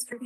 Call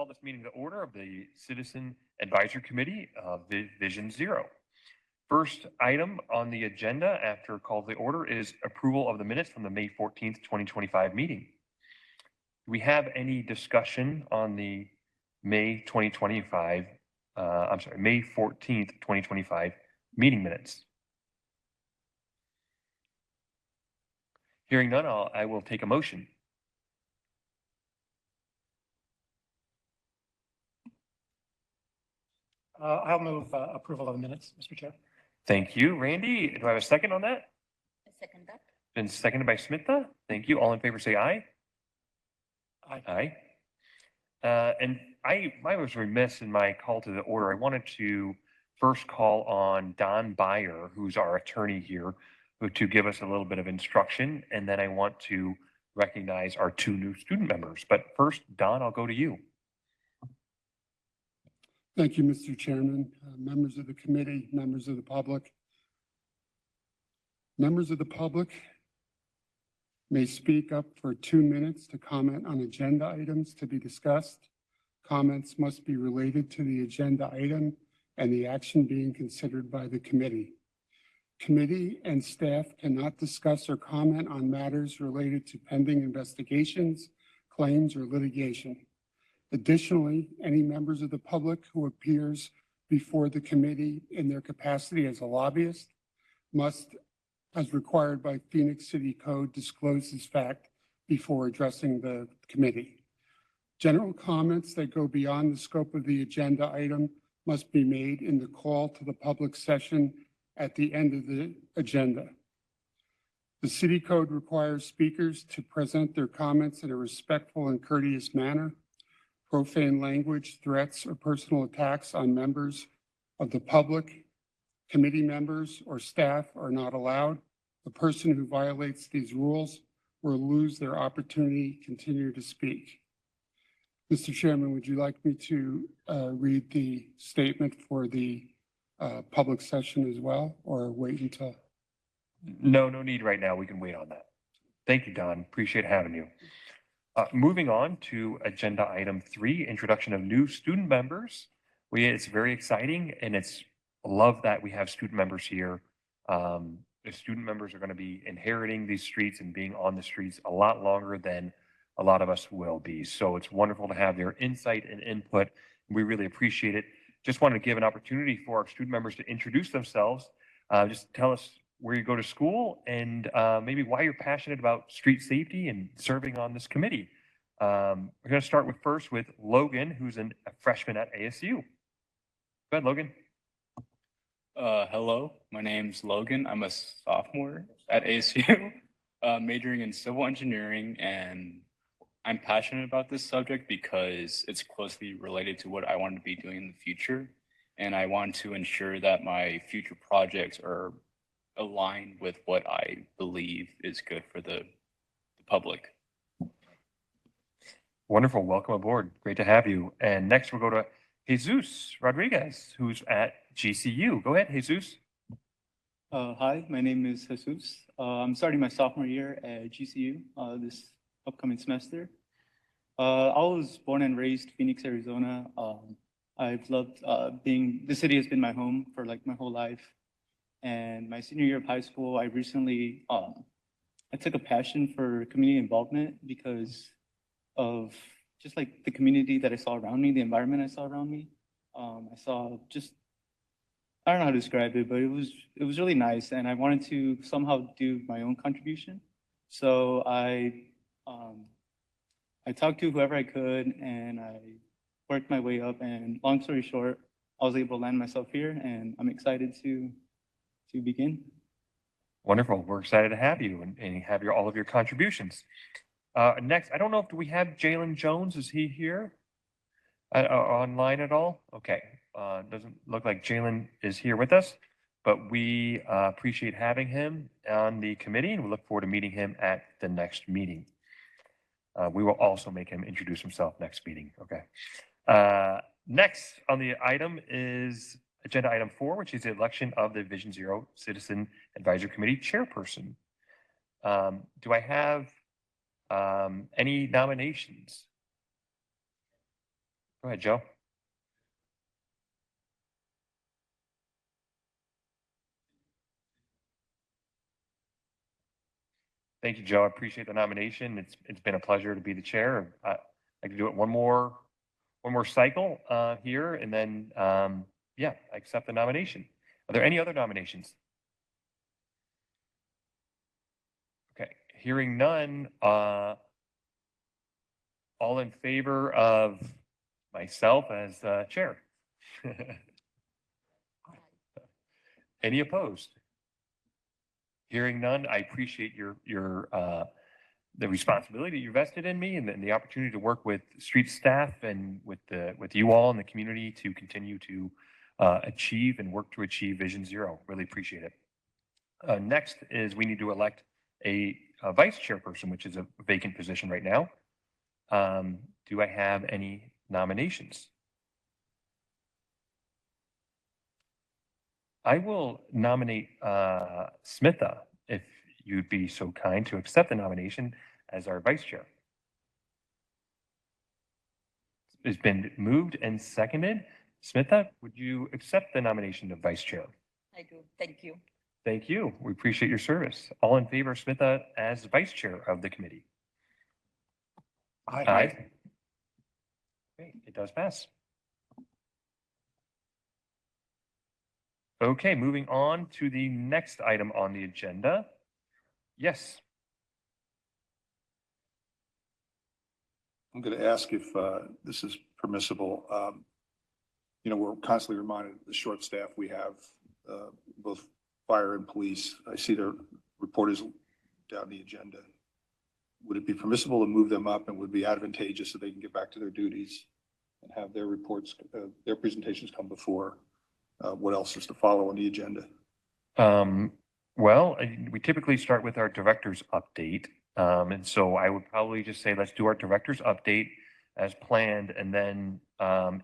this meeting to order of the Citizen Advisory Committee of Vision Zero. First item on the agenda after call to the order is approval of the minutes from the May 14th, 2025 meeting. Do we have any discussion on the May 14th, 2025 meeting minutes? Hearing none, I will take a motion. I'll move approval of the minutes, Mr. Chair. Thank you, Randy. Do I have a second on that? I second that. Been seconded by Smitha. Thank you. All in favor say aye. Aye. Aye. And I was remiss in my call to the order. I wanted to first call on Don Byer, who's our attorney here, to give us a little bit of instruction. And then I want to recognize our two new student members. But first, Don, I'll go to you. Thank you, Mr. Chairman, members of the committee, members of the public. Members of the public may speak up for 2 minutes to comment on agenda items to be discussed. Comments must be related to the agenda item and the action being considered by the committee. Committee and staff cannot discuss or comment on matters related to pending investigations, claims, or litigation. Additionally, any members of the public who appears before the committee in their capacity as a lobbyist must, as required by Phoenix City Code, disclose this fact before addressing the committee. General comments that go beyond the scope of the agenda item must be made in the call to the public session at the end of the agenda. The City Code requires speakers to present their comments in a respectful and courteous manner. Profane language, threats, or personal attacks on members of the public, committee members, or staff are not allowed. The person who violates these rules will lose their opportunity to continue to speak. Mr. Chairman, would you like me to read the statement for the public session as well, or wait until? No need right now. We can wait on that. Thank you, Don. Appreciate having you. Moving on to agenda item 3, introduction of new student members. It's very exciting, and it's love that we have student members here. The student members are going to be inheriting these streets and being on the streets a lot longer than a lot of us will be. So it's wonderful to have their insight and input. We really appreciate it. Just wanted to give an opportunity for our student members to introduce themselves. Just tell us where you go to school and maybe why you're passionate about street safety and serving on this committee. We're going to start first with Logan, who's a freshman at ASU. Go ahead, Logan. Hello, my name's Logan. I'm a sophomore at ASU, majoring in civil engineering, and I'm passionate about this subject because it's closely related to what I want to be doing in the future, and I want to ensure that my future projects are aligned with what I believe is good for the public. Wonderful. Welcome aboard. Great to have you. And next we'll go to Jesus Rodriguez, who's at GCU. Go ahead, Jesus. Hi, my name is Jesus. I'm starting my sophomore year at GCU this upcoming semester. I was born and raised Phoenix, Arizona. I've loved the city has been my home for like my whole life. And my senior year of high school, I recently, I took a passion for community involvement because of just like the community that I saw around me, the environment I saw around me. I saw just, I don't know how to describe it, but it was really nice. And I wanted to somehow do my own contribution. So I talked to whoever I could, and I worked my way up, and long story short, I was able to land myself here, and I'm excited to begin. Wonderful. We're excited to have you and have all of your contributions. Next, I don't know if do we have Jalen Jones. Is he here online at all? Okay. Doesn't look like Jalen is here with us, but we appreciate having him on the committee, and we look forward to meeting him at the next meeting. We will also make him introduce himself next meeting. Okay. Next on the item is agenda item 4, which is the election of the Vision Zero Citizen Advisory Committee chairperson. Do I have any nominations? Go ahead, Joe. Thank you, Joe. I appreciate the nomination. It's been a pleasure to be the chair. I can do it one more cycle here, and then yeah, I accept the nomination. Are there any other nominations? Okay, hearing none. All in favor of myself as chair? Any opposed? Hearing none, I appreciate the responsibility you vested in me and the opportunity to work with street staff and with you all in the community to continue to achieve and work to achieve Vision Zero. Really appreciate it. Next is we need to elect a vice chairperson, which is a vacant position right now. Do I have any nominations? I will nominate Smitha, if you'd be so kind to accept the nomination as our vice chair. It's been moved and seconded. Smitha, would you accept the nomination of vice chair? I do. Thank you. Thank you. We appreciate your service. All in favor of Smitha as vice chair of the committee? Aye. Okay, it does pass. Okay, moving on to the next item on the agenda. Yes. I'm going to ask if this is permissible. You know, we're constantly reminded of the short staff we have, both fire and police. I see their report is down the agenda. Would it be permissible to move them up, and would it be advantageous so they can get back to their duties and have their reports, their presentations come before what else is to follow on the agenda? Well, we typically start with our director's update. And so I would probably just say, let's do our director's update as planned. And then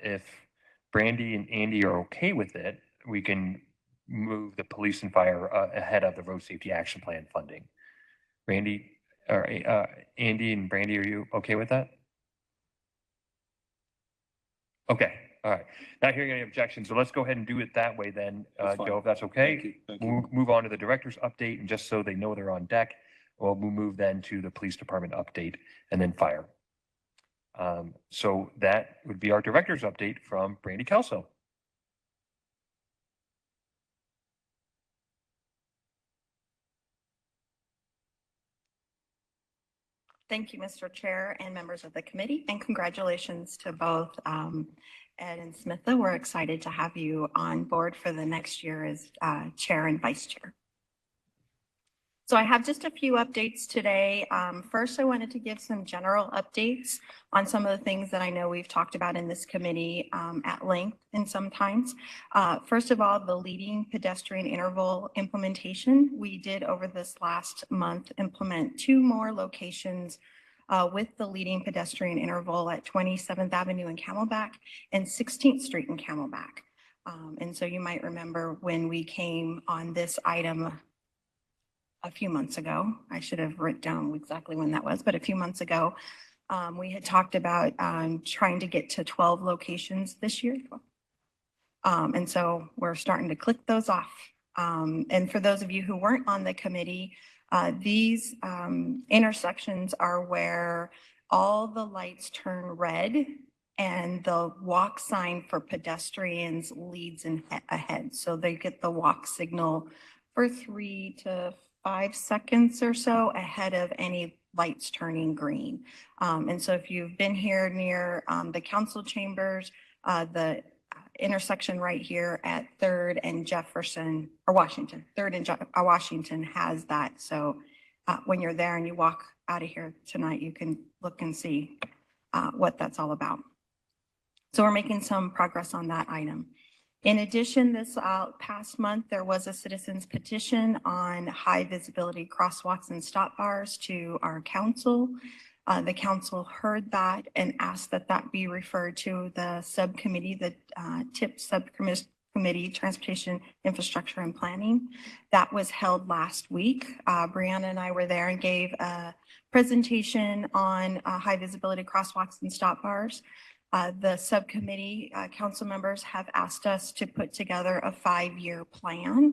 if Brandy and Andy are okay with it, we can move the police and fire ahead of the road safety action plan funding. Randy, or Andy and Brandy, are you okay with that? Okay. All right. Not hearing any objections. So let's go ahead and do it that way then, That's fine. Joe, if that's okay. Thank you. Thank you. We'll move on to the director's update, and just so they know they're on deck, we'll move then to the police department update and then fire. So that would be our director's update from Brandy Kelso. Thank you, Mr. Chair and members of the committee, and congratulations to both Ed and Smitha. We're excited to have you on board for the next year as chair and vice chair. So I have just a few updates today. First, I wanted to give some general updates on some of the things that I know we've talked about in this committee at length and sometimes. First of all, the leading pedestrian interval implementation. We did over this last month implement 2 more locations with the leading pedestrian interval at 27th Avenue in Camelback and 16th Street in Camelback. And so you might remember when we came on this item a few months ago. I should have written down exactly when that was, but a few months ago, we had talked about trying to get to 12 locations this year. And so we're starting to click those off. And for those of you who weren't on the committee, these intersections are where all the lights turn red and the walk sign for pedestrians leads ahead. So they get the walk signal for 3 to 5 seconds or so ahead of any lights turning green. And so if you've been here near the council chambers, the intersection right here at Third and Jefferson, or Washington, Third and Washington has that. So when you're there and you walk out of here tonight, you can look and see what that's all about. So we're making some progress on that item. In addition, this past month, there was a citizens petition on high visibility crosswalks and stop bars to our council. The council heard that and asked that that be referred to the subcommittee, the TIP subcommittee, Transportation, Infrastructure and Planning. That was held last week. Brianna and I were there and gave a presentation on high visibility crosswalks and stop bars. The subcommittee council members have asked us to put together a 5-year plan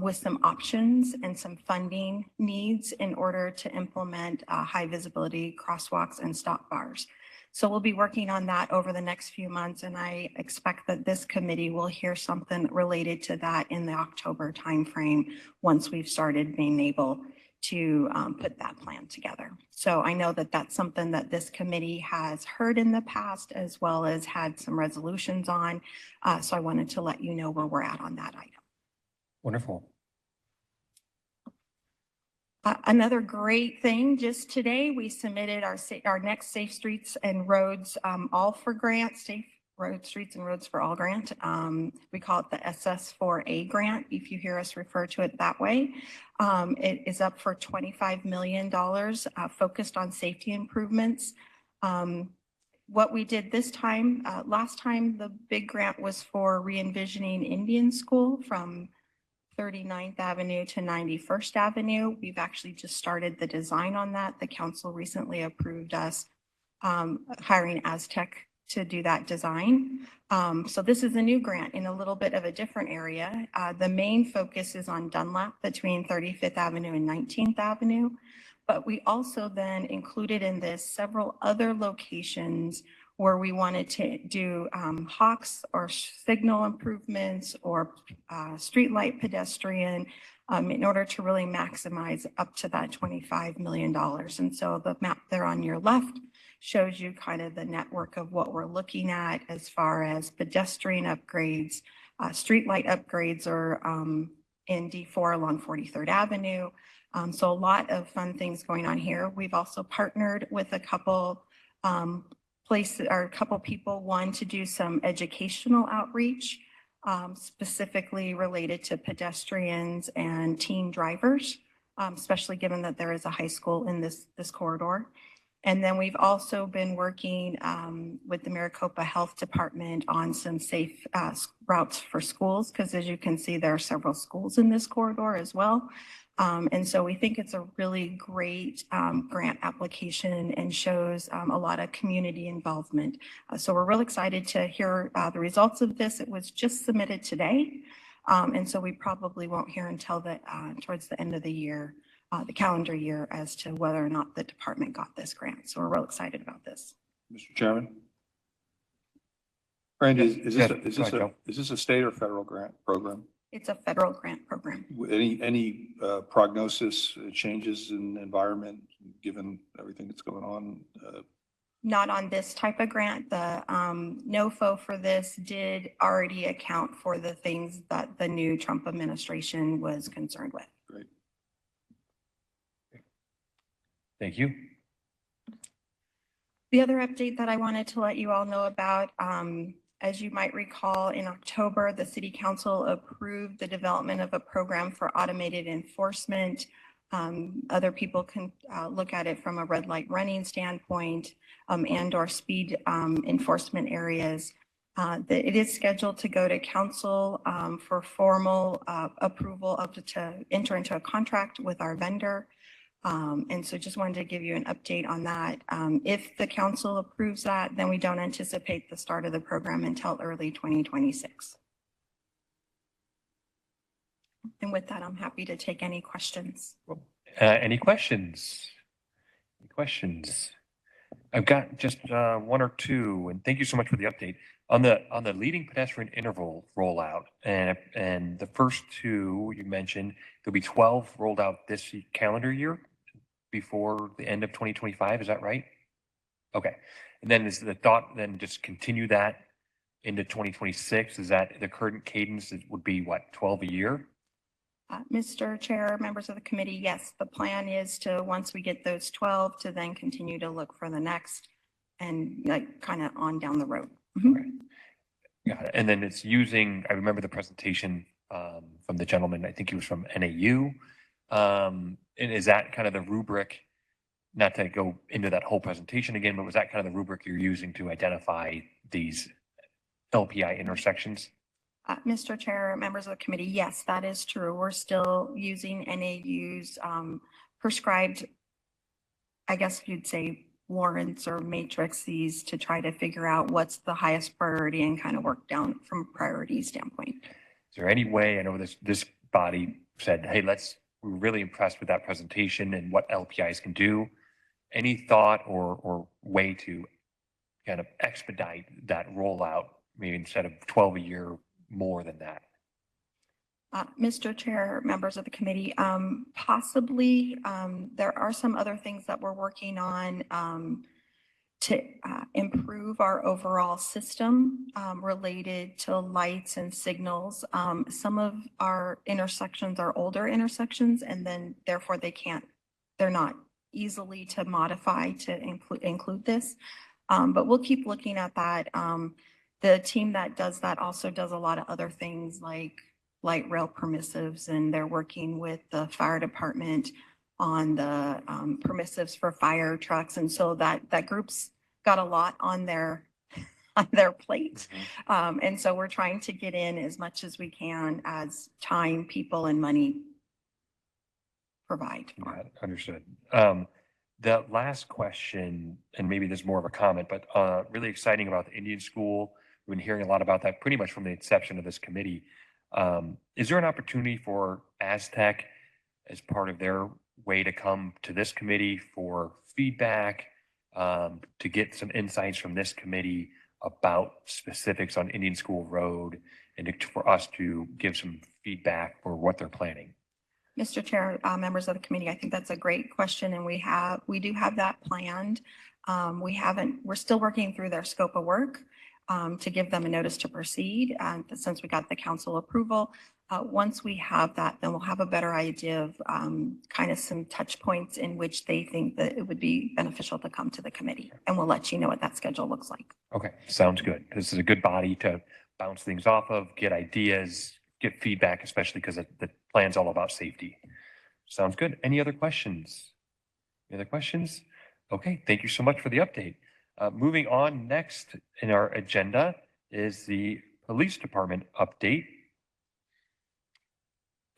with some options and some funding needs in order to implement high visibility crosswalks and stop bars. So we'll be working on that over the next few months, and I expect that this committee will hear something related to that in the October timeframe once we've started being able to put that plan together. So I know that that's something that this committee has heard in the past, as well as had some resolutions on. So I wanted to let you know where we're at on that item. Wonderful. Another great thing, just today, we submitted our next Safe Streets and Roads All for grant, Safe Road Streets and Roads for All grant. We call it the SS4A grant, if you hear us refer to it that way. It is up for $25 million, focused on safety improvements. What we did this time, last time, the big grant was for re-envisioning Indian School from 39th Avenue to 91st Avenue. We've actually just started the design on that. The council recently approved us hiring Aztec to do that design. So this is a new grant in a little bit of a different area. The main focus is on Dunlap between 35th Avenue and 19th Avenue. But we also then included in this several other locations where we wanted to do hawks or signal improvements or streetlight pedestrian in order to really maximize up to that $25 million. And so the map there on your left shows you kind of the network of what we're looking at as far as pedestrian upgrades, streetlight upgrades are in D4 along 43rd Avenue. So a lot of fun things going on here. We've also partnered with a couple places or a couple people, one to do some educational outreach, specifically related to pedestrians and teen drivers, especially given that there is a high school in this corridor. And then we've also been working with the Maricopa Health Department on some safe routes for schools, because as you can see, there are several schools in this corridor as well. And so we think it's a really great grant application and shows a lot of community involvement. So we're real excited to hear the results of this. It was just submitted today. And so we probably won't hear until towards the end of the year, the calendar year, as to whether or not the department got this grant. So we're real excited about this. Mr. Chairman? Randy, is Yes, go ahead, Joe. this a state or federal grant program? It's a federal grant program. Any prognosis changes in the environment, given everything that's going on? Not on this type of grant. The NOFO for this did already account for the things that the new Trump administration was concerned with. Great. Thank you. The other update that I wanted to let you all know about, as you might recall, in October, the City Council approved the development of a program for automated enforcement. Other people can look at it from a red light running standpoint and or speed enforcement areas. It is scheduled to go to council for formal approval to enter into a contract with our vendor. And so just wanted to give you an update on that. If the council approves that, then we don't anticipate the start of the program until early 2026. And with that, I'm happy to take any questions. Any questions? Any questions? I've got just one or two, and thank you so much for the update on the leading pedestrian interval rollout. And the first two you mentioned, there'll be 12 rolled out this calendar year. before the end of 2025. Is that right? Okay. And then is the thought then just continue that into 2026? Is that the current cadence? It would be what, 12 a year? Mr. Chair, members of the committee, yes, the plan is to, once we get those 12, to then continue to look for the next and like kind of on down the road. Mhm. Okay. Got it. And then it's using, I remember the presentation from the gentleman, I think he was from NAU. And is that kind of the rubric, not to go into that whole presentation again, but was that kind of the rubric you're using to identify these LPI intersections? Mr. Chair, members of the committee, yes, that is true. We're still using NAU's prescribed, I guess you'd say, warrants or matrices to try to figure out what's the highest priority and kind of work down from a priority standpoint. Is there any way, I know this body said, hey, we're really impressed with that presentation and what LPIs can do. Any thought or way to kind of expedite that rollout, maybe instead of 12 a year, more than that? Mr. Chair, members of the committee, possibly there are some other things that we're working on to improve our overall system related to lights and signals. Some of our intersections are older intersections, and then therefore they're not easily to modify to include this. But we'll keep looking at that. The team that does that also does a lot of other things like light rail permissives, and they're working with the fire department on the permissives for fire trucks. And so that group's got a lot on their plate. And so we're trying to get in as much as we can as time, people, and money provide. Understood. The last question, and maybe there's more of a comment, but really exciting about the Indian School. We've been hearing a lot about that pretty much from the inception of this committee. Is there an opportunity for Aztec as part of their way to come to this committee for feedback, to get some insights from this committee about specifics on Indian School Road, and for us to give some feedback for what they're planning? Mr. Chair, members of the committee, I think that's a great question, and we do have that planned. We're still working through their scope of work to give them a notice to proceed, since we got the council approval. Once we have that, then we'll have a better idea of kind of some touch points in which they think that it would be beneficial to come to the committee, and we'll let you know what that schedule looks like. Okay, sounds good. This is a good body to bounce things off of, get ideas, get feedback, especially because the plan's all about safety. Sounds good. Any other questions? Any other questions? Okay, thank you so much for the update. Moving on, next in our agenda is the police department update.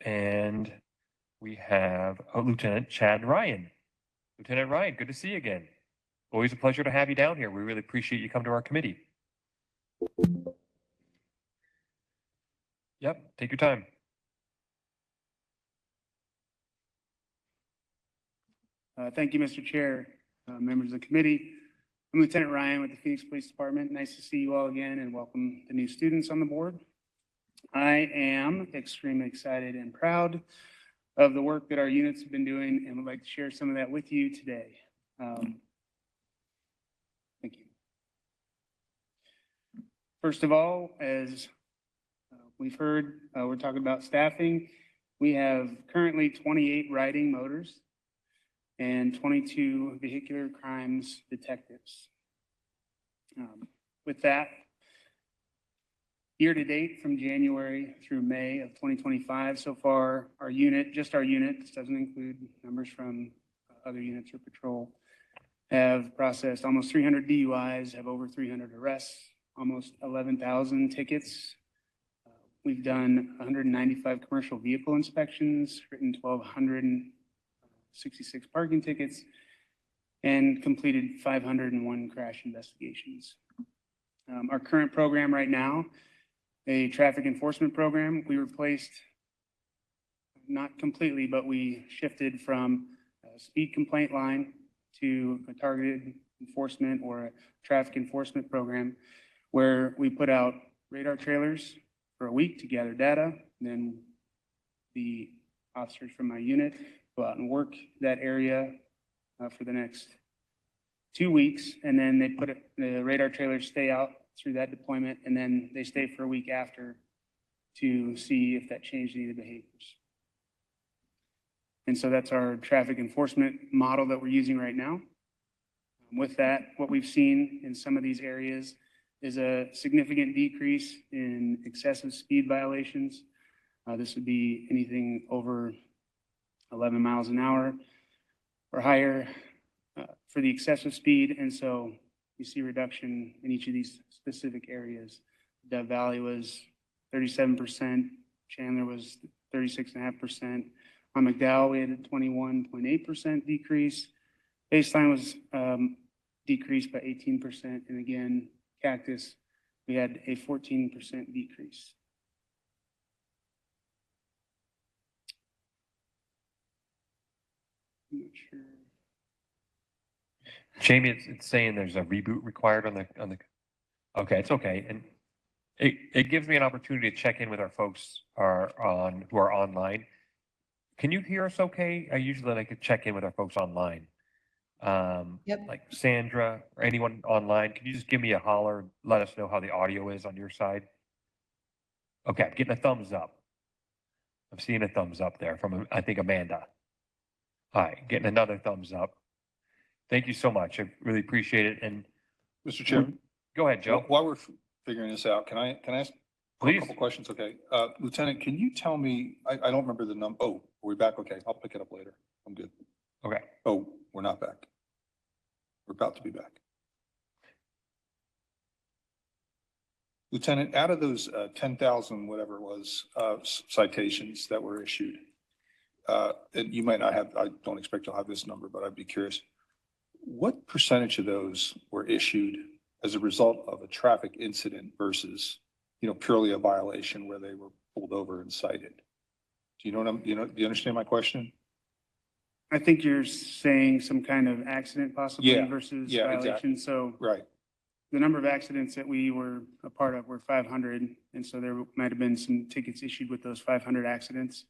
And we have Lieutenant Chad Ryan. Lieutenant Ryan, good to see you again. Always a pleasure to have you down here. We really appreciate you come to our committee. Yep, take your time. Thank you, Mr. Chair, members of the committee. I'm Lieutenant Ryan with the Phoenix Police Department. Nice to see you all again and welcome the new students on the board. I am extremely excited and proud of the work that our units have been doing and would like to share some of that with you today. Thank you. First of all, as we've heard, we're talking about staffing. We have currently 28 riding motors and 22 vehicular crimes detectives. With that, year to date from January through May of 2025, so far, our unit, just our unit, this doesn't include numbers from other units or patrol, have processed almost 300 DUIs, have over 300 arrests, almost 11,000 tickets. We've done 195 commercial vehicle inspections, written 1,266 parking tickets, and completed 501 crash investigations. Our current program right now, a traffic enforcement program, we replaced, not completely, but we shifted from a speed complaint line to a targeted enforcement or a traffic enforcement program where we put out radar trailers for a week to gather data. Then the officers from my unit go out and work that area for the next 2 weeks. And then they put the radar trailers stay out through that deployment, and then they stay for a week after to see if that changed any of the behaviors. And so that's our traffic enforcement model that we're using right now. With that, what we've seen in some of these areas is a significant decrease in excessive speed violations. This would be anything over 11 miles an hour or higher for the excessive speed. And so you see reduction in each of these specific areas. Dove Valley was 37%, Chandler was 36.5%. On McDowell, we had a 21.8% decrease. Baseline was decreased by 18%. And again, Cactus, we had a 14% decrease. I'm not sure. Jamie, it's saying there's a reboot required on the, okay, it's okay. And it gives me an opportunity to check in with our folks who are online. Can you hear us okay? I usually like to check in with our folks online. Yep. Like Sandra or anyone online, can you just give me a holler, let us know how the audio is on your side? Okay, I'm getting a thumbs up. I'm seeing a thumbs up there from, I think, Amanda. All right, getting another thumbs up. Thank you so much. I really appreciate it. And Mr. Chairman, go ahead, Joe. while we're figuring this out, can I ask a Please. couple questions? Okay. Lieutenant, can you tell me, I don't remember the number. Oh, are we back? Okay, I'll pick it up later. I'm good. Okay. Oh, we're not back. We're about to be back. Lieutenant, out of those 10,000, whatever it was, citations that were issued, and you might not have, I don't expect you'll have this number, but I'd be curious. What percentage of those were issued as a result of a traffic incident versus, purely a violation where they were pulled over and cited? Do you know what do you understand my question? I think you're saying some kind of accident possibly Yeah, versus yeah, violation. exactly. So Right. the number of accidents that we were a part of were 500. And so there might have been some tickets issued with those 500 accidents.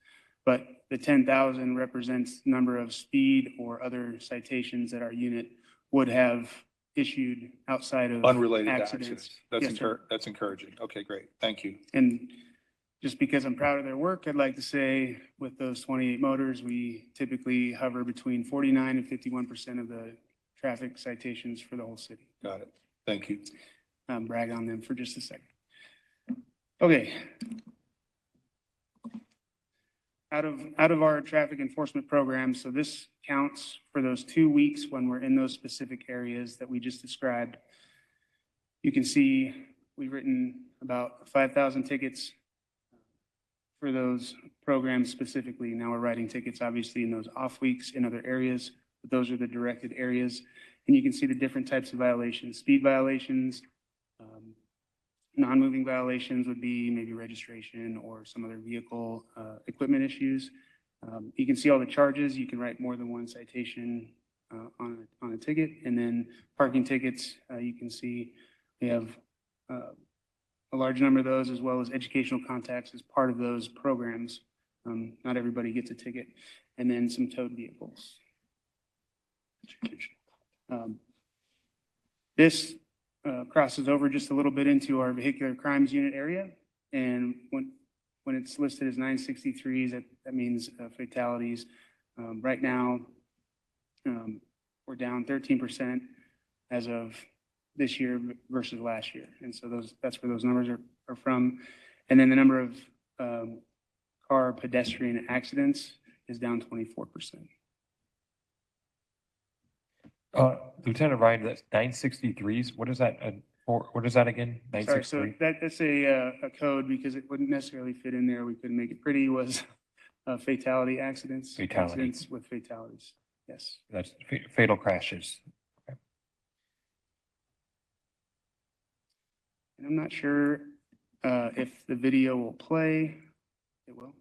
But the 10,000 represents number of speed or other citations that our unit would have issued outside of Unrelated accidents. accidents. Yes, sir. That's encouraging. Okay, great. Thank you. And just because I'm proud of their work, I'd like to say with those 28 motors, we typically hover between 49 and 51% of the traffic citations for the whole city. Got it. Thank you. Brag on them for just a second. Okay. Out of our traffic enforcement program, so this counts for those 2 weeks when we're in those specific areas that we just described. You can see we've written about 5,000 tickets for those programs specifically. Now we're writing tickets obviously in those off weeks in other areas, but those are the directed areas. And you can see the different types of violations. Speed violations, non-moving violations would be maybe registration or some other vehicle equipment issues. You can see all the charges. You can write more than one citation on a ticket. And then parking tickets, you can see we have a large number of those, as well as educational contacts as part of those programs. Not everybody gets a ticket. And then some towed vehicles. This crosses over just a little bit into our vehicular crimes unit area. And when it's listed as 963s, that means fatalities. Right now, we're down 13% as of this year versus last year. And so that's where those numbers are from. And then the number of car pedestrian accidents is down 24%. Lieutenant Ryan, that's 963s. What is that? What is that again? Sorry, so 963? that's a code because it wouldn't necessarily fit in there. We couldn't make it pretty. Was fatality accidents. Fatality. Accidents with fatalities. Yes. That's fatal crashes. Okay. And I'm not sure if the video will play. It will.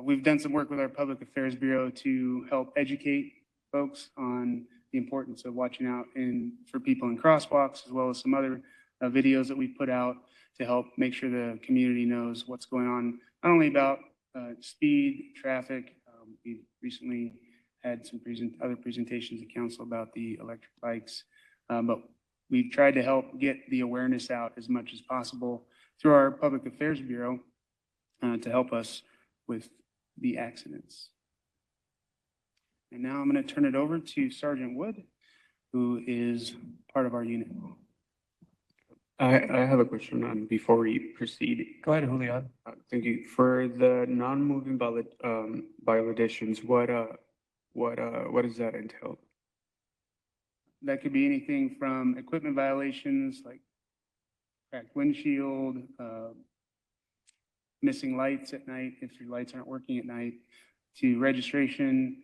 We've done some work with our Public Affairs Bureau to help educate folks on the importance of watching out for people in crosswalks, as well as some other videos that we put out to help make sure the community knows what's going on, not only about speed, traffic. We recently had some other presentations at council about the electric bikes, but we've tried to help get the awareness out as much as possible through our Public Affairs Bureau to help us with the accidents. And now I'm going to turn it over to Sergeant Wood, who is part of our unit. I have a question before we proceed. Go ahead, Julian. Thank you. For the non-moving violations, what does that entail? That could be anything from equipment violations like cracked windshield, missing lights at night if your lights aren't working at night, to registration,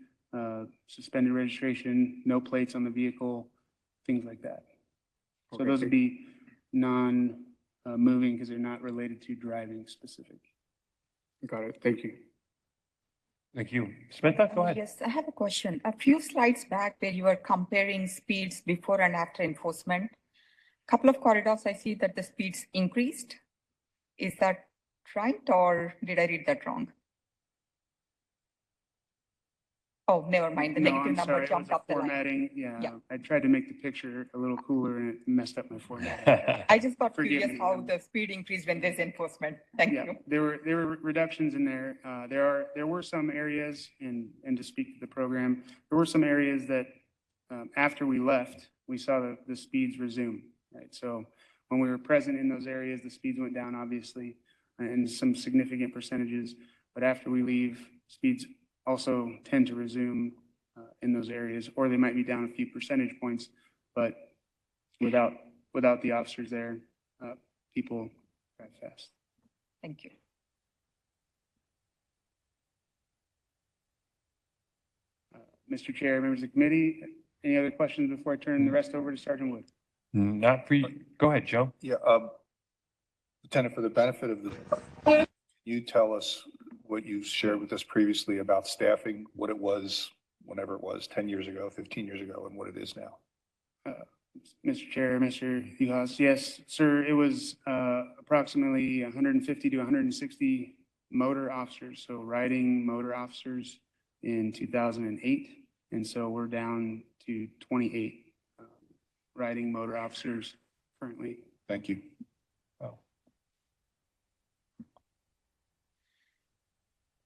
suspended registration, no plates on the vehicle, things like that. So those would be non-moving because they're not related to driving specific. Got it. Thank you. Thank you. Samantha, go ahead. Yes, I have a question. A few slides back where you were comparing speeds before and after enforcement. Couple of corridors, I see that the speeds increased. Is that right, or did I read that wrong? Oh, never mind. The No, negative I'm number sorry, it jumped was off the line. formatting. Yeah, Yeah. I tried to make the picture a little cooler and it messed up my format. I just got Forgive curious me. how the speed increased when there's enforcement. Thank Yeah, you. there were reductions in there. There were some areas, and to speak to the program, there were some areas that after we left, we saw the speeds resume, right? So when we were present in those areas, the speeds went down, obviously, in some significant percentages. But after we leave, speeds also tend to resume in those areas, or they might be down a few percentage points, but without the officers there, people drive fast. Thank you. Mr. Chair, members of the committee, any other questions before I turn the rest over to Sergeant Wood? Not for you. Go ahead, Joe. Yeah, Lieutenant, for the benefit of can you tell us what you shared with us previously about staffing, what it was, whenever it was, 10 years ago, 15 years ago, and what it is now? Mr. Chair, Mr. Hughes, yes, sir, it was approximately 150 to 160 motor officers, so riding motor officers in 2008. And so we're down to 28 riding motor officers currently. Thank you.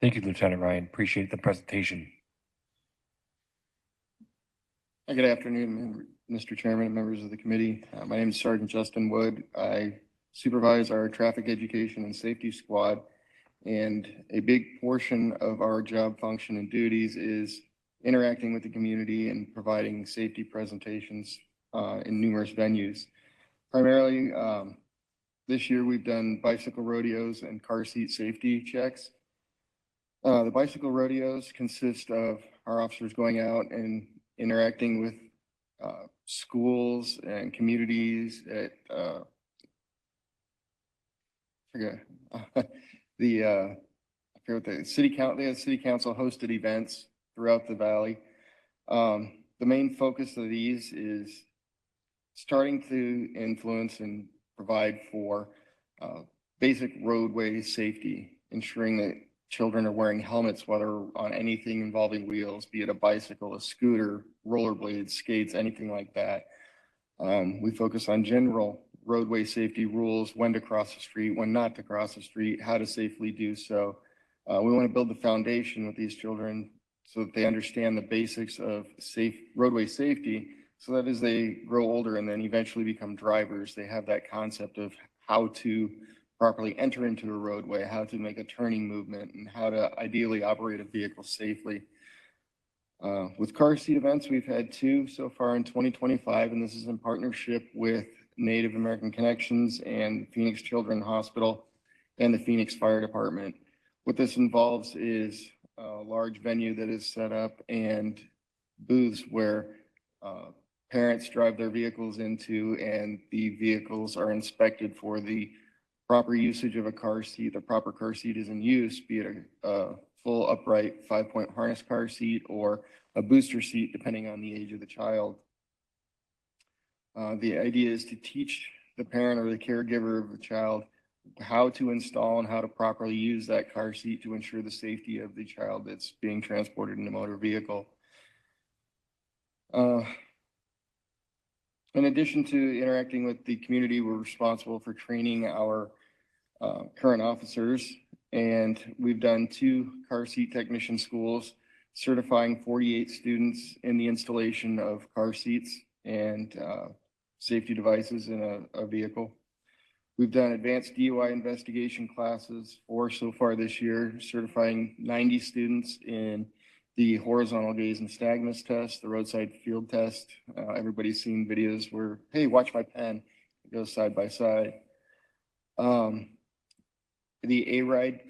Thank you, Lieutenant Ryan. Appreciate the presentation. Good afternoon, Mr. Chairman and members of the committee. My name is Sergeant Justin Wood. I supervise our traffic education and safety squad, and a big portion of our job function and duties is interacting with the community and providing safety presentations in numerous venues. Primarily, this year we've done bicycle rodeos and car seat safety checks. The bicycle rodeos consist of our officers going out and interacting with schools and communities at the city council. They have city council hosted events throughout the valley. The main focus of these is starting to influence and provide for basic roadway safety, ensuring that children are wearing helmets, whether on anything involving wheels, be it a bicycle, a scooter, rollerblades, skates, anything like that. We focus on general roadway safety rules, when to cross the street, when not to cross the street, how to safely do so. We want to build the foundation with these children so that they understand the basics of roadway safety, so that as they grow older and then eventually become drivers, they have that concept of how to properly enter into a roadway, how to make a turning movement, and how to ideally operate a vehicle safely. With car seat events, we've had 2 so far in 2025, and this is in partnership with Native American Connections and Phoenix Children's Hospital and the Phoenix Fire Department. What this involves is a large venue that is set up and booths where parents drive their vehicles into, and the vehicles are inspected for the proper usage of a car seat. The proper car seat is in use, be it a full upright 5-point harness car seat or a booster seat, depending on the age of the child. The idea is to teach the parent or the caregiver of the child how to install and how to properly use that car seat to ensure the safety of the child that's being transported in a motor vehicle. In addition to interacting with the community, we're responsible for training our current officers, and we've done 2 car seat technician schools, certifying 48 students in the installation of car seats and safety devices in a vehicle. We've done advanced DUI investigation classes 4 so far this year, certifying 90 students in the horizontal gaze and nystagmus test, the roadside field test. Everybody's seen videos where, hey, watch my pen. It goes side by side. The A-RIDE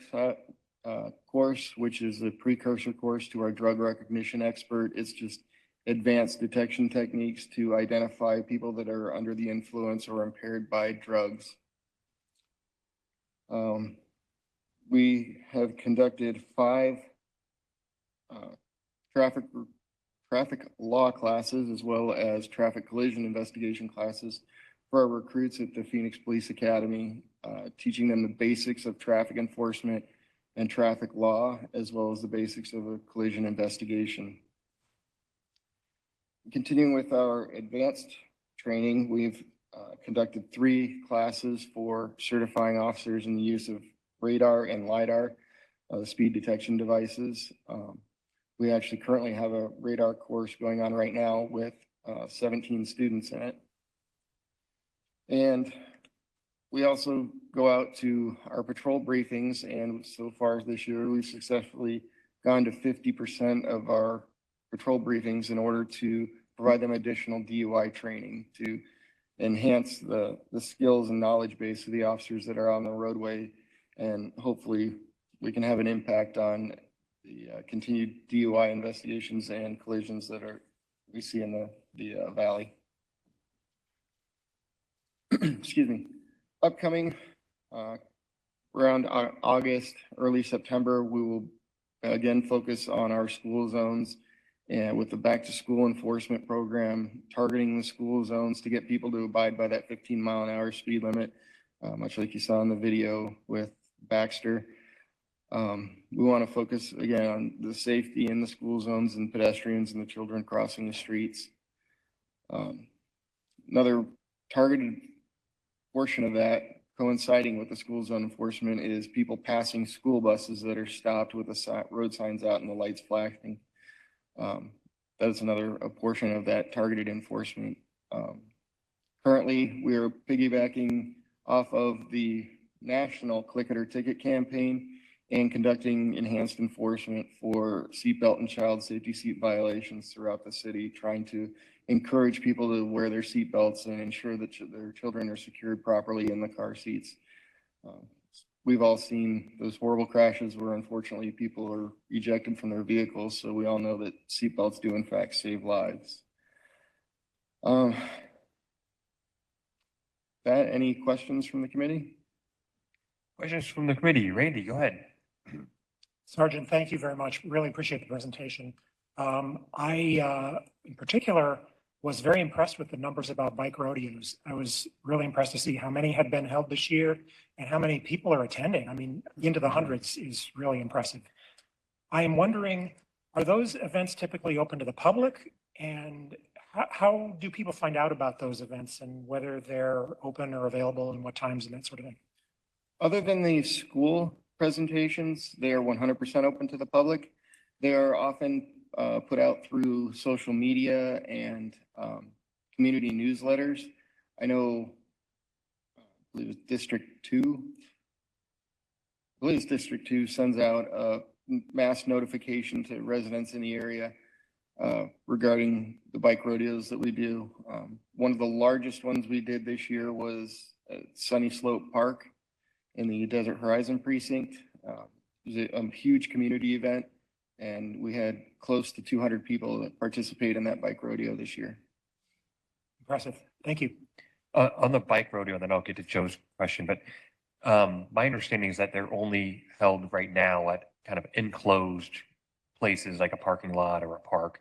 course, which is a precursor course to our drug recognition expert. It's just advanced detection techniques to identify people that are under the influence or impaired by drugs. We have conducted 5 traffic law classes, as well as traffic collision investigation classes for our recruits at the Phoenix Police Academy, teaching them the basics of traffic enforcement and traffic law, as well as the basics of a collision investigation. Continuing with our advanced training, we've conducted 3 classes for certifying officers in the use of radar and LiDAR, the speed detection devices. We actually currently have a radar course going on right now with 17 students in it. And we also go out to our patrol briefings, and so far this year, we've successfully gone to 50% of our patrol briefings in order to provide them additional DUI training to enhance the skills and knowledge base of the officers that are on the roadway. And hopefully we can have an impact on the continued DUI investigations and collisions that we see in the valley. Excuse me. Upcoming around August, early September, we will again focus on our school zones and with the back to school enforcement program, targeting the school zones to get people to abide by that 15-mile-an-hour speed limit, much like you saw in the video with Baxter. We want to focus again on the safety in the school zones and pedestrians and the children crossing the streets. Another targeted portion of that, coinciding with the school zone enforcement, is people passing school buses that are stopped with the road signs out and the lights flashing. That's another portion of that targeted enforcement. Currently, we are piggybacking off of the national Click It or Ticket campaign and conducting enhanced enforcement for seatbelt and child safety seat violations throughout the city, trying to encourage people to wear their seatbelts and ensure that their children are secured properly in the car seats. We've all seen those horrible crashes where unfortunately people are ejected from their vehicles, so we all know that seatbelts do in fact save lives. Any questions from the committee? Questions from the committee? Randy, go ahead. Sergeant, thank you very much. Really appreciate the presentation. I, in particular, was very impressed with the numbers about bike rodeos. I was really impressed to see how many had been held this year and how many people are attending. I mean, into the hundreds is really impressive. I am wondering, are those events typically open to the public? And how do people find out about those events and whether they're open or available and what times and that sort of thing? Other than the school presentations, they are 100% open to the public. They are often put out through social media and community newsletters. I know, I believe it's District 2 sends out a mass notification to residents in the area regarding the bike rodeos that we do. One of the largest ones we did this year was at Sunny Slope Park in the Desert Horizon precinct. It was a huge community event, and we had close to 200 people that participate in that bike rodeo this year. Impressive. Thank you. On the bike rodeo, then I'll get to Joe's question, but my understanding is that they're only held right now at kind of enclosed places like a parking lot or a park.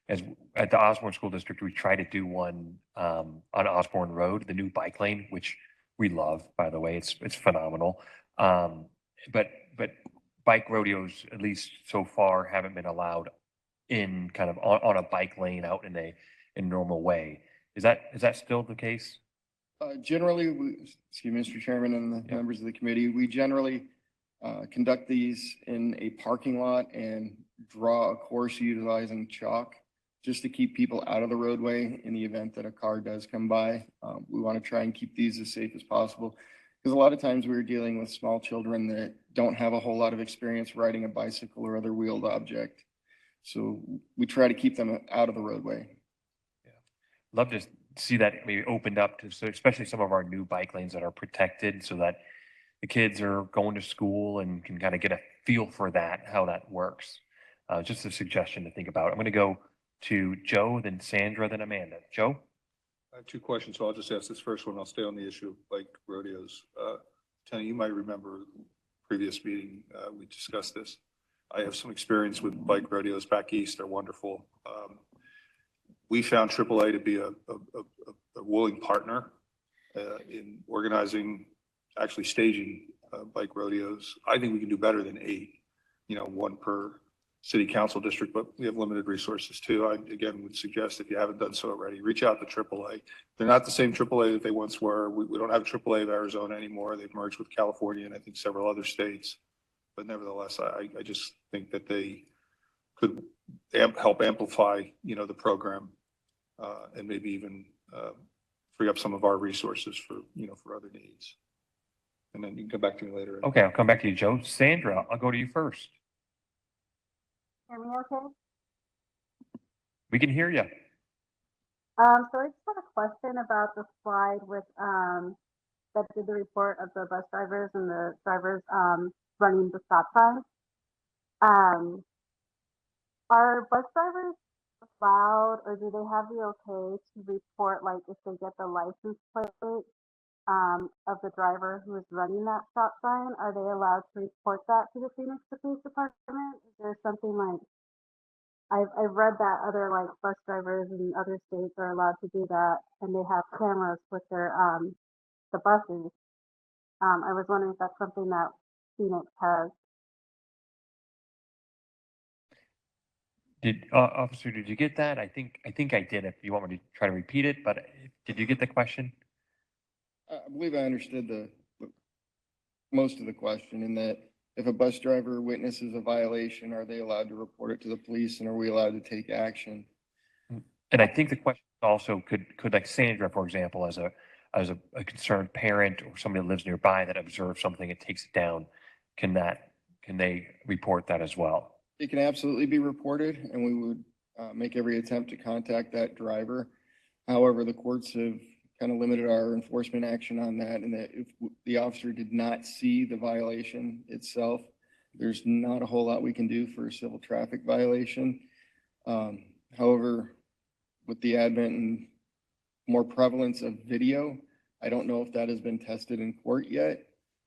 As at the Osborne School District, we try to do one on Osborne Road, the new bike lane, which we love, by the way. It's phenomenal. But bike rodeos, at least so far, haven't been allowed in kind of on a bike lane out in a normal way. Is that still the case? Generally, excuse me, Mr. Chairman and the members of the committee, we generally conduct these in a parking lot and draw a course utilizing chalk just to keep people out of the roadway in the event that a car does come by. We want to try and keep these as safe as possible because a lot of times we're dealing with small children that don't have a whole lot of experience riding a bicycle or other wheeled object. So we try to keep them out of the roadway. Yeah. Love to see that maybe opened up to, so especially some of our new bike lanes that are protected so that the kids are going to school and can kind of get a feel for that, how that works. Just a suggestion to think about. I'm going to go to Joe, then Sandra, then Amanda. Joe? I have two questions, so I'll just ask this first one. I'll stay on the issue of bike rodeos. Tony, you might remember previous meeting, we discussed this. I have some experience with bike rodeos back east. They're wonderful. We found AAA to be a willing partner in organizing, actually staging bike rodeos. I think we can do better than 8, one per city council district, but we have limited resources too. I, again, would suggest if you haven't done so already, reach out to AAA. They're not the same AAA that they once were. We don't have AAA of Arizona anymore. They've merged with California and I think several other states. But nevertheless, I just think that they could help amplify, the program and maybe even free up some of our resources for, for other needs. And then you can come back to me later. Okay, I'll come back to you, Joe. Sandra, I'll go to you first. Hear me okay? We can hear you. So I just had a question about the slide with that did the report of the bus drivers and the drivers running the stop signs. Are bus drivers allowed, or do they have the okay to report, like if they get the license plate of the driver who is running that stop sign? Are they allowed to report that to the Phoenix Police Department? Is there something like I've read that other like bus drivers in other states are allowed to do that, and they have cameras with their the buses. I was wondering if that's something that Phoenix has. Officer, did you get that? I think I did. If you want me to try to repeat it, but did you get the question? I believe I understood the most of the question in that if a bus driver witnesses a violation, are they allowed to report it to the police and are we allowed to take action? And I think the question also could like Sandra, for example, as a concerned parent or somebody that lives nearby that observes something and takes it down, can they report that as well? It can absolutely be reported and we would make every attempt to contact that driver. However, the courts have kind of limited our enforcement action on that, and that if the officer did not see the violation itself, there's not a whole lot we can do for a civil traffic violation. However, with the advent and more prevalence of video, I don't know if that has been tested in court yet.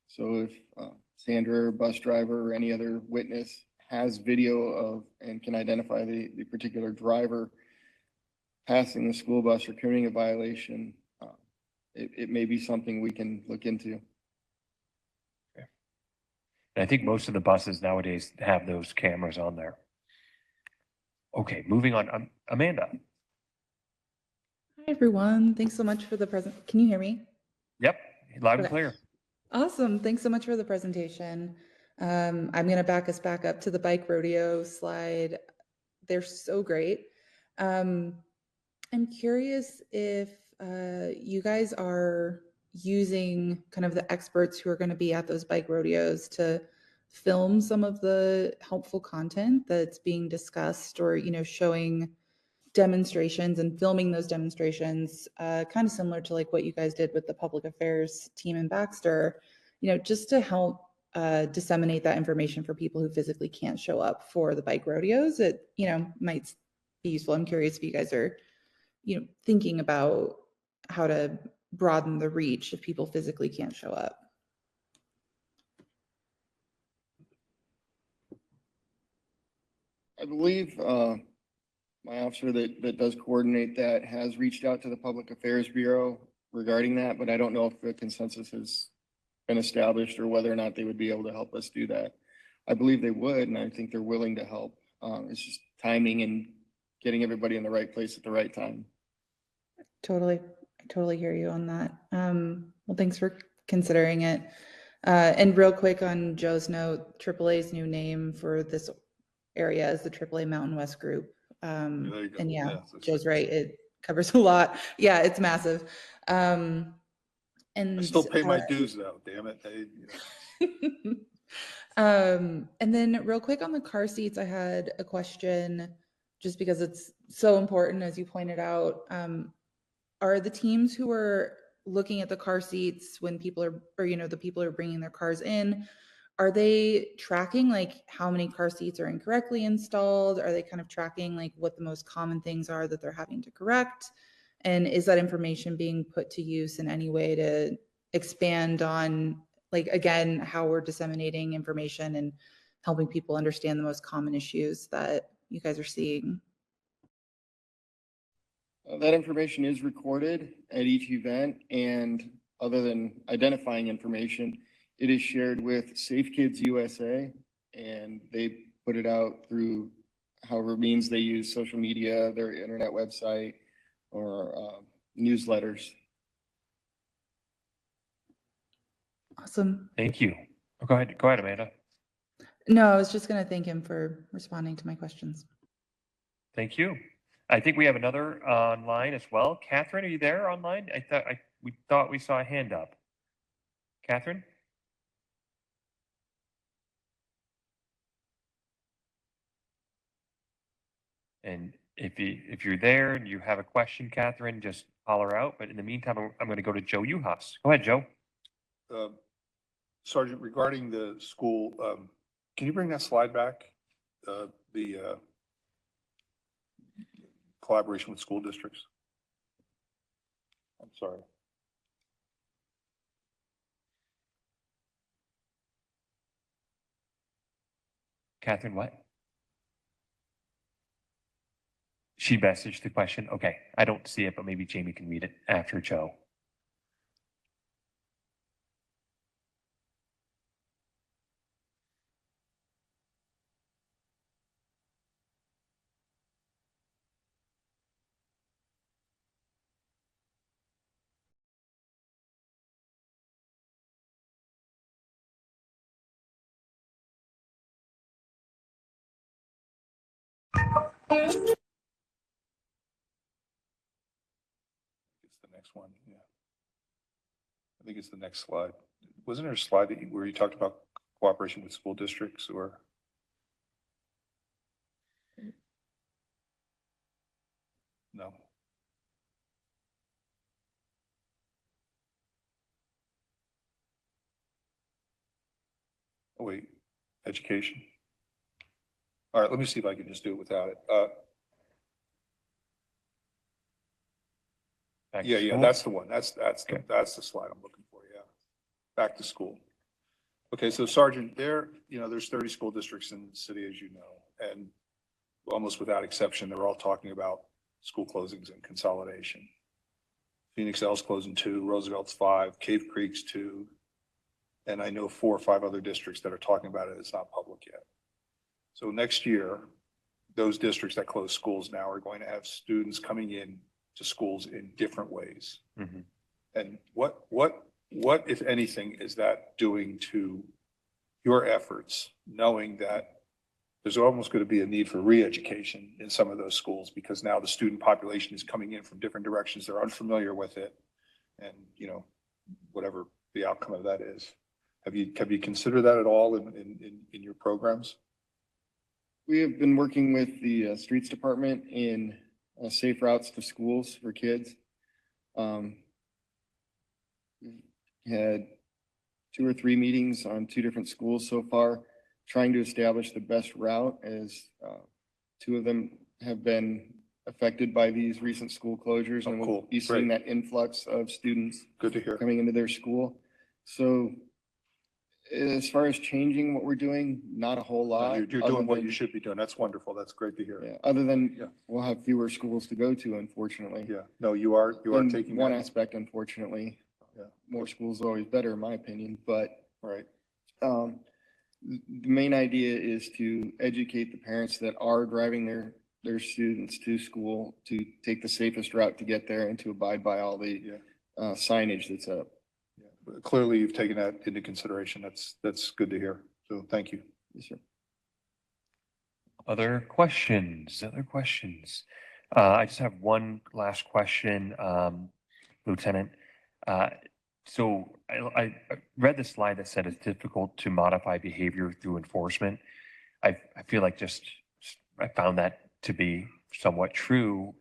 So if Sandra, or bus driver, or any other witness has video of and can identify the particular driver passing the school bus or committing a violation, it may be something we can look into. Okay. And I think most of the buses nowadays have those cameras on there. Okay, moving on. Amanda. Hi, everyone. Thanks so much for the present. Can you hear me? Yep, loud and clear. Awesome. Thanks so much for the presentation. I'm going to back us back up to the bike rodeo slide. They're so great. I'm curious if you guys are using kind of the experts who are going to be at those bike rodeos to film some of the helpful content that's being discussed, or, showing demonstrations and filming those demonstrations, kind of similar to like what you guys did with the public affairs team in Baxter, just to help disseminate that information for people who physically can't show up for the bike rodeos. It, might be useful. I'm curious if you guys are, thinking about how to broaden the reach if people physically can't show up. I believe my officer that does coordinate that has reached out to the Public Affairs Bureau regarding that, but I don't know if the consensus has been established or whether or not they would be able to help us do that. I believe they would, and I think they're willing to help. It's just timing and getting everybody in the right place at the right time. I totally hear you on that. Well, thanks for considering it. And real quick on Joe's note, AAA's new name for this area is the AAA Mountain West Group. There you go. And yeah, that's Joe's right. It covers a lot. Yeah, it's massive. And I still pay my dues though, damn it. And then real quick on the car seats, I had a question just because it's so important, as you pointed out. Are the teams who are looking at the car seats when people are, or, the people who are bringing their cars in, are they tracking like how many car seats are incorrectly installed? Are they kind of tracking like what the most common things are that they're having to correct? And is that information being put to use in any way to expand on, like, again, how we're disseminating information and helping people understand the most common issues that you guys are seeing? That information is recorded at each event, and other than identifying information, it is shared with Safe Kids USA, and they put it out through however means they use, social media, their internet website, or newsletters. Awesome. Thank you. Go ahead, Amanda. No, I was just going to thank him for responding to my questions. Thank you. I think we have another online as well. Catherine, are you there online? We thought we saw a hand up. Catherine? And if you're there and you have a question, Catherine, just holler out. But in the meantime, I'm going to go to Joe Uhas. Go ahead, Joe. Sergeant, regarding the school, can you bring that slide back? The collaboration with school districts. I'm sorry. Catherine, what? She messaged the question. Okay, I don't see it, but maybe Jamie can read it after Joe. It's the next one, yeah. I think it's the next slide. Wasn't there a slide where you talked about cooperation with school districts or? No. Oh, wait, education. All right, let me see if I can just do it without it. Yeah, that's the one. That's the slide I'm looking for. Yeah, back to school. Okay, so Sergeant, there's 30 school districts in the city, as you know, and almost without exception, they're all talking about school closings and consolidation. Phoenix L's closing 2, Roosevelt's 5, Cave Creek's 2, and I know 4 or 5 other districts that are talking about it. It's not public yet. So next year, those districts that close schools now are going to have students coming in to schools in different ways. Mm-hmm. And what, if anything, is that doing to your efforts, knowing that there's almost going to be a need for re-education in some of those schools because now the student population is coming in from different directions. They're unfamiliar with it. And, whatever the outcome of that is. Have you considered that at all in your programs? We have been working with the streets department in safe routes to schools for kids. We've had 2 or 3 meetings on 2 different schools so far, trying to establish the best route, as 2 of them have been affected by these recent school closures, Oh, and we'll cool. be seeing Great. that influx of students Good to hear. coming into their school. So as far as changing what we're doing, not a whole lot. You're other doing what than- you should be doing. That's wonderful. That's great to hear. Yeah, other than Yeah. we'll have fewer schools to go to, unfortunately. Yeah, no, you are In taking one that. aspect, unfortunately. Yeah. More schools are always better, in my opinion, but Right. The main idea is to educate the parents that are driving their students to school to take the safest route to get there and to abide by all the Yeah. signage that's up. Yeah. But clearly, you've taken that into consideration. That's good to hear. So thank you. Yes, sir. Other questions? Other questions? I just have one last question, Lieutenant. Uh, so I read the slide that said it's difficult to modify behavior through enforcement. I feel like I found that to be somewhat true.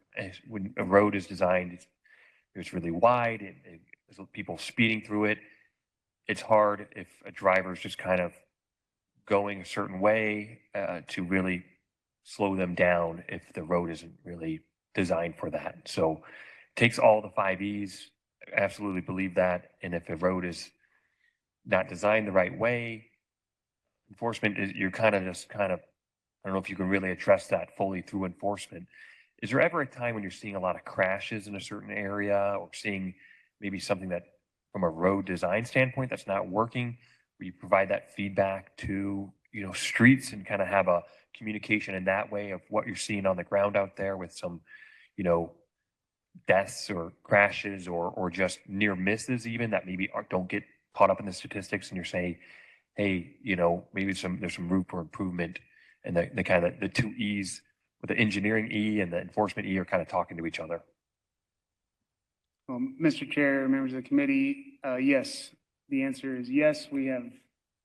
When a road is designed, it's really wide, there's people speeding through it. It's hard if a driver is just kind of going a certain way to really slow them down if the road isn't really designed for that. So it takes all the 5 E's. I absolutely believe that. And if a road is not designed the right way, enforcement is you're kind of I don't know if you can really address that fully through enforcement. Is there ever a time when you're seeing a lot of crashes in a certain area or seeing maybe something that from a road design standpoint that's not working, where you provide that feedback to, streets and kind of have a communication in that way of what you're seeing on the ground out there with some, you know, deaths or crashes or just near misses even that maybe don't get caught up in the statistics and you're saying, hey, maybe there's some room for improvement and the kind of the 2 E's with the engineering E and the enforcement E are kind of talking to each other. Mr. Chair, members of the committee, yes, the answer is yes. We have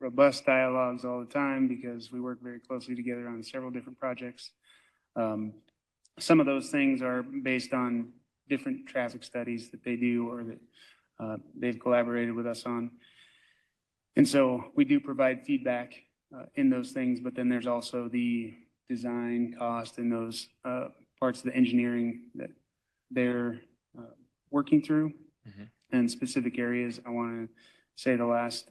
robust dialogues all the time because we work very closely together on several different projects. Some of those things are based on different traffic studies that they do or that they've collaborated with us on. And so we do provide feedback in those things, but then there's also the design cost and those parts of the engineering that they're working through. And specific areas. I want to say the last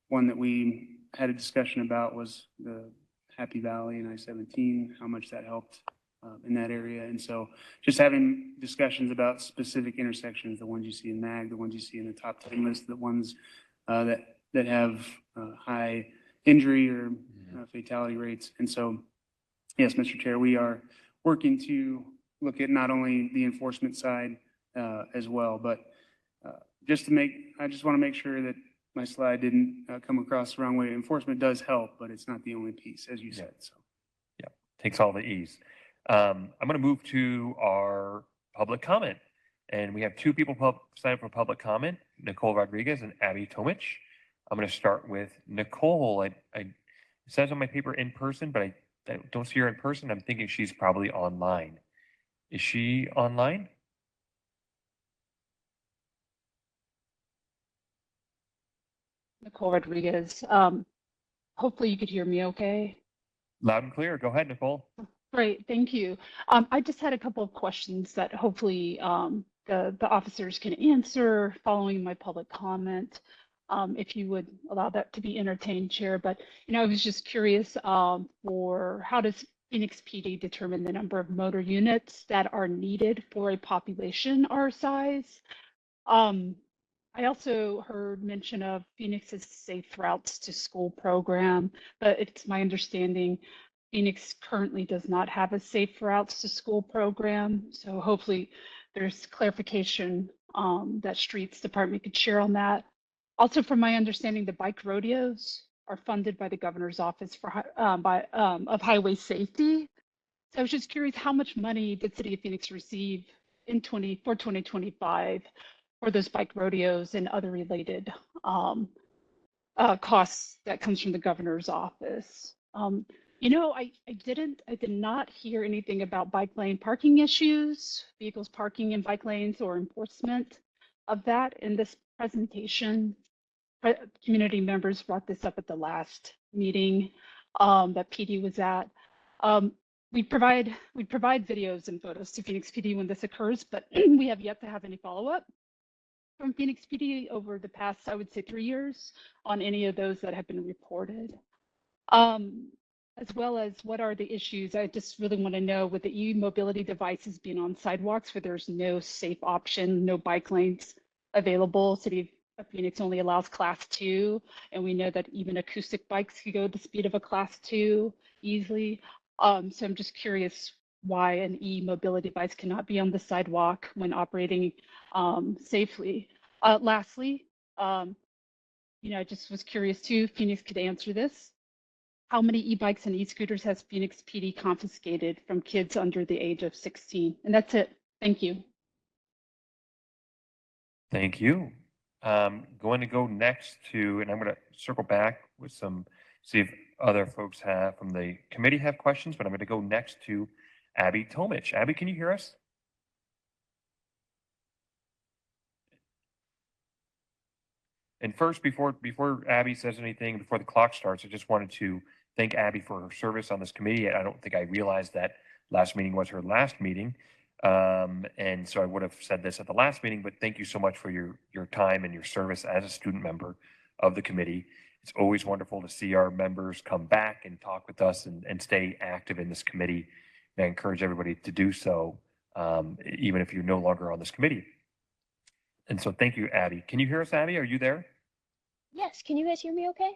one that we had a discussion about was the Happy Valley and I-17, how much that helped in that area. And so just having discussions about specific intersections, the ones you see in MAG, the ones you see in the top 10 list, the ones that have high injury or fatality rates. And so, yes, Mr. Chair, we are working to look at not only the enforcement side as well, but I just want to make sure that my slide didn't come across the wrong way. Enforcement does help, but it's not the only piece, as you said. So, yeah, takes all the E's. I'm going to move to our public comment, and we have two people signed up for public comment: Nicole Rodriguez and Abby Tomich. I'm going to start with Nicole. It says on my paper in person, but I don't see her in person. I'm thinking she's probably online. Is she online? Nicole Rodriguez. Hopefully you could hear me okay. Loud and clear. Go ahead, Nicole. Great, thank you. I just had a couple of questions that hopefully the officers can answer following my public comment, if you would allow that to be entertained, Chair. But, I was just curious for how does Phoenix PD determine the number of motor units that are needed for a population our size? I also heard mention of Phoenix's Safe Routes to School program, but it's my understanding Phoenix currently does not have a Safe Routes to School program. So hopefully there's clarification that Streets Department could share on that. Also, from my understanding, the bike rodeos are funded by the Governor's Office of Highway Safety. So I was just curious, how much money did City of Phoenix receive in 2025 for those bike rodeos and other related costs that comes from the Governor's Office? I did not hear anything about bike lane parking issues, vehicles parking in bike lanes or enforcement of that in this presentation. Community members brought this up at the last meeting that PD was at. we provide videos and photos to Phoenix PD when this occurs, but we have yet to have any follow-up from Phoenix PD over the past, I would say, 3 years on any of those that have been reported. As well as what are the issues? I just really want to know with the e-mobility devices being on sidewalks where there's no safe option, no bike lanes available. City of Phoenix only allows class 2, and we know that even acoustic bikes can go the speed of a class 2 easily. So I'm just curious why an e-mobility device cannot be on the sidewalk when operating safely. Lastly, I just was curious too, Phoenix could answer this. How many e-bikes and e-scooters has Phoenix PD confiscated from kids under the age of 16? And that's it. Thank you. Thank you. Going to go next to, and I'm going to circle back with see if other folks from the committee have questions, but I'm going to go next to Abby Tomich. Abby, can you hear us? And first, before Abby says anything, before the clock starts, I just wanted to thank Abby for her service on this committee. I don't think I realized that last meeting was her last meeting. And so I would have said this at the last meeting, but thank you so much for your time and your service as a student member of the committee. It's always wonderful to see our members come back and talk with us and stay active in this committee. And I encourage everybody to do so, even if you're no longer on this committee. And so thank you, Abby. Can you hear us, Abby? Are you there? Yes, can you guys hear me okay?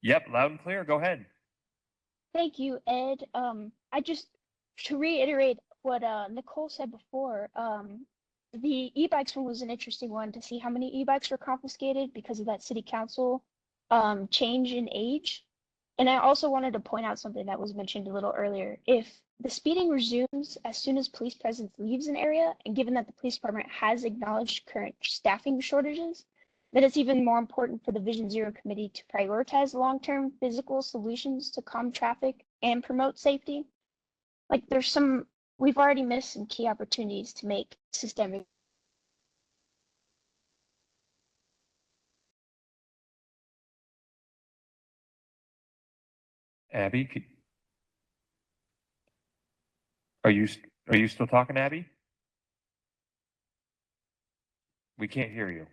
Yep, loud and clear. Go ahead. Thank you, Ed. To reiterate what Nicole said before, the e-bikes one was an interesting one to see how many e-bikes were confiscated because of that city council change in age. And I also wanted to point out something that was mentioned a little earlier. If the speeding resumes as soon as police presence leaves an area, and given that the police department has acknowledged current staffing shortages, then it's even more important for the Vision Zero committee to prioritize long-term physical solutions to calm traffic and promote safety. Like we've already missed some key opportunities to make systemic. Abby, are you still talking, Abby? We can't hear you.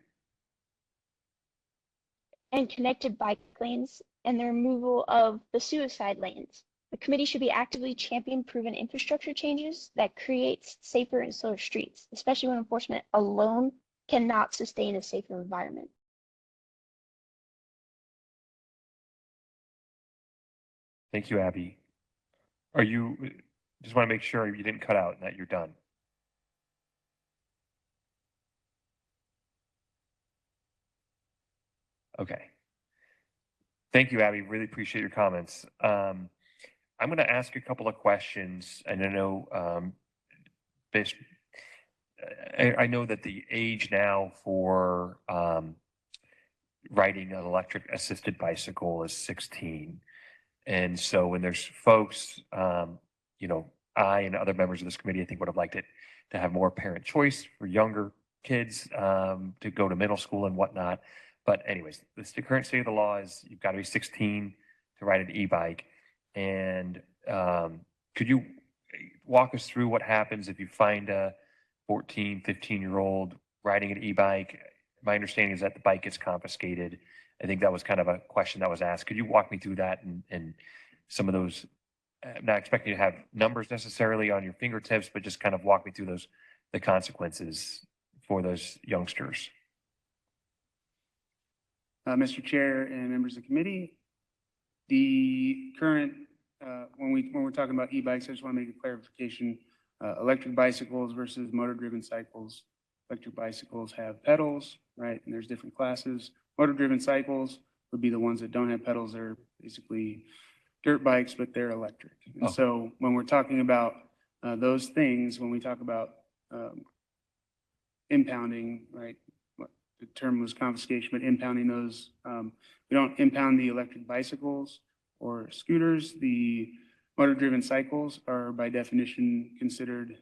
And connected bike lanes and the removal of the suicide lanes. The committee should be actively championing proven infrastructure changes that creates safer and slower streets, especially when enforcement alone cannot sustain a safer environment. Thank you, Abby. Just want to make sure you didn't cut out and that you're done. Okay. Thank you, Abby. Really appreciate your comments. I'm going to ask a couple of questions, and I know I know that the age now for riding an electric assisted bicycle is 16. And so when there's folks, I and other members of this committee, I think would have liked it to have more parent choice for younger kids to go to middle school and whatnot. But anyways, the current state of the law is you've got to be 16 to ride an e-bike. And could you walk us through what happens if you find a 14, 15-year-old riding an e-bike? My understanding is that the bike gets confiscated. I think that was kind of a question that was asked. Could you walk me through that and some of those? I'm not expecting you to have numbers necessarily on your fingertips, but just kind of walk me through the consequences for those youngsters. Mr. Chair and members of the committee, the current, when we're talking about e-bikes, I just want to make a clarification. Electric bicycles versus motor-driven cycles. Electric bicycles have pedals, right? And there's different classes. Motor-driven cycles would be the ones that don't have pedals. They're basically dirt bikes, but they're electric. And so when we're talking about those things, when we talk about impounding, right? The term was confiscation, but impounding those, we don't impound the electric bicycles or scooters. The motor-driven cycles are by definition considered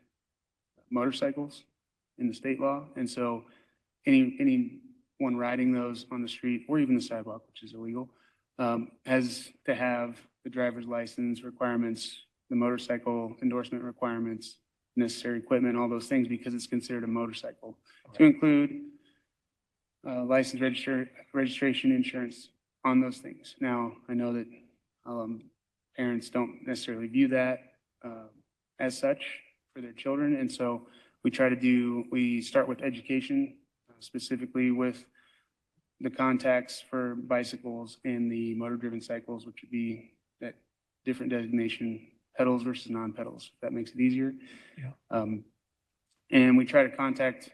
motorcycles in the state law. And so anyone riding those on the street or even the sidewalk, which is illegal, has to have the driver's license requirements the motorcycle endorsement requirements, necessary equipment, all those things, because it's considered a motorcycle, to include license, registration, insurance on those things. Now, I know that parents don't necessarily view that as such for their children, and so we start with education, specifically with the contacts for bicycles and the motor-driven cycles, which would be that different designation, pedals versus non-pedals, if that makes it easier. Yeah. And we try to contact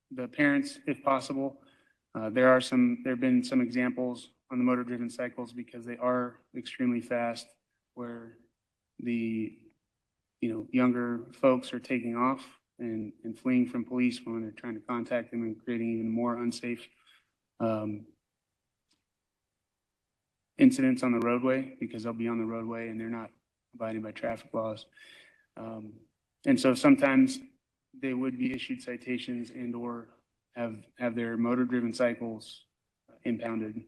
the parents if possible. There have been some examples on the motor-driven cycles because they are extremely fast, where the younger folks are taking off and fleeing from police when they're trying to contact them, and creating even more unsafe incidents on the roadway, because they'll be on the roadway and they're not abiding by traffic laws. And so sometimes they would be issued citations and or have their motor-driven cycles impounded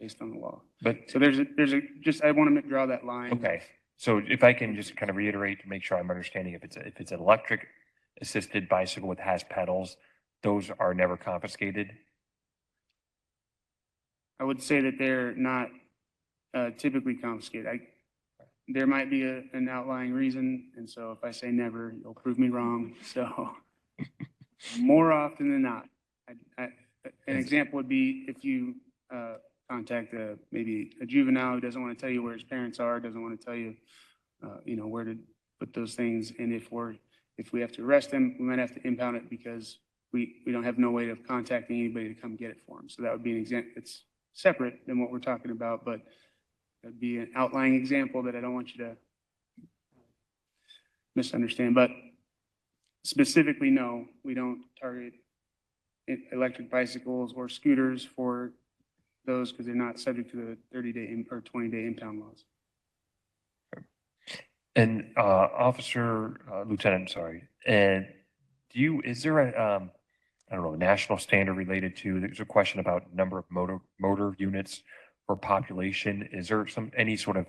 based on the law. But so I want to draw that line. okay. So if I can just kind of reiterate to make sure I'm understanding, if it's an electric assisted bicycle that has pedals, those are never confiscated? I would say that they're not typically confiscated. There might be an outlying reason, and so if I say never, you'll prove me wrong. So more often than not, an example would be if you contact maybe a juvenile who doesn't want to tell you where his parents are, doesn't want to tell you, where to put those things. And if we have to arrest him, we might have to impound it because we don't have no way of contacting anybody to come get it for him. So that would be an example. It's separate than what we're talking about, but that'd be an outlying example that I don't want you to misunderstand. But specifically, no, we don't target electric bicycles or scooters for those because they're not subject to the 30-day or 20-day impound laws. And Lieutenant, sorry. And is there a, I don't know, a national standard related to, there's a question about number of motor units per population. Is there any sort of,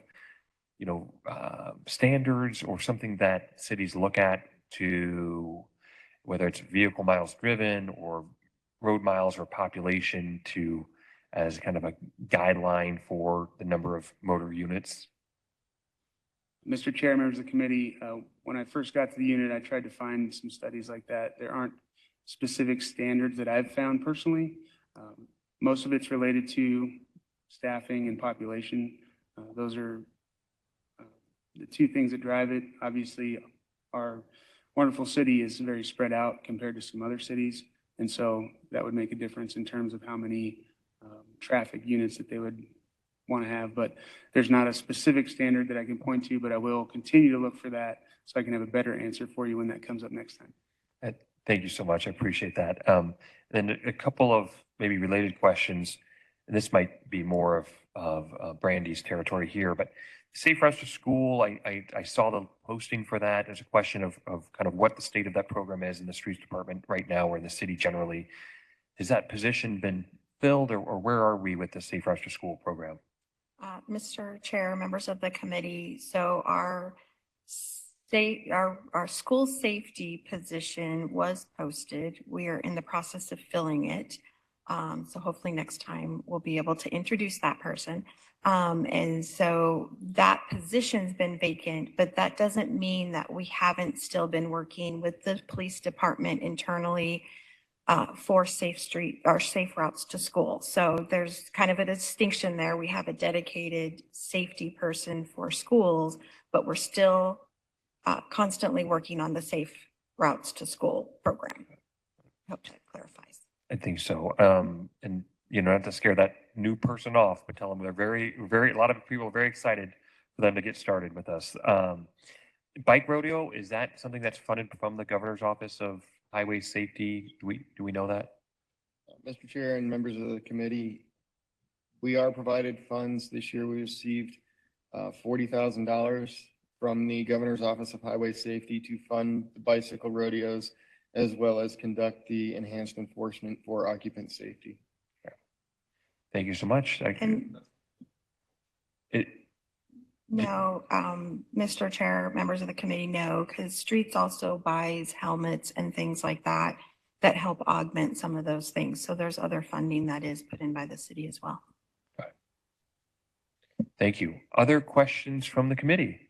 standards or something that cities look at to, whether it's vehicle miles driven or road miles or population, to as kind of a guideline for the number of motor units? Mr. Chair, members of the committee, when I first got to the unit, I tried to find some studies like that. There aren't specific standards that I've found personally. Most of it's related to staffing and population. Those are the two things that drive it. Obviously, our wonderful city is very spread out compared to some other cities. And so that would make a difference in terms of how many traffic units that they would want to have. But there's not a specific standard that I can point to, but I will continue to look for that so I can have a better answer for you when that comes up next time. Thank you so much. I appreciate that. And a couple of maybe related questions, and this might be more of Brandy's territory here, but Safe Routes to School, I saw the posting for that. There's a question of kind of what the state of that program is in the streets department right now, or in the city generally. Has that position been filled, or where are we with the Safe Routes to School program? Mr. Chair, members of the committee, so our school safety position was posted. We are in the process of filling it. So hopefully next time we'll be able to introduce that person. And so that position's been vacant, but that doesn't mean that we haven't still been working with the police department internally for safe routes to school. So there's kind of a distinction there. We have a dedicated safety person for schools, but we're still constantly working on the safe routes to school program. Hope that clarifies. I think so. And not to scare that new person off, but tell them they're a lot of people are very excited for them to get started with us. Bike rodeo, is that something that's funded from the governor's office of highway safety? Do we know that? Mr. Chair and members of the committee, we are provided funds. This year we received $40,000 from the governor's office of highway safety to fund the bicycle rodeos, as well as conduct the enhanced enforcement for occupant safety. Thank you so much. No, Mr. Chair, members of the committee, no, because Streets also buys helmets and things like that that help augment some of those things. So there's other funding that is put in by the city as well. Thank you. Other questions from the committee?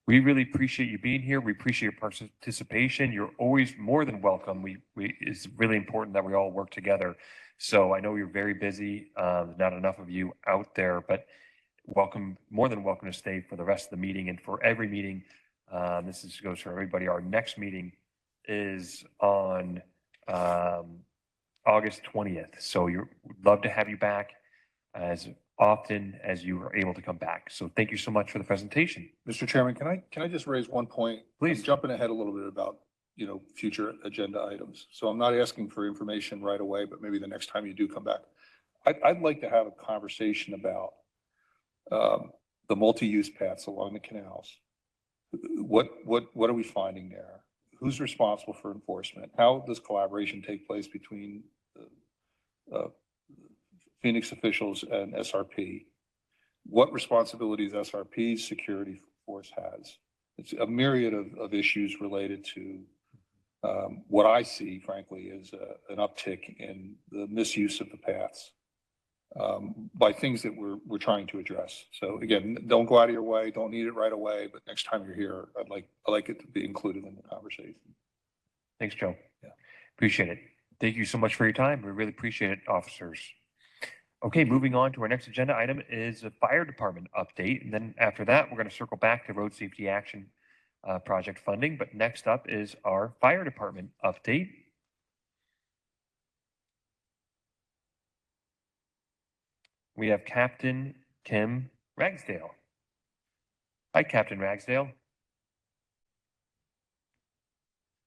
We really appreciate you being here. We appreciate your participation. You're always more than welcome. It's really important that we all work together. So I know you're very busy. Not enough of you out there, but welcome, more than welcome to stay for the rest of the meeting and for every meeting. Goes for everybody. Our next meeting is on August 20th. So we'd love to have you back as often as you are able to come back. So thank you so much for the presentation. Mr. Chairman, can I just raise one point? Please. I'm jumping ahead a little bit about, future agenda items. So I'm not asking for information right away, but maybe the next time you do come back. I'd like to have a conversation about the multi-use paths along the canals. What are we finding there? Who's responsible for enforcement? How does collaboration take place between Phoenix officials and SRP? What responsibilities SRP's security force has? It's a myriad of issues related to what I see, frankly, is an uptick in the misuse of the paths by things that we're trying to address. So again, don't go out of your way, don't need it right away, but next time you're here, I'd like it to be included in the conversation. Thanks, Joe. Yeah. Appreciate it. Thank you so much for your time. We really appreciate it, officers. Okay, moving on to our next agenda item is a fire department update. And then after that, we're going to circle back to road safety action project funding. But next up is our fire department update. We have Captain Kim Ragsdale. Hi, Captain Ragsdale.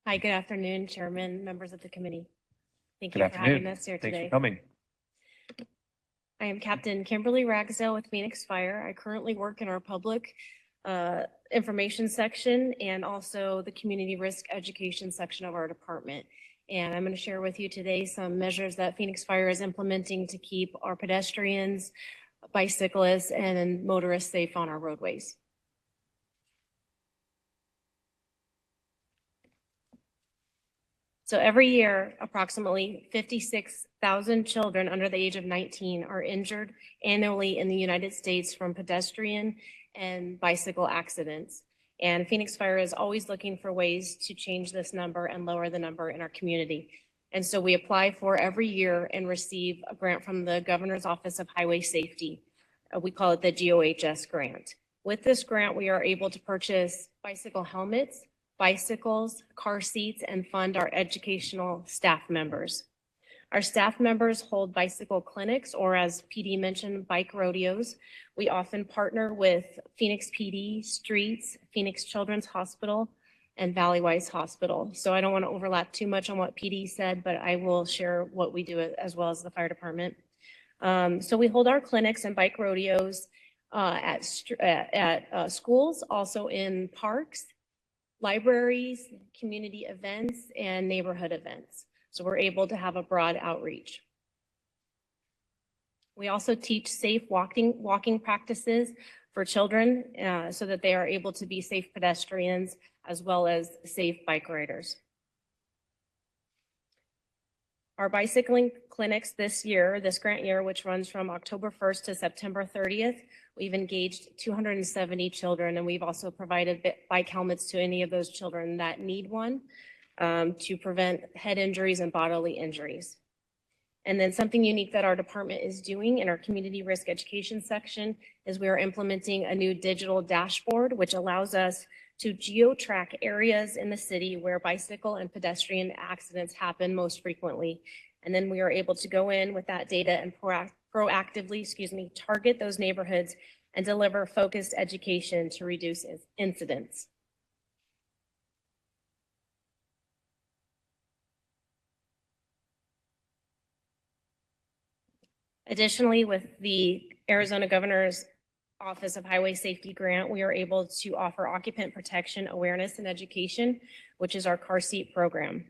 Hi, good afternoon, Chairman, members of the committee. Thank Good you for having afternoon. us here Thanks today. for coming. I am Captain Kimberly Ragsdale with Phoenix Fire. I currently work in our public information section and also the community risk education section of our department. And I'm going to share with you today some measures that Phoenix Fire is implementing to keep our pedestrians, bicyclists, and motorists safe on our roadways. So every year, approximately 56,000 children under the age of 19 are injured annually in the United States from pedestrian and bicycle accidents. And Phoenix Fire is always looking for ways to change this number and lower the number in our community. And so we apply for every year and receive a grant from the Governor's Office of Highway Safety. We call it the GOHS grant. With this grant, we are able to purchase bicycle helmets, bicycles, car seats, and fund our educational staff members. Our staff members hold bicycle clinics, or as PD mentioned, bike rodeos. We often partner with Phoenix PD, Streets, Phoenix Children's Hospital, and Valleywise Hospital. So I don't want to overlap too much on what PD said, but I will share what we do as well as the fire department. So we hold our clinics and bike rodeos at schools, also in parks, libraries, community events, and neighborhood events. So we're able to have a broad outreach. We also teach safe walking practices for children so that they are able to be safe pedestrians as well as safe bike riders. Our bicycling clinics this grant year, which runs from October 1st to September 30th, we've engaged 270 children, and we've also provided bike helmets to any of those children that need one to prevent head injuries and bodily injuries. And then something unique that our department is doing in our community risk education section is we are implementing a new digital dashboard, which allows us to geo-track areas in the city where bicycle and pedestrian accidents happen most frequently. And then we are able to go in with that data and proactively, target those neighborhoods and deliver focused education to reduce incidents. Additionally, with the Arizona Governor's Office of Highway Safety grant, we are able to offer occupant protection awareness and education, which is our car seat program.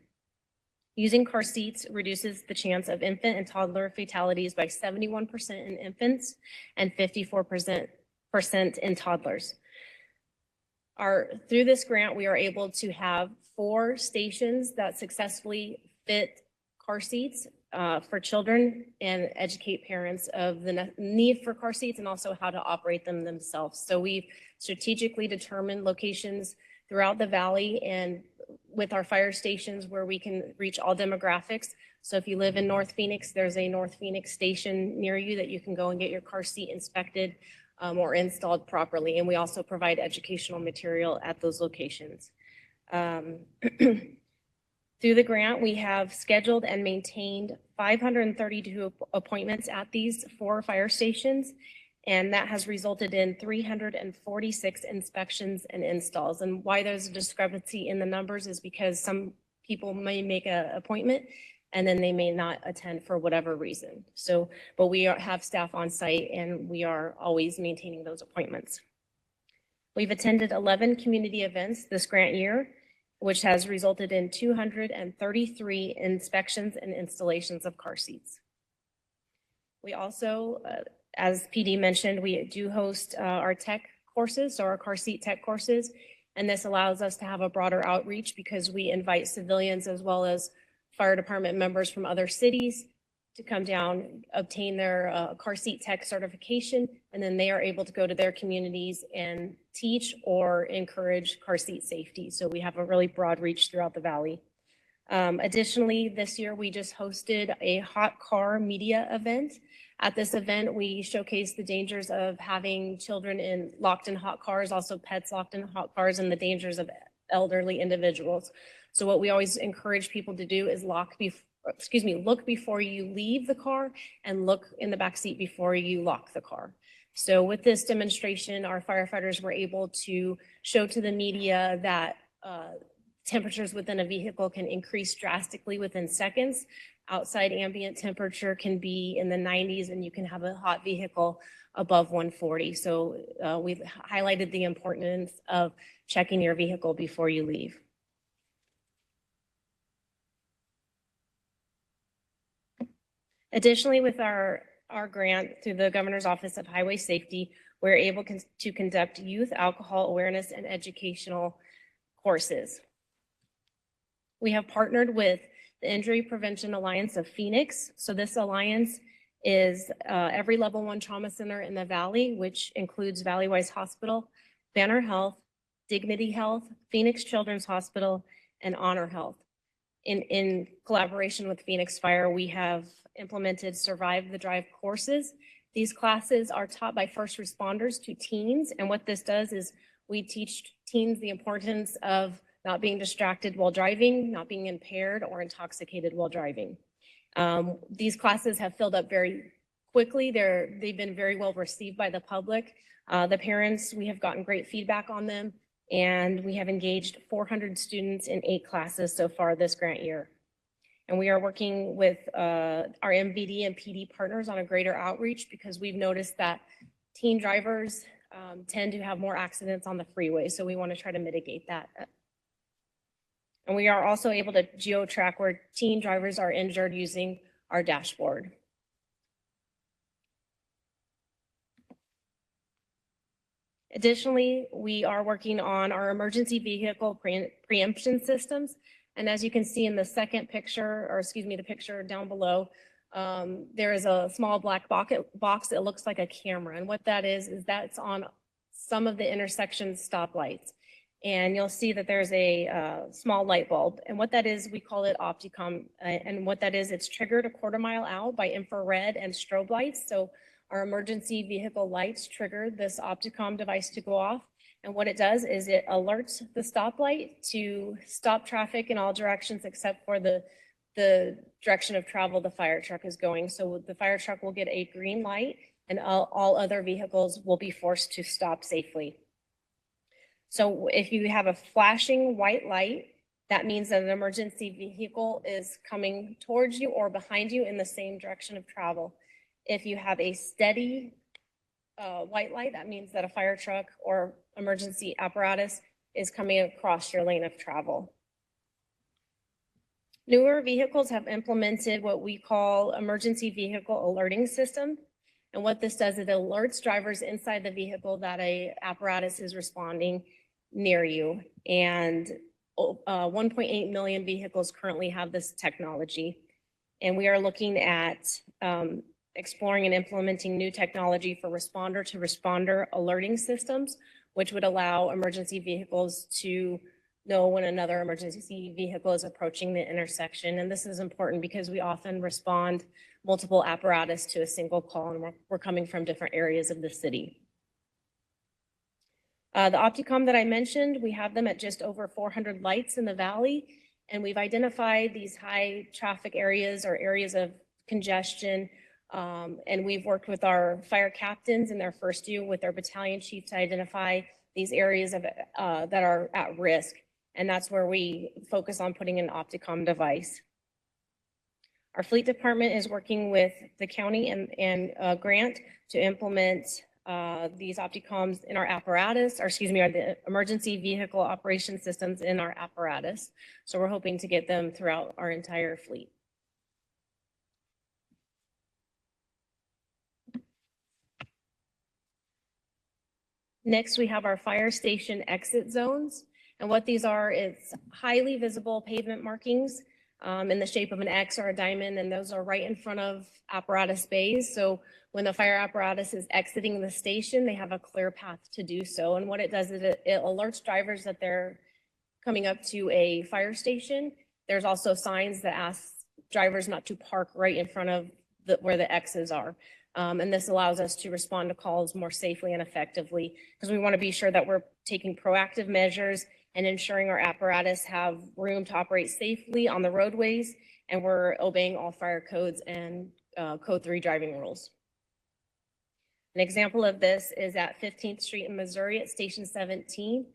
Using car seats reduces the chance of infant and toddler fatalities by 71% in infants and 54% in toddlers. Through this grant, we are able to have 4 stations that successfully fit car seats for children and educate parents of the need for car seats and also how to operate them themselves. So we've strategically determined locations throughout the valley and with our fire stations where we can reach all demographics. So if you live in North Phoenix, there's a North Phoenix station near you that you can go and get your car seat inspected or installed properly. And we also provide educational material at those locations. Through the grant, we have scheduled and maintained 532 appointments at these 4 fire stations, and that has resulted in 346 inspections and installs. And why there's a discrepancy in the numbers is because some people may make an appointment and then they may not attend for whatever reason. So, but we have staff on site and we are always maintaining those appointments. We've attended 11 community events this grant year, which has resulted in 233 inspections and installations of car seats. We also, as PD mentioned, we do host our tech courses, so our car seat tech courses, and this allows us to have a broader outreach because we invite civilians as well as fire department members from other cities to come down, obtain their car seat tech certification, and then they are able to go to their communities and teach or encourage car seat safety. So we have a really broad reach throughout the valley. Additionally, this year we just hosted a hot car media event. At this event, we showcased the dangers of having children locked in hot cars, also pets locked in hot cars, and the dangers of elderly individuals. So what we always encourage people to do is look before you leave the car and look in the back seat before you lock the car. So with this demonstration, our firefighters were able to show to the media that temperatures within a vehicle can increase drastically within seconds. Outside ambient temperature can be in the 90s and you can have a hot vehicle above 140. So we've highlighted the importance of checking your vehicle before you leave. Additionally, with our grant through the Governor's Office of Highway Safety, we're able to conduct youth alcohol awareness and educational courses. We have partnered with the Injury Prevention Alliance of Phoenix. So this alliance is every level 1 trauma center in the Valley, which includes Valleywise Hospital, Banner Health, Dignity Health, Phoenix Children's Hospital, and Honor Health. In collaboration with Phoenix Fire, we have implemented Survive the Drive courses. These classes are taught by first responders to teens. And what this does is we teach teens the importance of not being distracted while driving, not being impaired or intoxicated while driving. These classes have filled up very quickly. They've been very well received by the public. The parents, we have gotten great feedback on them, and we have engaged 400 students in 8 classes so far this grant year. And we are working with our MVD and PD partners on a greater outreach because we've noticed that teen drivers tend to have more accidents on the freeway. So we want to try to mitigate that. And we are also able to geo-track where teen drivers are injured using our dashboard. Additionally, we are working on our emergency vehicle preemption systems. And as you can see in the second picture, or excuse me, the picture down below, there is a small black box that looks like a camera. And what that is that's on some of the intersection stoplights. And you'll see that there's a small light bulb. And what that is, we call it Opticom. And what that is, it's triggered a quarter mile out by infrared and strobe lights. So our emergency vehicle lights trigger this Opticom device to go off. And what it does is it alerts the stoplight to stop traffic in all directions except for the direction of travel the fire truck is going. So the fire truck will get a green light and all other vehicles will be forced to stop safely. So if you have a flashing white light, that means that an emergency vehicle is coming towards you or behind you in the same direction of travel. If you have a steady white light, that means that a fire truck or emergency apparatus is coming across your lane of travel. Newer vehicles have implemented what we call emergency vehicle alerting system. And what this does, it alerts drivers inside the vehicle that a apparatus is responding near you. And 1.8 million vehicles currently have this technology. And we are looking at exploring and implementing new technology for responder to responder alerting systems, which would allow emergency vehicles to know when another emergency vehicle is approaching the intersection. And this is important because we often respond multiple apparatus to a single call, and we're coming from different areas of the city. The Opticom that I mentioned, we have them at just over 400 lights in the valley, and we've identified these high traffic areas or areas of congestion, and we've worked with our fire captains in their first view with their battalion chief to identify these areas of that are at risk, and that's where we focus on putting an Opticom device. Our fleet department is working with the county and Grant to implement these Opticoms in our apparatus, or excuse me, the emergency vehicle operation systems in our apparatus. So we're hoping to get them throughout our entire fleet. Next, we have our fire station exit zones. And what these are, it's highly visible pavement markings in the shape of an X or a diamond, and those are right in front of apparatus bays. So when the fire apparatus is exiting the station, they have a clear path to do so. And what it does is it alerts drivers that they're coming up to a fire station. There's also signs that ask drivers not to park right in front of where the X's are. And this allows us to respond to calls more safely and effectively, because we want to be sure that we're taking proactive measures and ensuring our apparatus have room to operate safely on the roadways, and we're obeying all fire codes and Code 3 driving rules. An example of this is at 15th Street in Missouri at Station 17.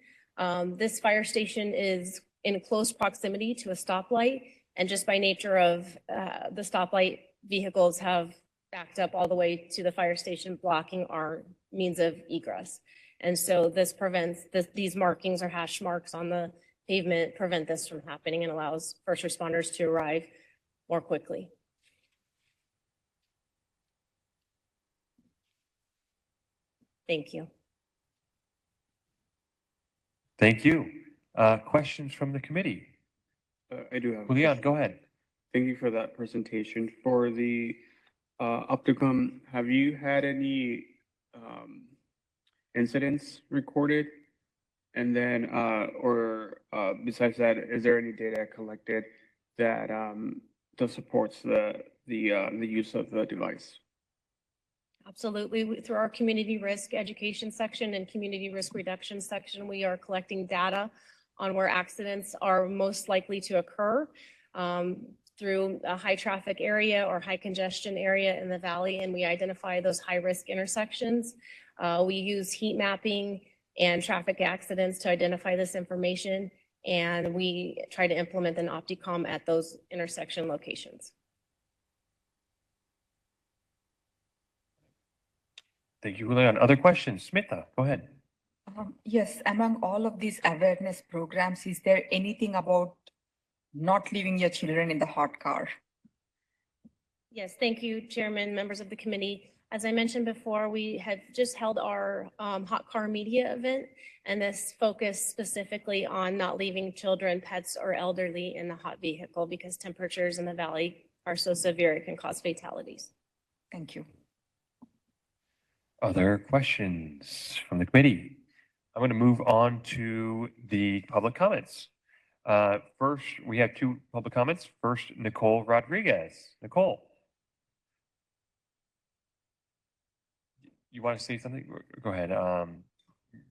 This fire station is in close proximity to a stoplight, and just by nature of the stoplight, vehicles have backed up all the way to the fire station, blocking our means of egress. And so this prevents these markings or hash marks on the pavement prevent this from happening and allows first responders to arrive more quickly. Thank you. Thank you. Questions from the committee? I do have. Leon, go ahead. Thank you for that presentation. For the Opticom, have you had any incidents recorded? And then, besides that, is there any data collected that supports the use of the device? Absolutely. Through our community risk education section and community risk reduction section, we are collecting data on where accidents are most likely to occur through a high traffic area or high congestion area in the valley, and we identify those high risk intersections. We use heat mapping and traffic accidents to identify this information, and we try to implement an Opticom at those intersection locations. Thank you, Leon. Other questions? Smitha, go ahead. Yes, among all of these awareness programs, is there anything about not leaving your children in the hot car? Yes, thank you, Chairman, members of the committee. As I mentioned before, we had just held our hot car media event, and this focused specifically on not leaving children, pets, or elderly in the hot vehicle because temperatures in the valley are so severe it can cause fatalities. Thank you. Other questions from the committee? I'm going to move on to the public comments. First, we have two public comments. First, Nicole Rodriguez. Nicole. You want to say something? Go ahead. Don,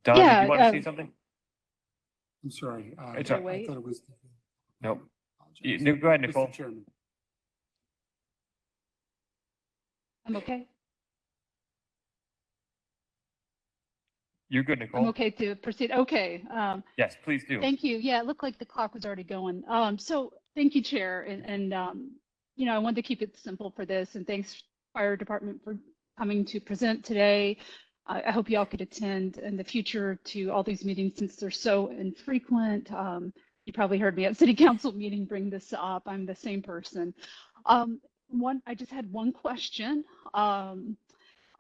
Yeah, you want to say something? I'm sorry. It's I all right. thought it was. No. Go ahead, Nicole. Mr. Chairman. I'm okay. You're good, Nicole. I'm okay to proceed. Okay. Yes, please do. Thank you. Yeah, it looked like the clock was already going. So thank you, Chair. And you know, I wanted to keep it simple for this. And thanks, Fire Department, for coming to present today. I hope you all could attend in the future to all these meetings since they're so infrequent. You probably heard me at City Council meeting bring this up. I'm the same person. I just had one question.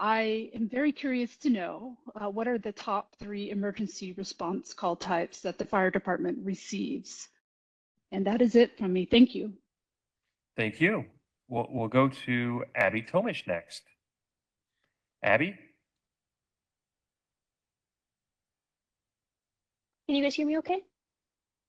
I am very curious to know what are the top 3 emergency response call types that the fire department receives? And that is it from me. Thank you. Thank you. We'll go to Abby Tomish next. Abby? Can you guys hear me okay?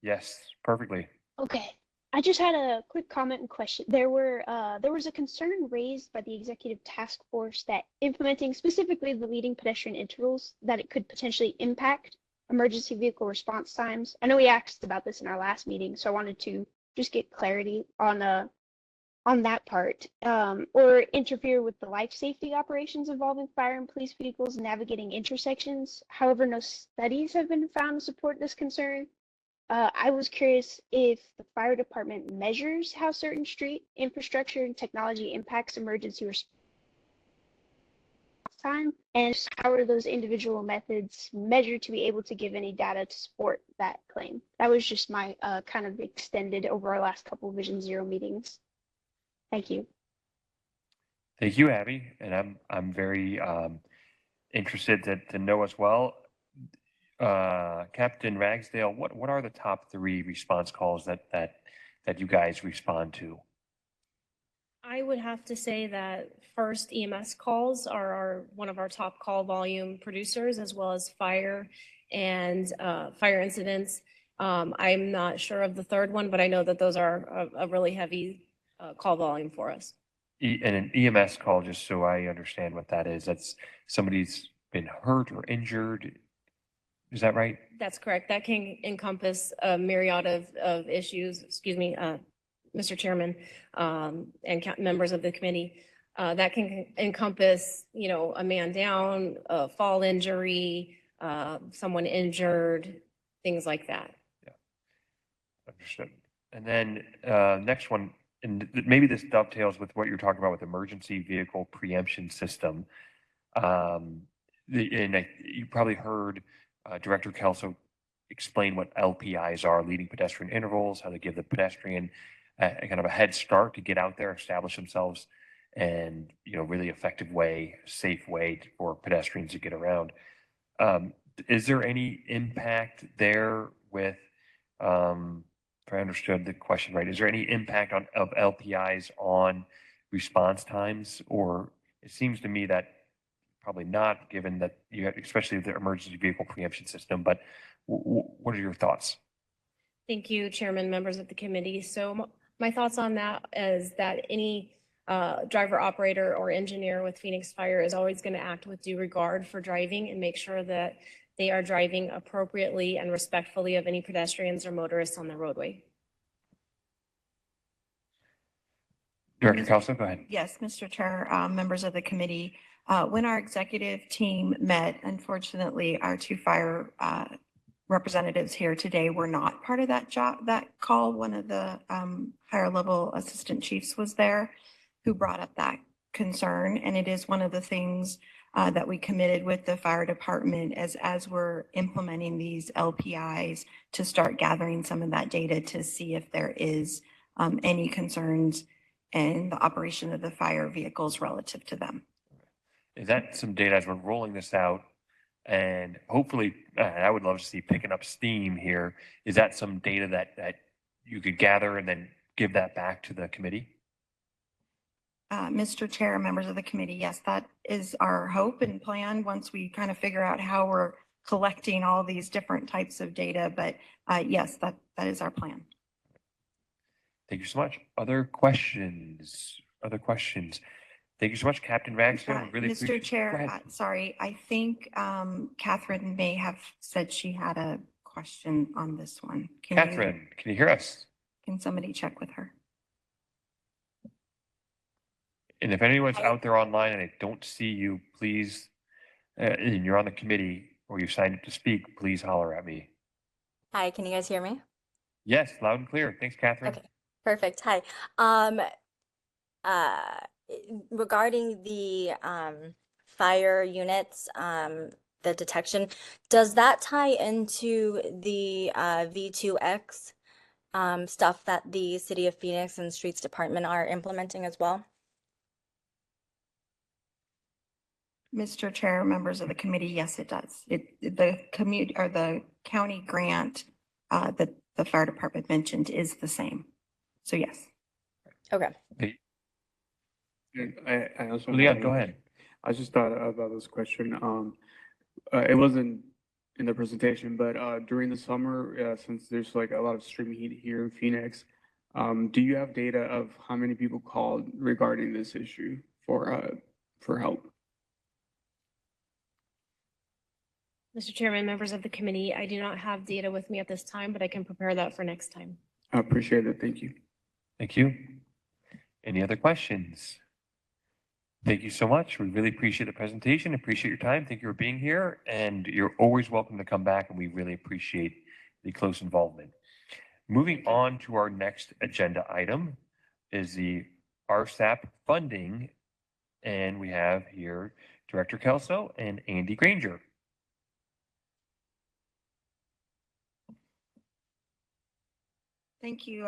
Yes, perfectly. Okay. I just had a quick comment and question. There was a concern raised by the executive task force that implementing specifically the leading pedestrian intervals, that it could potentially impact emergency vehicle response times. I know we asked about this in our last meeting, so I wanted to just get clarity on that part, or interfere with the life safety operations involving fire and police vehicles navigating intersections. However, no studies have been found to support this concern. I was curious if the fire department measures how certain street infrastructure and technology impacts emergency response time, and how are those individual methods measured to be able to give any data to support that claim. That was just my kind of extended over our last couple of Vision Zero meetings. Thank you. Thank you, Abby. And I'm very interested to know as well. Captain Ragsdale, what are the top 3 response calls that you guys respond to? I would have to say that first EMS calls are one of our top call volume producers, as well as fire and fire incidents. I'm not sure of the third one, but I know that those are a really heavy call volume for us. And an EMS call, just so I understand what that is, that's somebody's been hurt or injured. Is that right? That's correct. That can encompass a myriad of issues, excuse me, Mr. Chairman, and members of the committee. That can encompass, a man down, a fall injury, someone injured, things like that. Yeah, understood. And then next one, and maybe this dovetails with what you're talking about with emergency vehicle preemption system. You probably heard Director Kelso explain what LPIs are, leading pedestrian intervals, how they give the pedestrian a kind of a head start to get out there, establish themselves, and really effective way, safe way for pedestrians to get around. Is there any impact there with, if I understood the question right, is there any impact of LPIs on response times? Or it seems to me that probably not, given that you have, especially the emergency vehicle preemption system, but what are your thoughts? Thank you, Chairman, members of the committee. So my thoughts on that is that any driver, operator, or engineer with Phoenix Fire is always going to act with due regard for driving and make sure that they are driving appropriately and respectfully of any pedestrians or motorists on the roadway. Director Kelso, go ahead. Yes, Mr. Chair, members of the committee. When our executive team met, unfortunately, our 2 fire representatives here today were not part of that call. One of the higher level assistant chiefs was there who brought up that concern. And it is one of the things that we committed with the fire department as we're implementing these LPIs to start gathering some of that data to see if there is any concerns in the operation of the fire vehicles relative to them. Is that some data as we're rolling this out, and hopefully, I would love to see picking up steam here. Is that some data that you could gather and then give that back to the committee? Mr. Chair, members of the committee, yes, that is our hope and plan once we kind of figure out how we're collecting all these different types of data. But yes, that is our plan. Thank you so much. Other questions? Other questions? Thank you so much, Captain Ragsdale. Really Mr. Chair, sorry, I think Catherine may have said she had a question on this one. Catherine, can you hear us? Can somebody check with her? And if anyone's out there online and I don't see you, please, and you're on the committee or you signed up to speak, please holler at me. Hi, can you guys hear me? Yes, loud and clear. Thanks, Catherine. Okay, perfect. Hi. Regarding the fire units, the detection, does that tie into the V2X stuff that the City of Phoenix and Streets Department are implementing as well? Mr. Chair, members of the committee, yes, it does. The county grant that the fire department mentioned is the same. So yes. Okay. And I also Leon, had go ahead. I just thought about this question. It wasn't in the presentation, but during the summer, since there's like a lot of streaming heat here in Phoenix, do you have data of how many people called regarding this issue for help? Mr. Chairman, members of the committee, I do not have data with me at this time, but I can prepare that for next time. I appreciate it. Thank you. Thank you. Any other questions? Thank you so much. We really appreciate the presentation, appreciate your time. Thank you for being here, and you're always welcome to come back, and we really appreciate the close involvement. Moving on to our next agenda item is the RSAP funding, and we have here Director Kelso and Andy Granger. Thank you,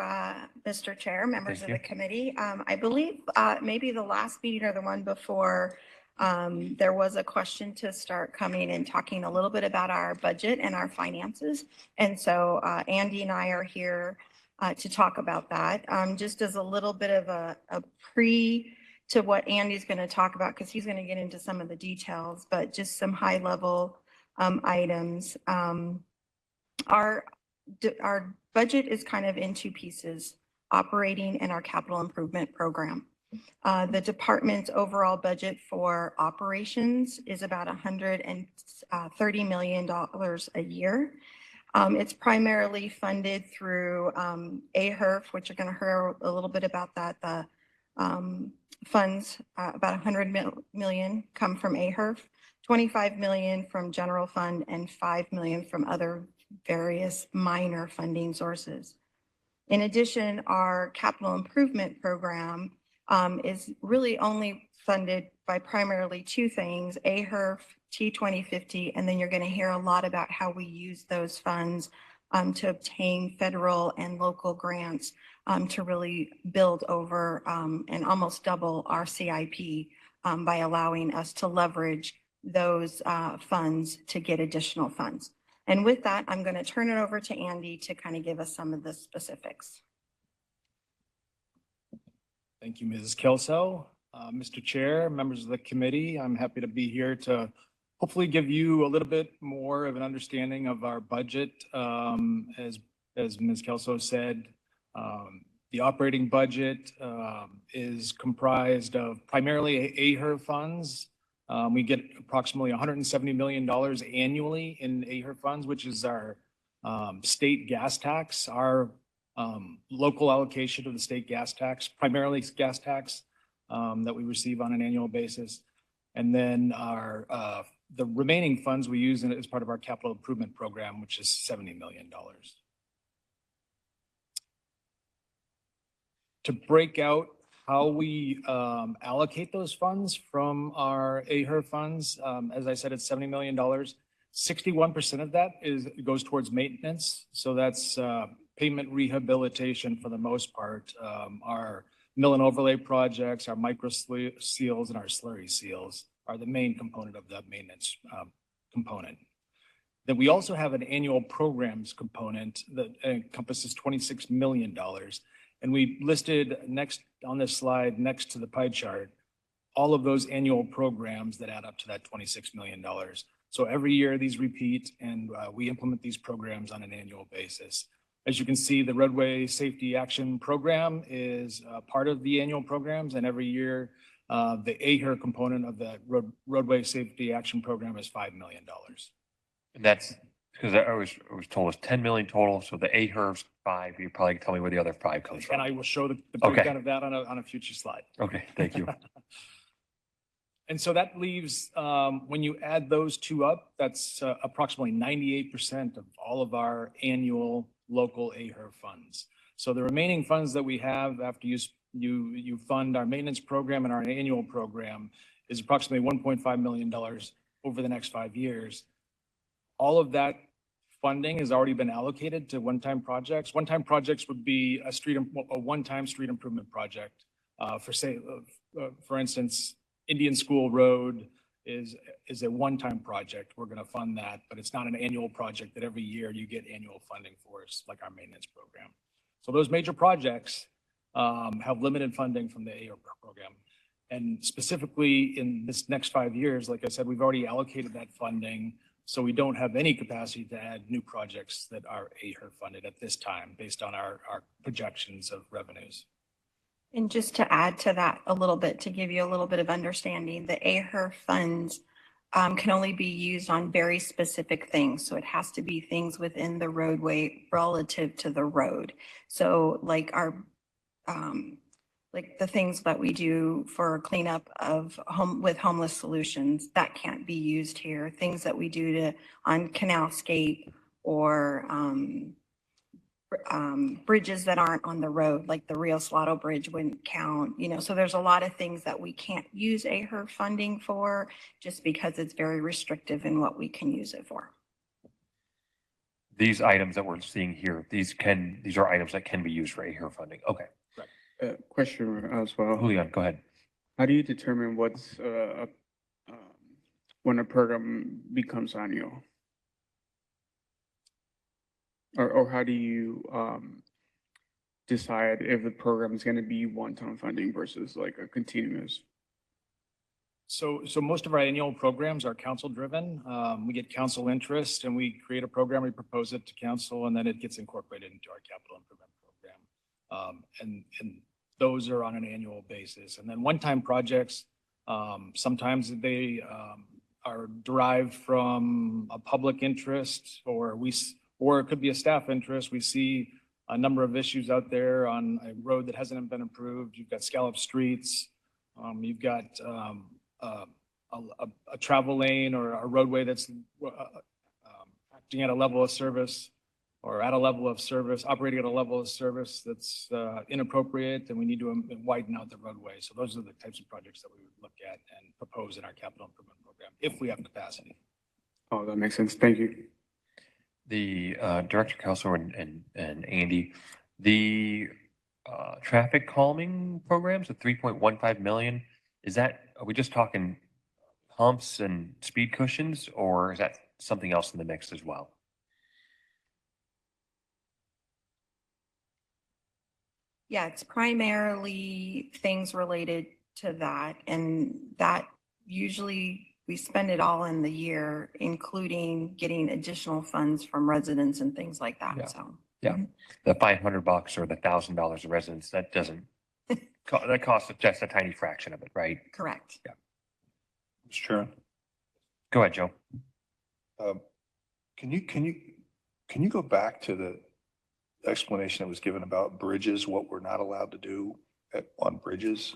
Mr. Chair, members of Thank the committee. I believe maybe the last meeting or the one before, there was a question to start coming and talking a little bit about our budget and our finances. And so Andy and I are here to talk about that. Just as a little bit of a pre to what Andy's going to talk about, because he's going to get into some of the details, but just some high level items. Our budget is kind of in two pieces, operating and our capital improvement program. The department's overall budget for operations is about $130 million a year. It's primarily funded through AHRF, which you're going to hear a little bit about that. The funds, about $100 million come from AHRF, $25 million from general fund, and $5 million from other various minor funding sources. In addition, our capital improvement program is really only funded by primarily two things, AHRF, T2050, and then you're going to hear a lot about how we use those funds to obtain federal and local grants to really build over and almost double our CIP by allowing us to leverage those funds to get additional funds. And with that, I'm going to turn it over to Andy to kind of give us some of the specifics. Thank you, Mrs. Kelso. Mr. Chair, members of the committee, I'm happy to be here to hopefully give you a little bit more of an understanding of our budget. As Ms. Kelso said, the operating budget is comprised of primarily AHRF funds. We get approximately $170 million annually in AHRF funds, which is our state gas tax, our local allocation of the state gas tax, primarily gas tax that we receive on an annual basis. And then the remaining funds we use as part of our capital improvement program, which is $70 million. To break out how we allocate those funds from our AHRF funds, as I said, it's $70 million. 61% of that goes towards maintenance. So that's pavement rehabilitation for the most part. Our mill and overlay projects, our micro seals, and our slurry seals are the main component of that maintenance component. Then we also have an annual programs component that encompasses $26 million. And we listed next on this slide, next to the pie chart, all of those annual programs that add up to that $26 million. So every year these repeat, and we implement these programs on an annual basis. As you can see, the Roadway Safety Action Program is part of the annual programs, and every year the AHRF component of the Roadway Safety Action Program is $5 million. And that's because I was told it's 10 million total. So the AHRF's 5. You probably tell me where the other 5 comes from. And I will show the breakdown of that on a future slide. Okay, thank you. And so that leaves, when you add those two up, that's approximately 98% of all of our annual local AHRF funds. So the remaining funds that we have after you fund our maintenance program and our annual program is approximately $1.5 million over the next 5 years. All of that funding has already been allocated to one-time projects. One-time projects would be a one-time street improvement project. For instance, Indian School Road, is a one-time project. We're going to fund that, but it's not an annual project that every year you get annual funding for. It's like our maintenance program. So those major projects have limited funding from the AHR program. And specifically in this next 5 years, like I said, we've already allocated that funding. So we don't have any capacity to add new projects that are AHR funded at this time based on our projections of revenues. And just to add to that a little bit, to give you a little bit of understanding, the AHR funds can only be used on very specific things. So it has to be things within the roadway relative to the road. So like like the things that we do for cleanup of with homeless solutions, that can't be used here. Things that we do on canalscape or bridges that aren't on the road, like the Rio Salado Bridge wouldn't count, so there's a lot of things that we can't use AHR funding for just because it's very restrictive in what we can use it for. These items that we're seeing here, these are items that can be used for AHR funding. Okay. Question as well. Julian, go ahead. How do you determine what's when a program becomes annual? Or how do you decide if the program is going to be one-time funding versus like a continuous? So most of our annual programs are council driven. We get council interest and we create a program, we propose it to council, and then it gets incorporated into our capital improvement program. And those are on an annual basis. And then one-time projects, sometimes they are derived from a public interest, or it could be a staff interest. We see a number of issues out there on a road that hasn't been improved. You've got scallop streets. You've got a travel lane or a roadway that's acting at a level of service or at a level of service, operating at a level of service that's inappropriate, and we need to widen out the roadway. So those are the types of projects that we would look at and propose in our capital improvement program if we have capacity. Oh, that makes sense. Thank you. The Director Counselor and Andy, the traffic calming programs of 3.15 million, are we just talking humps and speed cushions, or is that something else in the mix as well? Yeah, it's primarily things related to that, and that usually we spend it all in the year, including getting additional funds from residents and things like that. Yeah. So yeah, the $500 or the $1,000 a residence, that doesn't that costs just a tiny fraction of it, right? Correct. Yeah. Mr. Chairman. Go ahead, Joe. Can you go back to the explanation that was given about bridges, what we're not allowed to do on bridges?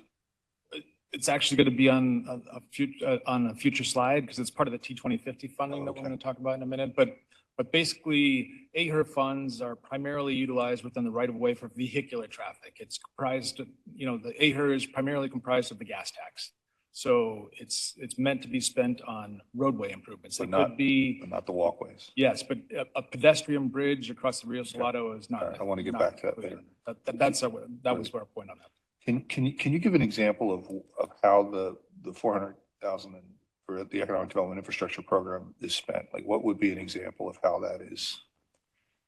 It's actually going to be on a future slide because it's part of the T2050 funding that we're going to talk about in a minute. But basically, AHR funds are primarily utilized within the right of way for vehicular traffic. It's comprised, the AHR is primarily comprised of the gas tax. So it's meant to be spent on roadway improvements. But It could be not the walkways. Yes, but a pedestrian bridge across the Rio Salado is not. I want to get back to that later. That was our point on that. Can you give an example of how the 400,000 for the Economic Development Infrastructure Program is spent? Like, what would be an example of how that is?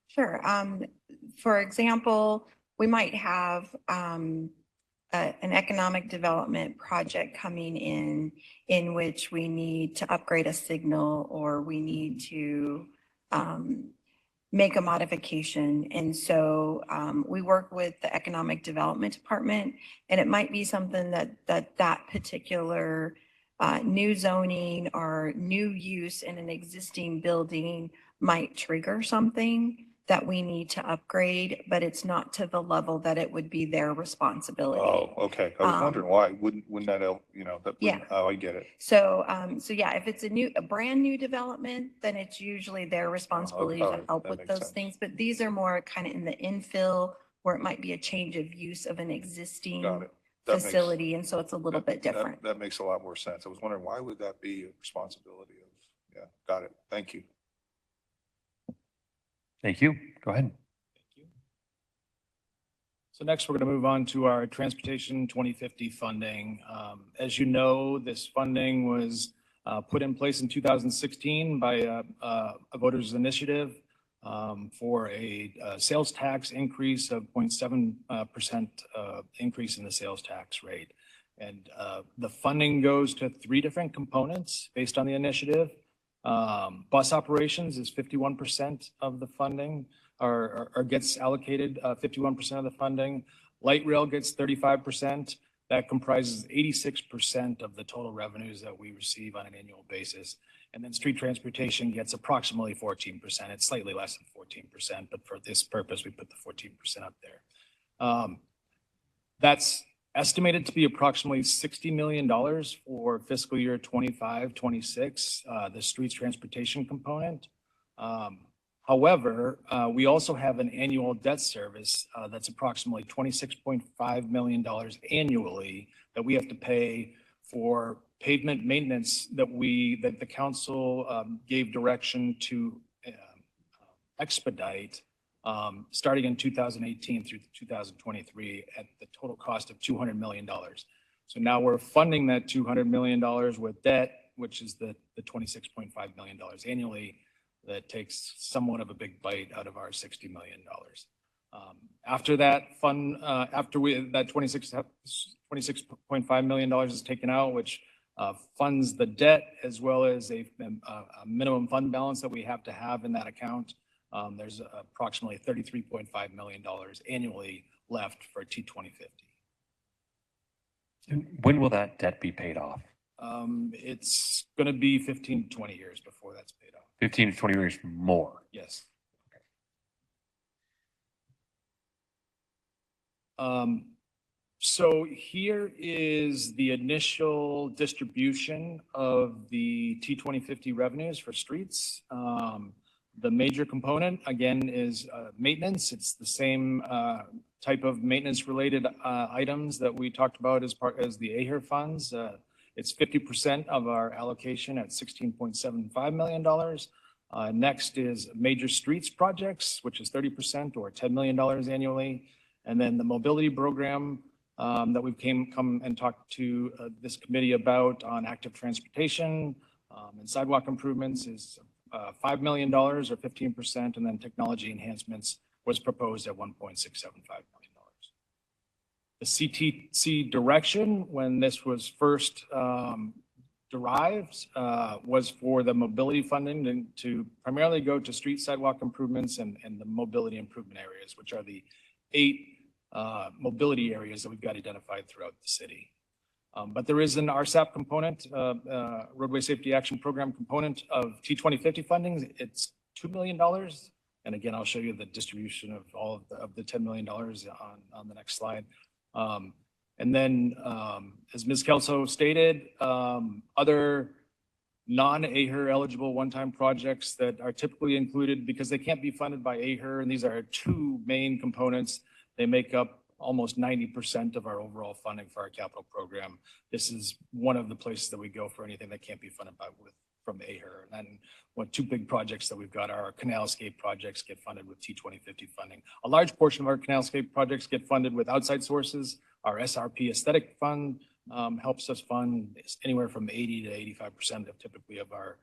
Sure. For example, we might have an economic development project coming in which we need to upgrade a signal, or we need to make a modification. And so we work with the Economic Development Department, and it might be something that particular new zoning or new use in an existing building might trigger something that we need to upgrade, but it's not to the level that it would be their responsibility. Oh, okay. I was wondering why wouldn't that help? Yeah. Oh, I get it. So yeah, if it's a brand new development, then it's usually their responsibility all to right. help That with makes those sense. things. But these are more kind of in the infill, where it might be a change of use of an Got existing it. That makes- facility, and so it's a little bit different. That makes a lot more sense. I was wondering, why would that be a responsibility of, yeah, got it. Thank you. Thank you. Go ahead. So next, we're going to move on to our Transportation 2050 funding. As you know, this funding was put in place in 2016 by a voters initiative for a sales tax increase of 0.7% increase in the sales tax rate. And the funding goes to 3 different components based on the initiative. Bus operations is 51% of the funding, or gets allocated 51% of the funding. Light rail gets 35%. That comprises 86% of the total revenues that we receive on an annual basis. And then street transportation gets approximately 14%. It's slightly less than 14%, but for this purpose, we put the 14% up there. That's estimated to be approximately $60 million for fiscal year 25-26, the streets transportation component. However, we also have an annual debt service that's approximately $26.5 million annually that we have to pay for pavement maintenance that the council gave direction to expedite starting in 2018 through 2023 at the total cost of $200 million. So now we're funding that $200 million with debt, which is the $26.5 million annually. That takes somewhat of a big bite out of our $60 million. After that after that $26.5 million is taken out, which funds the debt as well as a minimum fund balance that we have to have in that account, there's approximately $33.5 million annually left for T2050. When will that debt be paid off? It's going to be 15 to 20 years before that's paid off. 15 to 20 years more. Yes. So here is the initial distribution of the T2050 revenues for streets. The major component, again, is maintenance. It's the same type of maintenance-related items that we talked about as the AHER funds. It's 50% of our allocation at $16.75 million. Next is major streets projects, which is 30% or $10 million annually. And then the mobility program that we've come and talked to this committee about on active transportation and sidewalk improvements is $5 million or 15%. And then technology enhancements was proposed at $1.675 million. The CTC direction, when this was first derived, was for the mobility funding to primarily go to street sidewalk improvements and the mobility improvement areas, which are the 8 mobility areas that we've got identified throughout the city. But there is an RSAP component, Roadway Safety Action Program component of T2050 funding. It's $2 million. And again, I'll show you the distribution of all of the $10 million on the next slide. And then, as Ms. Kelso stated, other non-AHER eligible one-time projects that are typically included because they can't be funded by AHER, and these are 2 main components. They make up almost 90% of our overall funding for our capital program. This is one of the places that we go for anything that can't be funded from AHER. And then 2 big projects that we've got are our canalscape projects get funded with T2050 funding. A large portion of our canalscape projects get funded with outside sources. Our SRP aesthetic fund helps us fund anywhere from 80 to 85% of typically of our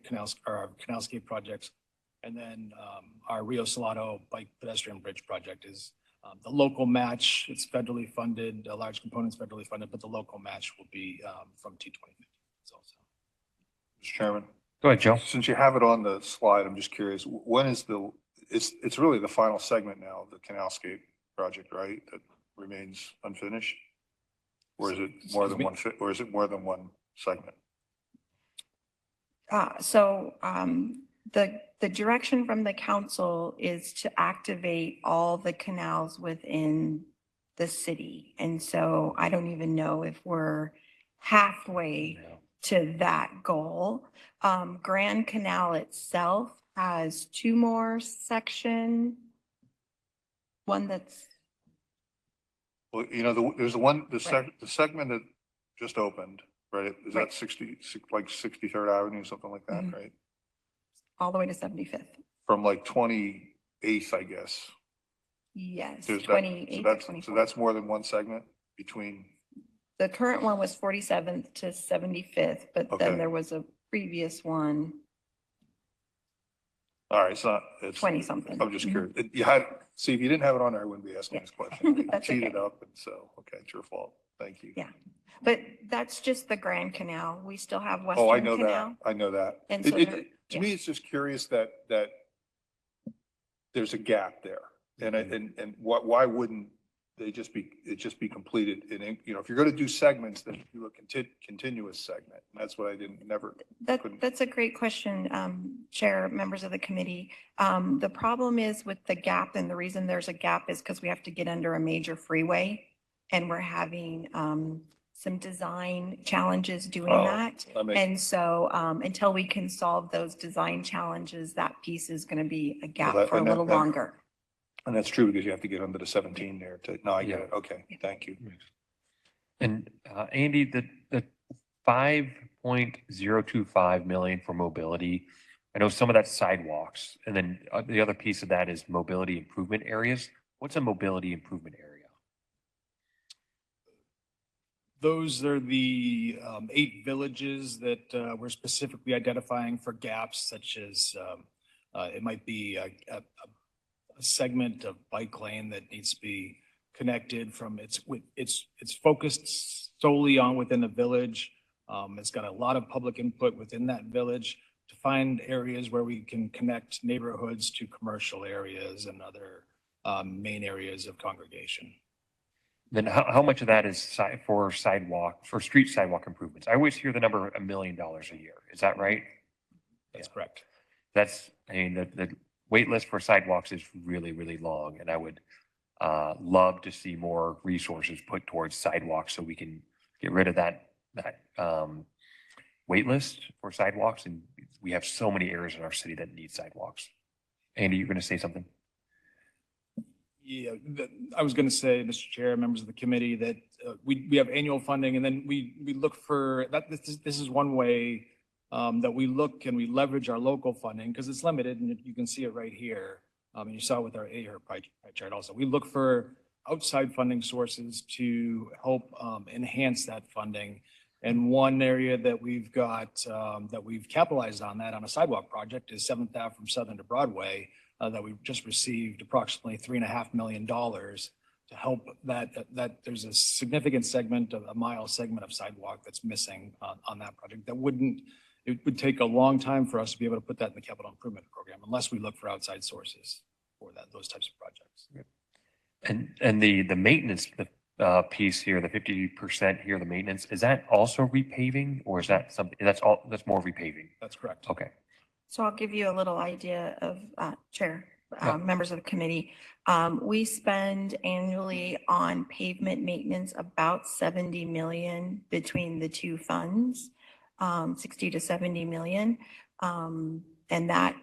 canalscape projects. And then our Rio Salado bike pedestrian bridge project is the local match. It's federally funded, a large component's federally funded, but the local match will be from T2050 also. Mr. Chairman. Go ahead, Joe. Since you have it on the slide, I'm just curious, when is it's really the final segment now, the canalscape project, right? That remains unfinished? Or is it more than one segment? The direction from the council is to activate all the canals within the city. And so I don't even know if we're halfway to that goal. Grand Canal itself has 2 more section. One that's. Well, there's the segment that just opened, right? Is that 63rd Avenue, something like that, right? All the way to 75th. From 28th, I guess. Yes, There's 28th. So that's more than one segment between. The current one was 47th to 75th, but Okay. then there was a previous one, All right, so it's. 20 something. I'm just curious. You had, see, if you didn't have it on there, I wouldn't be asking this question. You That's cheated okay. up, and so, okay, it's your fault. Thank you. Yeah. But that's just the Grand Canal. We still have Oh, I Western know that. Canal. I know that. And It- so it- there- To me, it's just curious that there's a gap there. And why wouldn't it just be completed in, you know, if you're going to do segments, then do a continuous segment. And that's what I That's a great question, Chair, members of the committee. The problem is with the gap, and the reason there's a gap is because we have to get under a major freeway, and we're having some design challenges doing Oh, that. that makes- And so until we can solve those design challenges, that piece is going to be a gap that- for a and that- little that- longer. And that's true because you have to get under the 17 there to, no, I get it. Okay, thank you. And Andy, the 5.025 million for mobility, I know some of that's sidewalks, and then the other piece of that is mobility improvement areas. What's a mobility improvement area? Those are the 8 villages that we're specifically identifying for gaps, such as it might be a segment of bike lane that needs to be connected from it's focused solely on within the village. It's got a lot of public input within that village to find areas where we can connect neighborhoods to commercial areas and other main areas of congregation. Then how much of that is for street sidewalk improvements? I always hear the number $1 million a year. Is that right? That's correct. I mean, the wait list for sidewalks is really, really long, and I would love to see more resources put towards sidewalks so we can get rid of that wait list for sidewalks. And we have so many areas in our city that need sidewalks. Andy, you're going to say something? Yeah, I was going to say, Mr. Chair, members of the committee, that we have annual funding, and then we look for that. This is one way that we look and we leverage our local funding because it's limited, and you can see it right here. And you saw it with our AHR pie chart also. We look for outside funding sources to help enhance that funding. And one area that we've got that we've capitalized on that on a sidewalk project is 7th Ave from Southern to Broadway. That we've just received approximately $3.5 million to help that there's a significant segment of a mile segment of sidewalk that's missing on that project. It would take a long time for us to be able to put that in the capital improvement program unless we look for outside sources for those types of projects. And the maintenance piece here, the 50% here, the maintenance, is that also repaving, or is that something that's more repaving? That's correct. Okay. So I'll give you a little idea of, Chair, members of the committee. We spend annually on pavement maintenance about 70 million between the two funds, 60 to 70 million. And that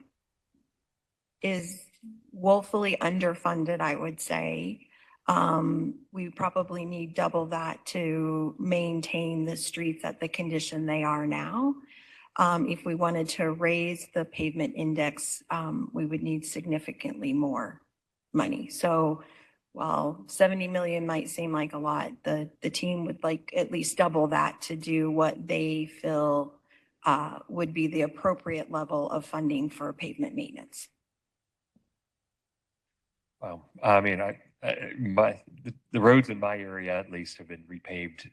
is woefully underfunded, I would say. We probably need double that to maintain the streets at the condition they are now. If we wanted to raise the pavement index, we would need significantly more money. So while 70 million might seem like a lot, the team would like at least double that to do what they feel would be the appropriate level of funding for pavement maintenance. Wow. I mean, the roads in my area at least have been repaved.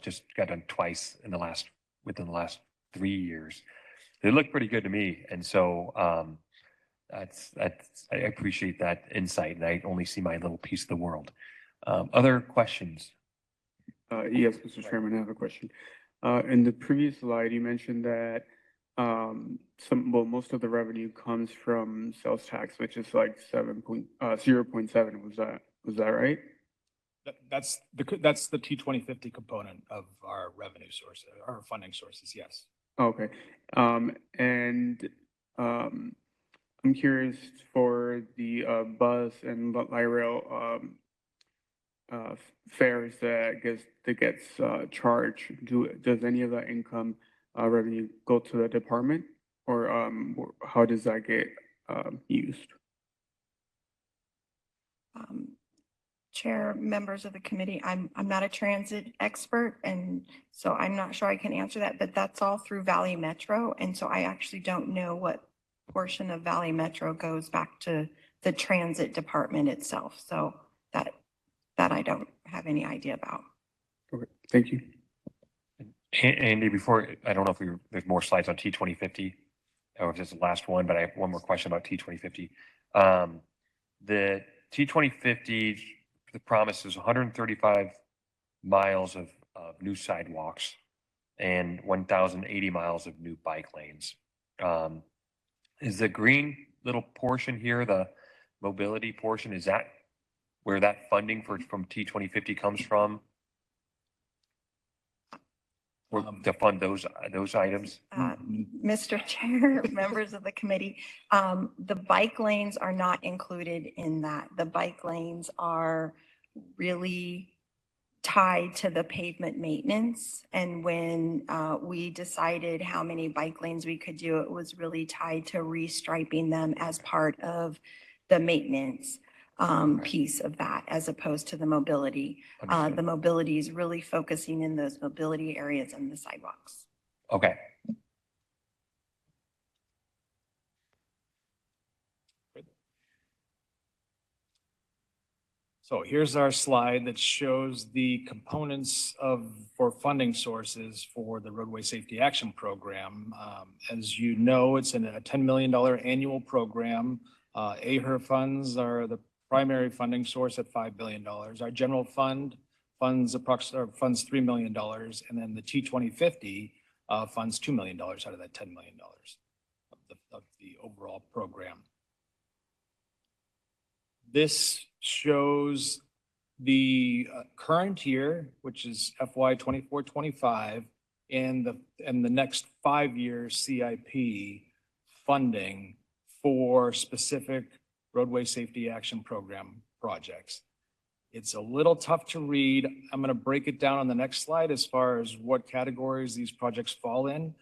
Just got done twice within the last 3 years. They look pretty good to me, and so I appreciate that insight, and I only see my little piece of the world. Other questions? Yes, Mr. Chairman, I have a question. In the previous slide, you mentioned that most of the revenue comes from sales tax, which is like 0.7. Was that right? That's the T2050 component of our revenue source, our funding sources. Yes. Okay. I'm curious for the bus and light rail fares that gets charged. Does any of that income revenue go to the department, or how does that get used? Chair, members of the committee, I'm not a transit expert, and so I'm not sure I can answer that, but that's all through Valley Metro. And so I actually don't know what portion of Valley Metro goes back to the transit department itself. So that I don't have any idea about. Okay, thank you. Andy, before, I don't know if there's more slides on T2050 or if this is the last one, but I have one more question about T2050. The T2050, the promise is 135 miles of new sidewalks and 1,080 miles of new bike lanes. Is the green little portion here, the mobility portion, is that where that funding from T2050 comes from? Or to fund those items? Mr. Chair, members of the committee, the bike lanes are not included in that. The bike lanes are really tied to the pavement maintenance. And when we decided how many bike lanes we could do, it was really tied to restriping them as part of the maintenance piece of that, as opposed to the mobility. The mobility is really focusing in those mobility areas and the sidewalks. Okay. So here's our slide that shows the components for funding sources for the Roadway Safety Action Program. As you know, it's a $10 million annual program. AHR funds are the primary funding source at $5 billion. Our general fund funds $3 million, and then the T2050 funds $2 million out of that $10 million of the overall program. This shows the current year, which is FY 24-25, and the next 5-year CIP funding for specific roadway safety action program projects. It's a little tough to read. I'm going to break it down on the next slide as far as what categories these projects fall in.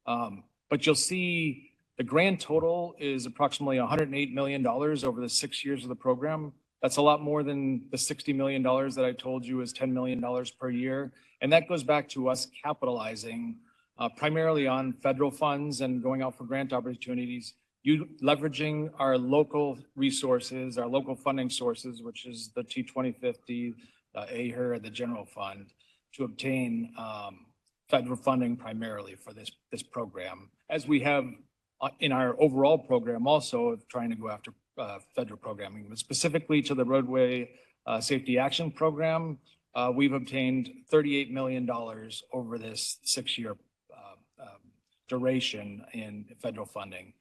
But you'll see the grand total is approximately $108 million over the 6 years of the program. That's a lot more than the $60 million that I told you is $10 million per year. And that goes back to us capitalizing primarily on federal funds and going out for grant opportunities, leveraging our local resources, our local funding sources, which is the T2050, the AHR, the general fund, to obtain federal funding primarily for this program, as we have in our overall program also of trying to go after federal programming. But specifically to the Roadway Safety Action Program, we've obtained $38 million over this 6-year duration in federal funding.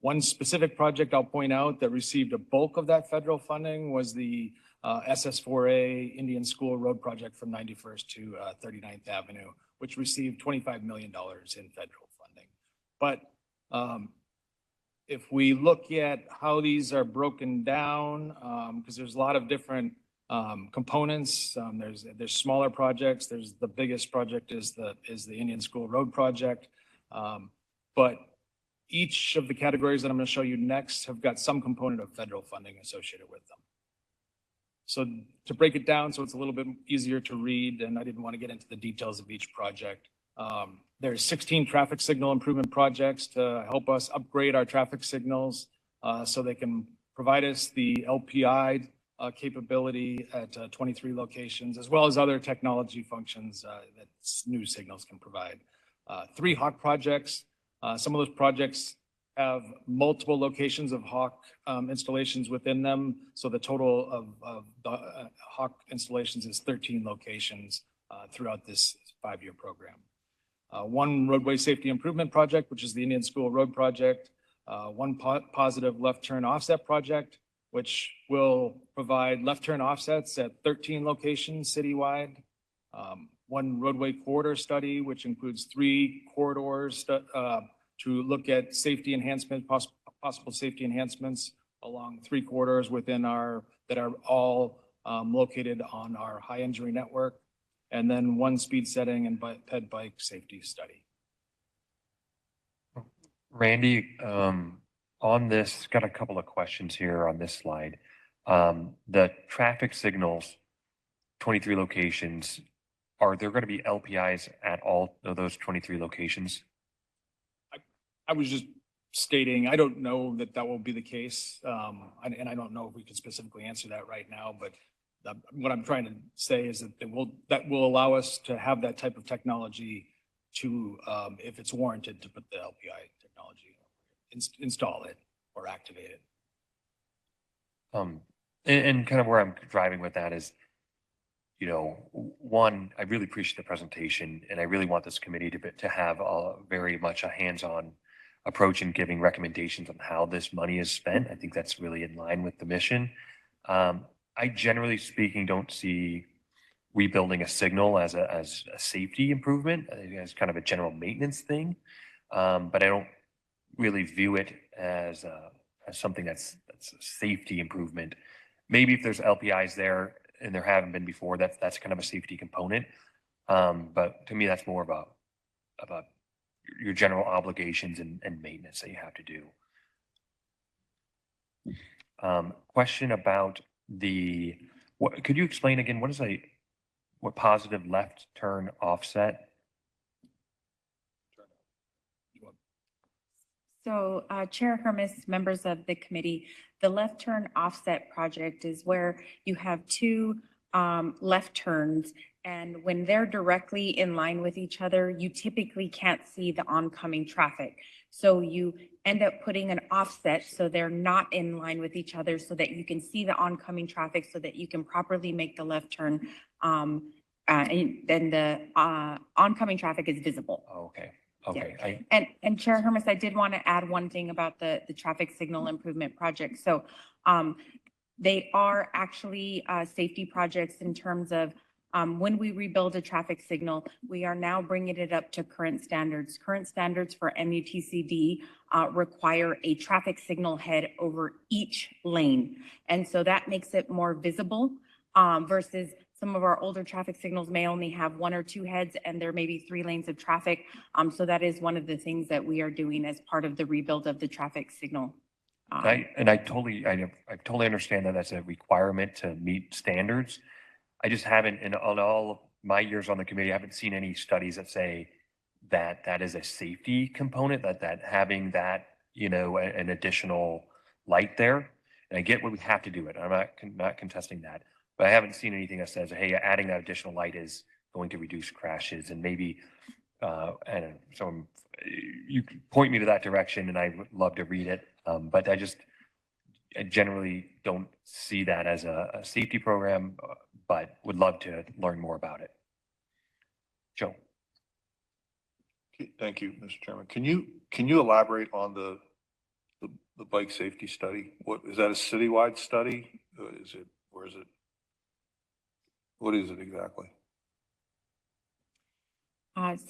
One specific project I'll point out that received a bulk of that federal funding was the SS4A Indian School Road project from 91st to 39th Avenue, which received $25 million in federal funding. But if we look at how these are broken down, because there's a lot of different components, there's smaller projects. There's the biggest project is the Indian School Road project, but each of the categories that I'm going to show you next have got some component of federal funding associated with them. So to break it down so it's a little bit easier to read, and I didn't want to get into the details of each project. There's 16 traffic signal improvement projects to help us upgrade our traffic signals so they can provide us the LPI capability at 23 locations, as well as other technology functions that new signals can provide. 3 Hawk projects. Some of those projects have multiple locations of Hawk installations within them. So the total of the Hawk installations is 13 locations throughout this 5-year program. 1 roadway safety improvement project, which is the Indian School Road project. 1 positive left turn offset project, which will provide left turn offsets at 13 locations citywide. 1 roadway corridor study, which includes 3 corridors to look at safety enhancement, possible safety enhancements along 3 corridors within that are all located on our high injury network. And then 1 speed setting and ped bike safety study. Randy, on this, got a couple of questions here on this slide. The traffic signals 23 locations, are there going to be LPIs at all of those 23 locations? I was just stating, I don't know that that will be the case. And I don't know if we can specifically answer that right now, but what I'm trying to say is that that will allow us to have that type of technology to, if it's warranted, to put the LPI technology, install it or activate it. And kind of where I'm driving with that is, you know, one, I really appreciate the presentation, and I really want this committee to have a very much a hands-on approach in giving recommendations on how this money is spent. I think that's really in line with the mission. I generally speaking don't see rebuilding a signal as a safety improvement. I think it's kind of a general maintenance thing, but I don't really view it as something that's a safety improvement. Maybe if there's LPIs there and there haven't been before, that's kind of a safety component. But to me, that's more about your general obligations and maintenance that you have to do. Question about could you explain again, what positive left turn offset? So Chair Hermes, members of the committee, the left turn offset project is where you have two left turns, and when they're directly in line with each other, you typically can't see the oncoming traffic. So you end up putting an offset so they're not in line with each other so that you can see the oncoming traffic so that you can properly make the left turn, and then the oncoming traffic is visible. Oh, okay. Okay. Yeah. And Chair Hermes, I did want to add one thing about the traffic signal improvement project. So they are actually safety projects in terms of when we rebuild a traffic signal, we are now bringing it up to current standards. Current standards for MUTCD require a traffic signal head over each lane. And so that makes it more visible versus some of our older traffic signals may only have one or two heads, and there may be 3 lanes of traffic. So that is one of the things that we are doing as part of the rebuild of the traffic signal. I totally understand that that's a requirement to meet standards. I just haven't, on all my years on the committee, I haven't seen any studies that say that that is a safety component, that having that, you know, an additional light there. And I get what we have to do it. I'm not contesting that. But I haven't seen anything that says, hey, adding that additional light is going to reduce crashes. And maybe, and so you can point me to that direction, and I would love to read it. But I generally don't see that as a safety program, but would love to learn more about it. Joe. Thank you, Mr. Chairman. Can you elaborate on the bike safety study? What is that, a citywide study? What is it exactly?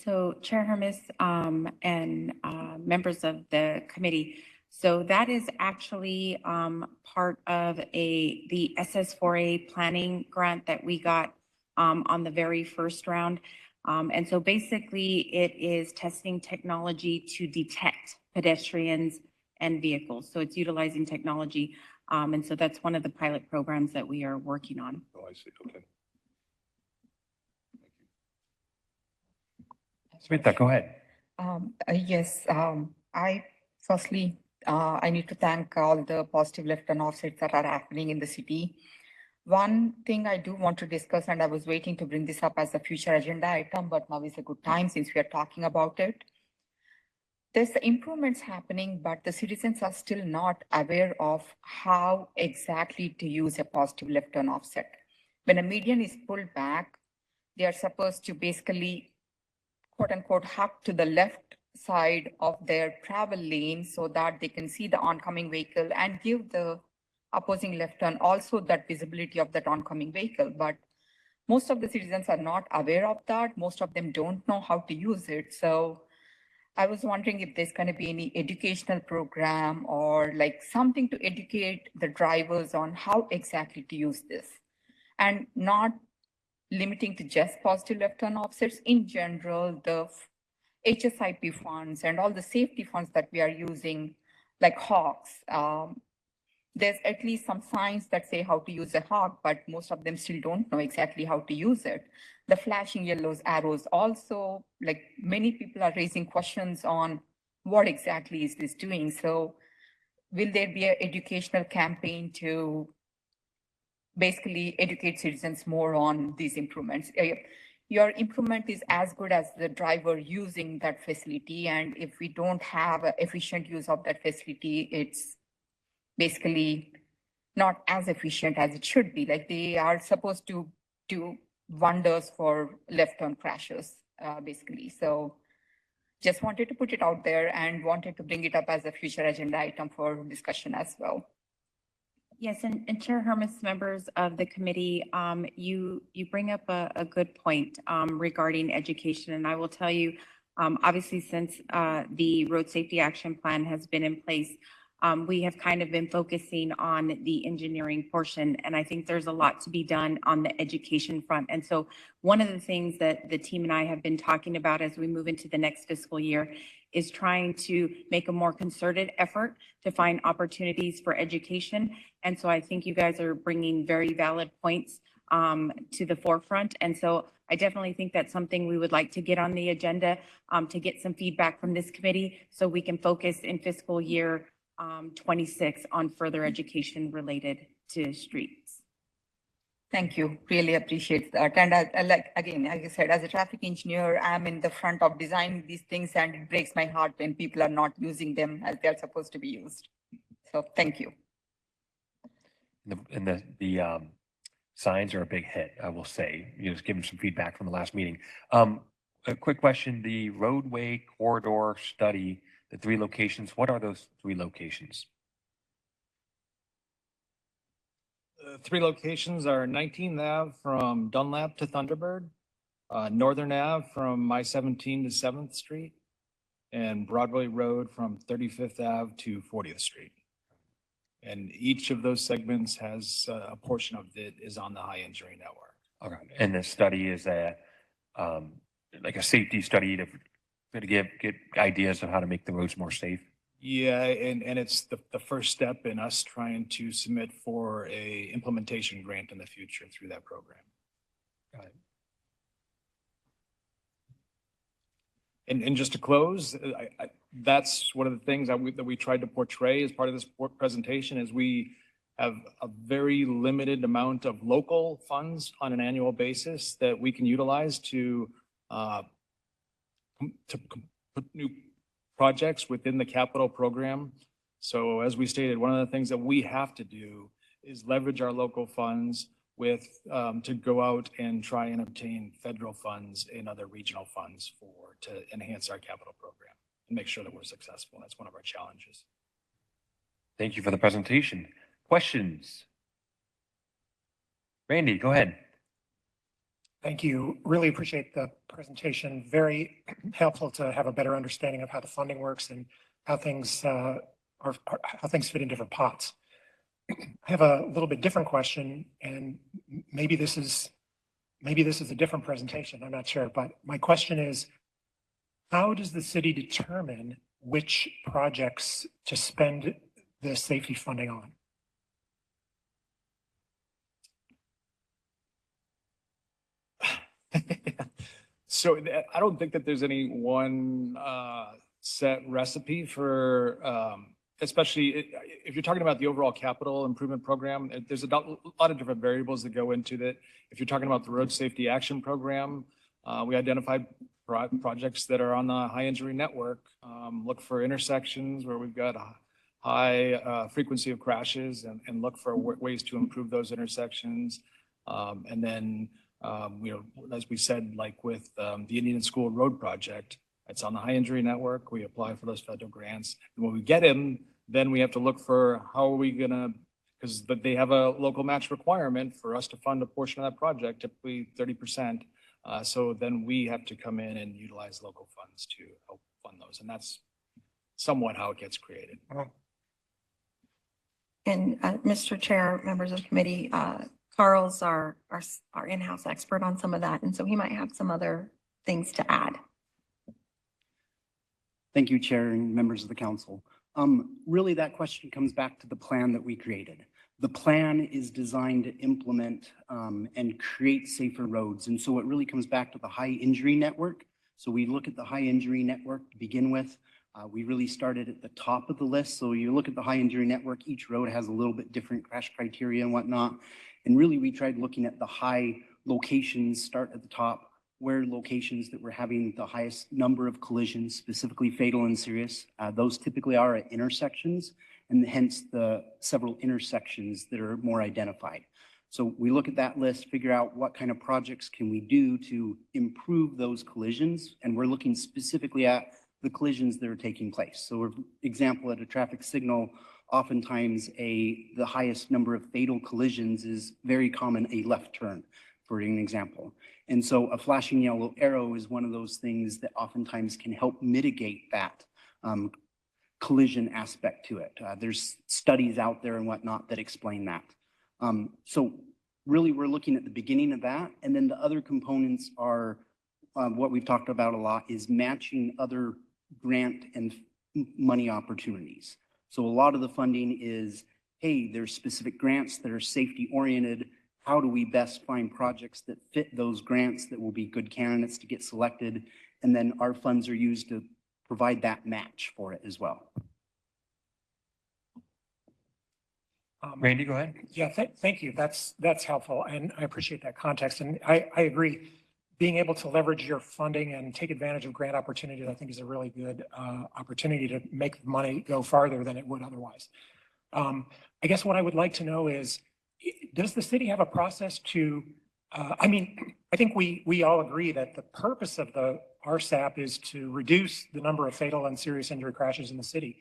So Chair Hermes and members of the committee, so that is actually part of the SS4A planning grant that we got on the very first round. And so basically it is testing technology to detect pedestrians and vehicles. So it's utilizing technology. And so that's one of the pilot programs that we are working on. Oh, I see. Okay. Smita, go ahead. Yes, I need to thank all the positive left turn offsets that are happening in the city. One thing I do want to discuss, and I was waiting to bring this up as a future agenda item, but now is a good time since we are talking about it. There's the improvements happening, but the citizens are still not aware of how exactly to use a positive left turn offset. When a median is pulled back, they are supposed to basically, quote unquote, hug to the left side of their travel lane so that they can see the oncoming vehicle and give the opposing left turn also that visibility of that oncoming vehicle. But most of the citizens are not aware of that. Most of them don't know how to use it. So I was wondering if there's going to be any educational program or like something to educate the drivers on how exactly to use this, and not limiting to just positive left turn offsets. In general, the HSIP funds and all the safety funds that we are using, like Hawks, there's at least some signs that say how to use a hawk, but most of them still don't know exactly how to use it. The flashing yellows arrows also, like many people are raising questions on what exactly is this doing. So will there be an educational campaign to basically educate citizens more on these improvements? Your improvement is as good as the driver using that facility. And if we don't have an efficient use of that facility, it's basically not as efficient as it should be. Like they are supposed to do wonders for left turn crashes, basically. So just wanted to put it out there and wanted to bring it up as a future agenda item for discussion as well. Yes, and Chair Hermes, members of the committee, you bring up a good point regarding education. And I will tell you, obviously, since the Road Safety Action Plan has been in place, we have kind of been focusing on the engineering portion. And I think there's a lot to be done on the education front. And so one of the things that the team and I have been talking about as we move into the next fiscal year is trying to make a more concerted effort to find opportunities for education. And so I think you guys are bringing very valid points to the forefront. And so I definitely think that's something we would like to get on the agenda to get some feedback from this committee so we can focus in fiscal year 26 on further education related to streets. Thank you. Really appreciate that. And I like, again, like I said, as a traffic engineer, I'm in the front of designing these things, and it breaks my heart when people are not using them as they're supposed to be used. So thank you. And the signs are a big hit, I will say. Just giving some feedback from the last meeting. A quick question: the roadway corridor study, the 3 locations. What are those 3 locations? The 3 locations are 19th Ave from Dunlap to Thunderbird, Northern Ave from I-17 to 7th Street, and Broadway Road from 35th Ave to 40th Street. And each of those segments has a portion of it is on the high injury network. Okay. And the study is like a safety study to get ideas of how to make the roads more safe. Yeah, and it's the first step in us trying to submit for a implementation grant in the future through that program. Got it. And just to close, that's one of the things that we tried to portray as part of this presentation is we have a very limited amount of local funds on an annual basis that we can utilize to put new projects within the capital program. So as we stated, one of the things that we have to do is leverage our local funds with to go out and try and obtain federal funds and other regional funds to enhance our capital program and make sure that we're successful. That's one of our challenges. Thank you for the presentation. Questions? Randy, go ahead. Thank you. Really appreciate the presentation. Very helpful to have a better understanding of how the funding works and how things how things fit in different pots. I have a little bit different question, and maybe this is a different presentation. I'm not sure, but my question is, how does the city determine which projects to spend the safety funding on? So I don't think that there's any one set recipe for, especially if you're talking about the overall capital improvement program, there's a lot of different variables that go into that. If you're talking about the Road Safety Action Program, we identified projects that are on the high injury network, look for intersections where we've got a high frequency of crashes and look for ways to improve those intersections. And then as we said, like with the Indian School Road Project, it's on the high injury network. We apply for those federal grants. And when we get them, then we have to look for how are we gonna, because they have a local match requirement for us to fund a portion of that project, typically 30%. So then we have to come in and utilize local funds to help fund those. And that's somewhat how it gets created. And Mr. Chair, members of the committee, Carl's our in-house expert on some of that. And so he might have some other things to add. Thank you, Chair and members of the council. Really, that question comes back to the plan that we created. The plan is designed to implement and create safer roads. And so it really comes back to the high injury network. So we look at the high injury network to begin with. We really started at the top of the list. So you look at the high injury network, each road has a little bit different crash criteria and whatnot. And really, we tried looking at the high locations, start at the top, where locations that were having the highest number of collisions, specifically fatal and serious. Those typically are at intersections, and hence the several intersections that are more identified. So we look at that list, figure out what kind of projects can we do to improve those collisions, and we're looking specifically at the collisions that are taking place. So, for example, at a traffic signal, oftentimes the highest number of fatal collisions is very common a left turn, for an example. And so a flashing yellow arrow is one of those things that oftentimes can help mitigate that collision aspect to it. There's studies out there and whatnot that explain that. So really, we're looking at the beginning of that. And then the other components are what we've talked about a lot is matching other grant and money opportunities. So a lot of the funding is, hey, there's specific grants that are safety oriented. How do we best find projects that fit those grants that will be good candidates to get selected? And then our funds are used to provide that match for it as well. Randy, go ahead. Yeah, thank you. That's helpful, and I appreciate that context. And I agree. Being able to leverage your funding and take advantage of grant opportunities, I think, is a really good opportunity to make the money go farther than it would otherwise. I guess what I would like to know is, does the city have a process to, I mean, I think we all agree that the purpose of the RSAP is to reduce the number of fatal and serious injury crashes in the city.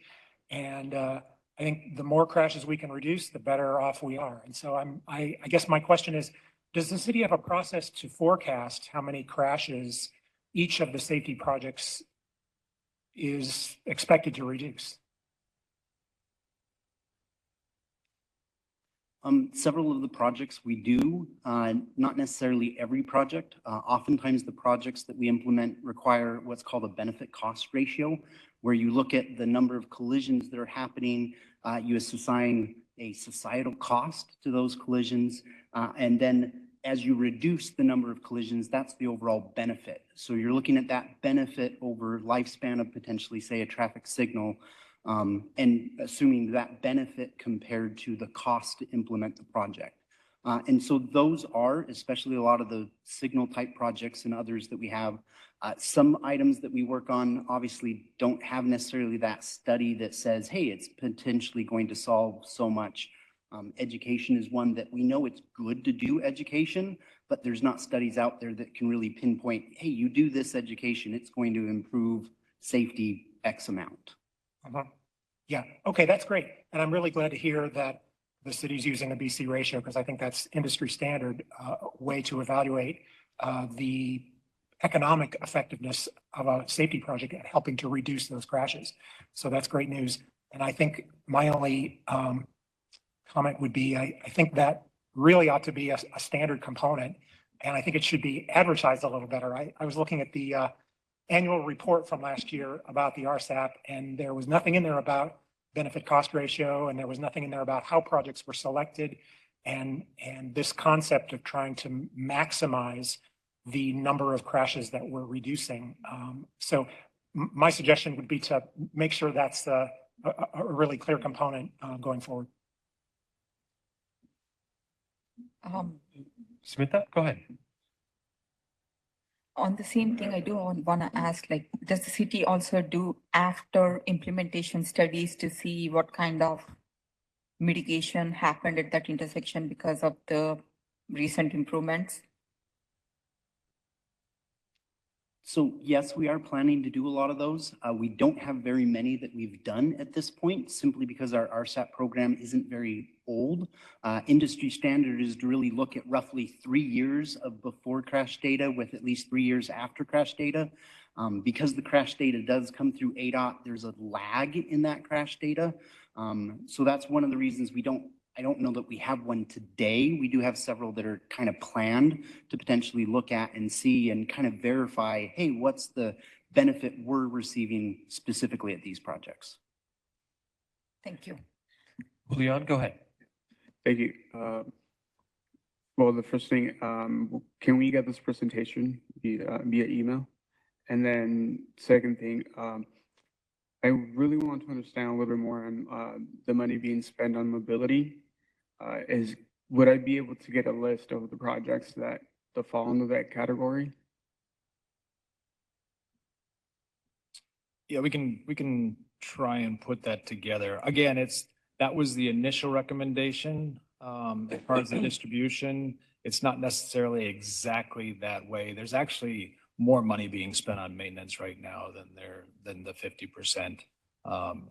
And I think the more crashes we can reduce, the better off we are. And so I guess my question is, does the city have a process to forecast how many crashes each of the safety projects is expected to reduce? Several of the projects we do, not necessarily every project. Oftentimes the projects that we implement require what's called a benefit cost ratio, where you look at the number of collisions that are happening, you assign a societal cost to those collisions, and then as you reduce the number of collisions, that's the overall benefit. So you're looking at that benefit over lifespan of potentially, say, a traffic signal, and assuming that benefit compared to the cost to implement the project. And so those are, especially a lot of the signal type projects and others that we have, some items that we work on obviously don't have necessarily that study that says, hey, it's potentially going to solve so much. Education is one that we know it's good to do education, but there's not studies out there that can really pinpoint, hey, you do this education, it's going to improve safety X amount. Yeah, okay, that's great. And I'm really glad to hear that the city's using the BC ratio, because I think that's industry standard way to evaluate the economic effectiveness of a safety project at helping to reduce those crashes. So that's great news. And I think my only comment would be, I think that really ought to be a standard component, and I think it should be advertised a little better. I was looking at the annual report from last year about the RSAP, and there was nothing in there about benefit cost ratio, and there was nothing in there about how projects were selected, and this concept of trying to maximize the number of crashes that we're reducing. So my suggestion would be to make sure that's a really clear component going forward. Smitha, go ahead. On the same thing, I do want to ask, like, does the city also do after implementation studies to see what kind of mitigation happened at that intersection because of the recent improvements? So yes, we are planning to do a lot of those. We don't have very many that we've done at this point, simply because our RSAP program isn't very old. Industry standard is to really look at roughly 3 years of before crash data with at least 3 years after crash data. Because the crash data does come through ADOT, there's a lag in that crash data. So that's one of the reasons I don't know that we have one today. We do have several that are kind of planned to potentially look at and see and kind of verify, hey, what's the benefit we're receiving specifically at these projects? Thank you. Julian, go ahead. Thank you. Well, the first thing, can we get this presentation via email? And then second thing, I really want to understand a little bit more on the money being spent on mobility. Would I be able to get a list of the projects that fall into that category? Yeah, we can try and put that together. Again, that was the initial recommendation. As far as the distribution, it's not necessarily exactly that way. There's actually more money being spent on maintenance right now than the 50%.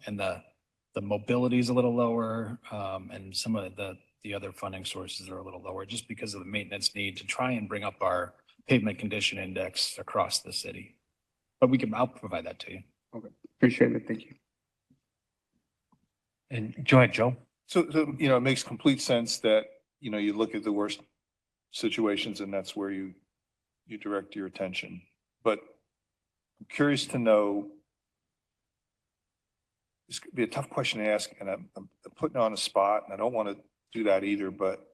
And the mobility is a little lower, and some of the other funding sources are a little lower just because of the maintenance need to try and bring up our pavement condition index across the city. But I'll provide that to you. Okay, appreciate it. Thank you. And go ahead, Joe. So, it makes complete sense that, you look at the worst situations and that's where you direct your attention. But I'm curious to know, this could be a tough question to ask, and I'm putting on a spot, and I don't want to do that either, but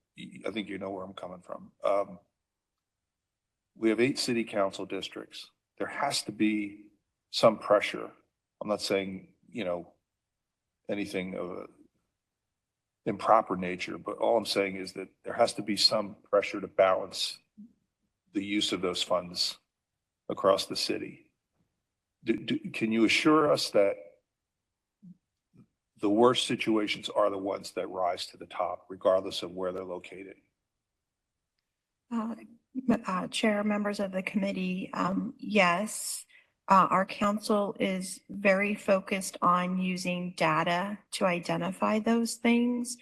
I think you know where I'm coming from. We have 8 city council districts. There has to be some pressure. I'm not saying, anything of a improper nature, but all I'm saying is that there has to be some pressure to balance the use of those funds across the city. Can you assure us that the worst situations are the ones that rise to the top, regardless of where they're located? Chair, members of the committee, yes. Our council is very focused on using data to identify those things.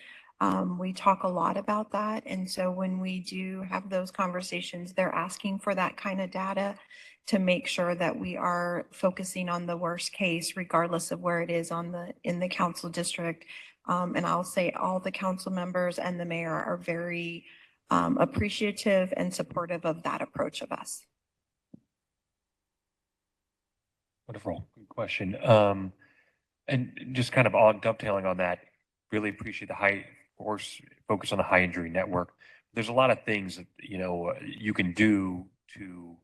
We talk a lot about that. And so when we do have those conversations, they're asking for that kind of data to make sure that we are focusing on the worst case, regardless of where it is in the council district. And I'll say all the council members and the mayor are very appreciative and supportive of that approach of us. Wonderful. Good question. And just kind of dovetailing on that, really appreciate the focus on the high injury network. There's a lot of things that, you can do to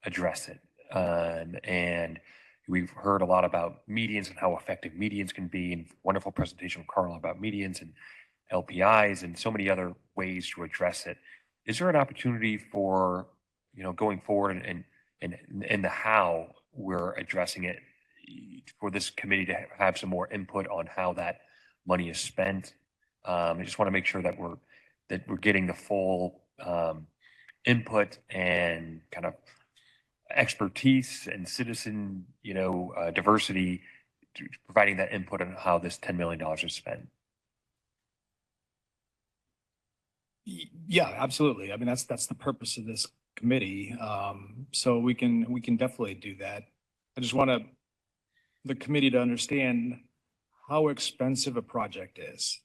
address it. And we've heard a lot about medians and how effective medians can be, and wonderful presentation from Carl about medians and LPIs and so many other ways to address it. Is there an opportunity for, going forward and the how we're addressing it, for this committee to have some more input on how that money is spent? I just want to make sure that we're getting the full input and kind of expertise and citizen, diversity, providing that input on how this $10 million is spent. Yeah, absolutely. I mean, that's the purpose of this committee. So we can definitely do that. I just want the committee to understand how expensive a project is.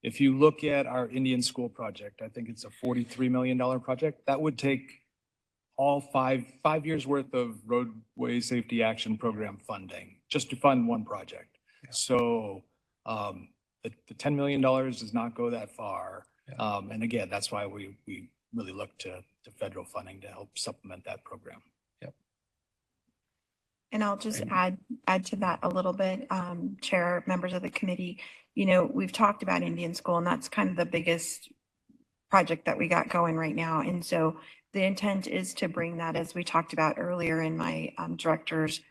If you look at our Indian school project, I think it's a $43 million project. That would take all five years worth of roadway safety action program funding just to fund one project. Yeah. So the $10 million does not go that far. Yeah. And again, that's why we really look to federal funding to help supplement that program. Yep. And I'll just add to that a little bit, Chair, members of the committee. We've talked about Indian School, and that's kind of the biggest project that we got going right now. And so the intent is to bring that, as we talked about earlier in my director's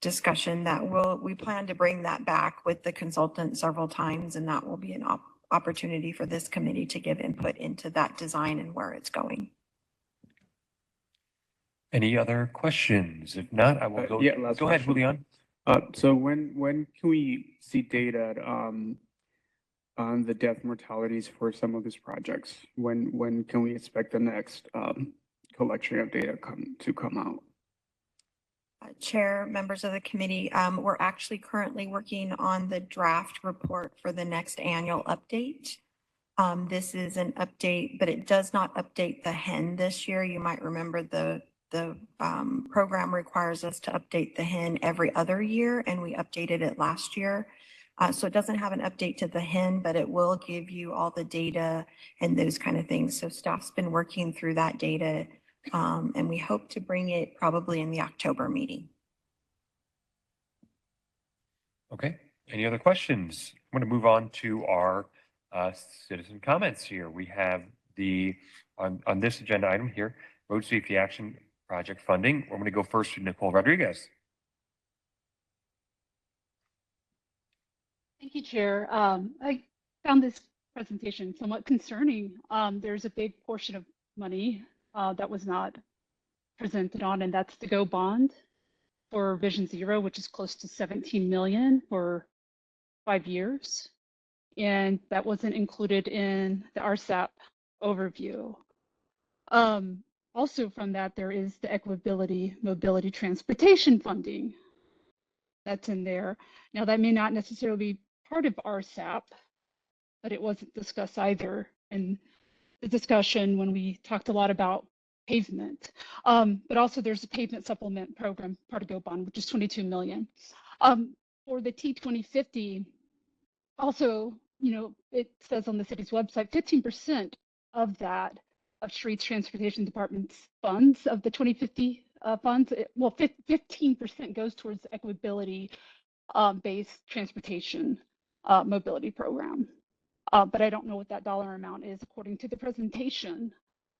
discussion, that we plan to bring that back with the consultant several times, and that will be an opportunity for this committee to give input into that design and where it's going. Any other questions? If not, I will go. Yeah, go ahead, Julian. So when can we see data on the death mortalities for some of these projects? When can we expect the next collection of data to come out? Chair, members of the committee, we're actually currently working on the draft report for the next annual update. This is an update, but it does not update the HEN this year. You might remember the program requires us to update the HEN every other year, and we updated it last year. So it doesn't have an update to the HIN, but it will give you all the data and those kind of things. So staff's been working through that data, and we hope to bring it probably in the October meeting. Okay, any other questions? I'm going to move on to our citizen comments here. We have on this agenda item here, Road Safety Action Project funding. We're going to go first to Nicole Rodriguez. Thank you, Chair. I found this presentation somewhat concerning. There's a big portion of money that was not presented on, and that's the GO bond for Vision Zero, which is close to 17 million for 5 years. And that wasn't included in the RSAP overview. Also from that, there is the Equability Mobility Transportation funding that's in there. Now that may not necessarily be part of RSAP, but it wasn't discussed either in the discussion when we talked a lot about pavement. But also there's a pavement supplement program, part of GO bond, which is 22 million. For the T2050, also, you know, it says on the city's website, 15% of that, of Streets Transportation Department's funds, of the 2050 funds, 15% goes towards the equability based transportation mobility program. But I don't know what that dollar amount is according to the presentation.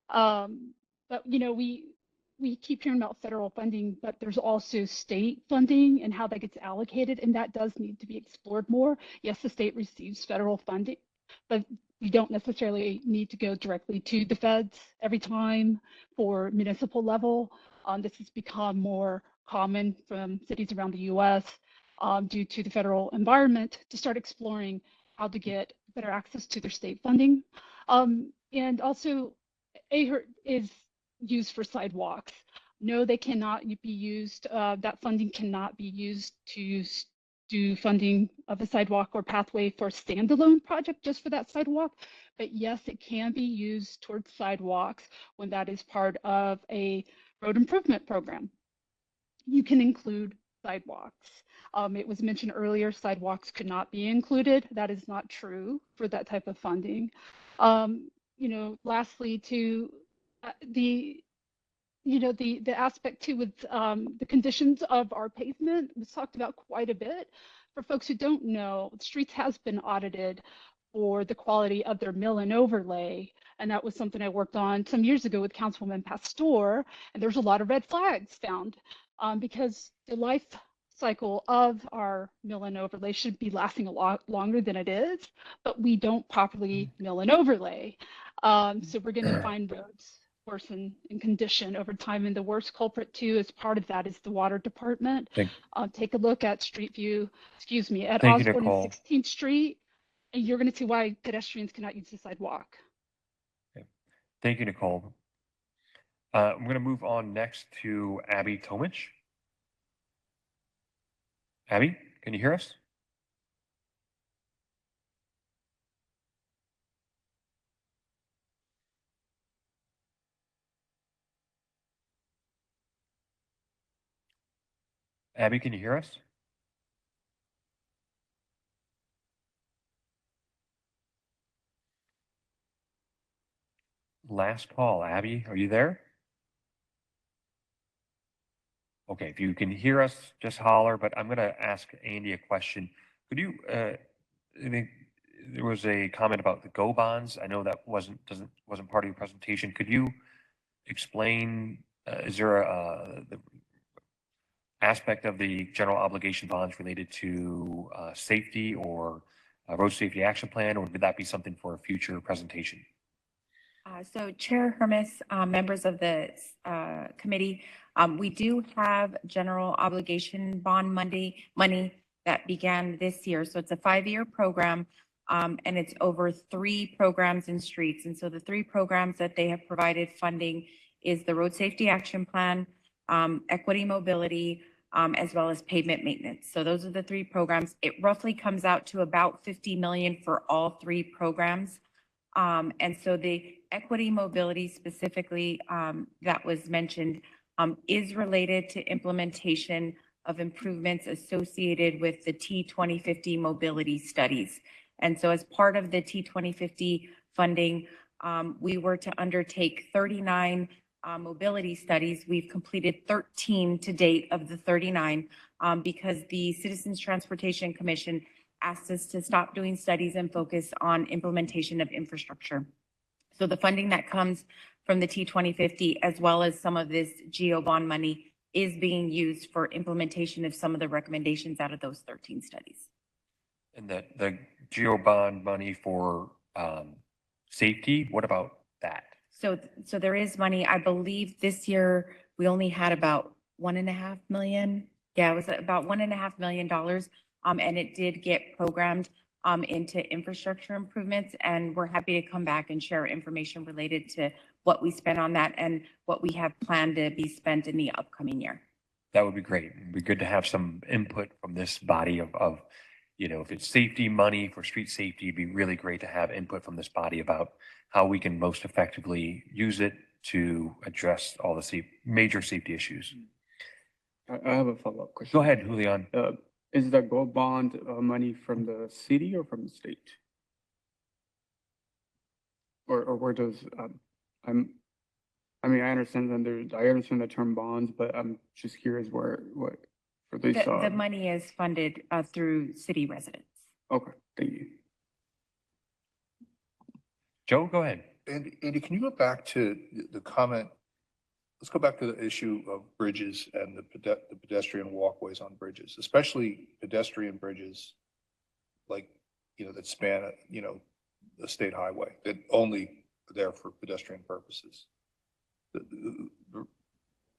But you know, we keep hearing about federal funding, but there's also state funding and how that gets allocated, and that does need to be explored more. Yes, the state receives federal funding, but you don't necessarily need to go directly to the feds every time for municipal level. This has become more common from cities around the US due to the federal environment to start exploring how to get better access to their state funding. And also, AHRT is used for sidewalks. No, they cannot be used, that funding cannot be used to do funding of a sidewalk or pathway for a standalone project just for that sidewalk. But yes, it can be used towards sidewalks when that is part of a road improvement program. You can include sidewalks. It was mentioned earlier, sidewalks could not be included. That is not true for that type of funding. You know, lastly, to the aspect too with the conditions of our pavement was talked about quite a bit. For folks who don't know, Streets has been audited for the quality of their mill and overlay. And that was something I worked on some years ago with Councilwoman Pastor. And there's a lot of red flags found because the life cycle of our mill and overlay should be lasting a lot longer than it is, but we don't properly mill and overlay. So we're going to find roads worse in condition over time. And the worst culprit too, as part of that, is the water department. Take a look at Street View, at Osborne and 16th Street, and you're going to see why pedestrians cannot use the sidewalk. Okay. Thank you, Nicole. I'm going to move on next to Abby Tomich. Abby, can you hear us? Abby, can you hear us? Last call. Abby, are you there? Okay, if you can hear us, just holler, but I'm going to ask Andy a question. Could you, I think there was a comment about the GO bonds. I know that wasn't part of your presentation. Could you explain, is there the aspect of the general obligation bonds related to safety or road safety action plan, or would that be something for a future presentation? So Chair Hermes, members of the committee, we do have general obligation bond money that began this year. So it's a 5-year program, and it's over 3 programs in streets. And so the 3 programs that they have provided funding is the Road Safety Action Plan, Equity Mobility, as well as pavement maintenance. So those are the 3 programs. It roughly comes out to about 50 million for all 3 programs. And so the equity mobility specifically that was mentioned is related to implementation of improvements associated with the T2050 mobility studies. And so as part of the T2050 funding, we were to undertake 39 mobility studies. We've completed 13 to date of the 39 because the Citizens Transportation Commission asked us to stop doing studies and focus on implementation of infrastructure. So the funding that comes from the T2050, as well as some of this GEO bond money, is being used for implementation of some of the recommendations out of those 13 studies. And the GEO bond money for safety, what about that? So there is money. I believe this year we only had about $1.5 million. Yeah, it was about $1.5 million. And it did get programmed into infrastructure improvements. And we're happy to come back and share information related to what we spent on that and what we have planned to be spent in the upcoming year. That would be great. It'd be good to have some input from this body of if it's safety money for street safety, it'd be really great to have input from this body about how we can most effectively use it to address all the major safety issues. I have a follow-up question. Go ahead, Julian. Is the gold bond money from the city or from the state? Or where does I understand the term bonds, but I'm just curious what for these. The money is funded through city residents. Okay, thank you. Joe, go ahead. Andy, can you go back to the comment? Let's go back to the issue of bridges and the pedestrian walkways on bridges, especially pedestrian bridges like, that span, the state highway, that only are there for pedestrian purposes.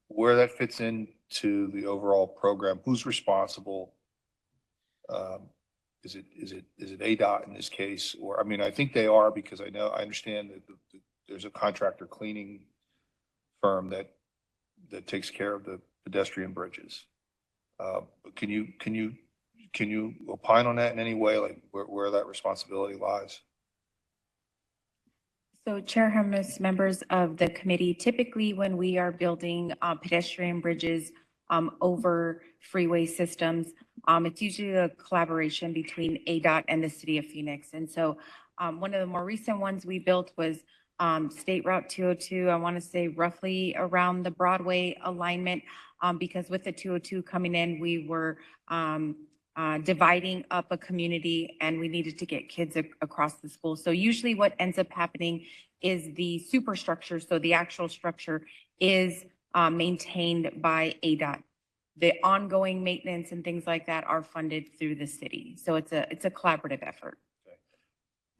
Where that fits into the overall program, who's responsible? Is it ADOT in this case? Or, I think they are, because I understand that there's a contractor cleaning firm that takes care of the pedestrian bridges. Can you opine on that in any way, like where that responsibility lies? So Chair Hermes, members of the committee, typically when we are building pedestrian bridges over freeway systems, it's usually a collaboration between ADOT and the city of Phoenix. And so one of the more recent ones we built was State Route 202, I want to say roughly around the Broadway alignment, because with the 202 coming in, we were dividing up a community and we needed to get kids across the school. So usually what ends up happening is the superstructure, so the actual structure is maintained by ADOT. The ongoing maintenance and things like that are funded through the city. So it's a collaborative effort.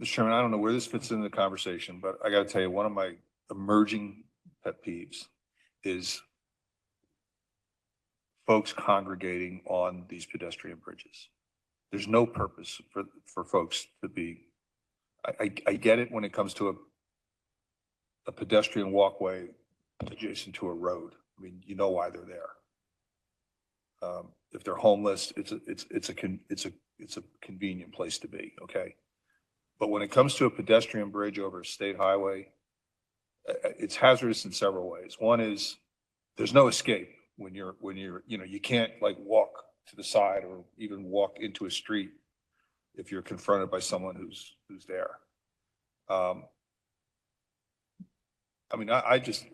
Mr. Chairman, I don't know where this fits into the conversation, but I got to tell you, one of my emerging pet peeves is folks congregating on these pedestrian bridges. There's no purpose for folks to be. I get it when it comes to a pedestrian walkway adjacent to a road. You know why they're there. If they're homeless, it's a convenient place to be. Okay. But when it comes to a pedestrian bridge over a state highway, it's hazardous in several ways. One is there's no escape when you're you can't like walk to the side or even walk into a street if you're confronted by someone who's there. I just,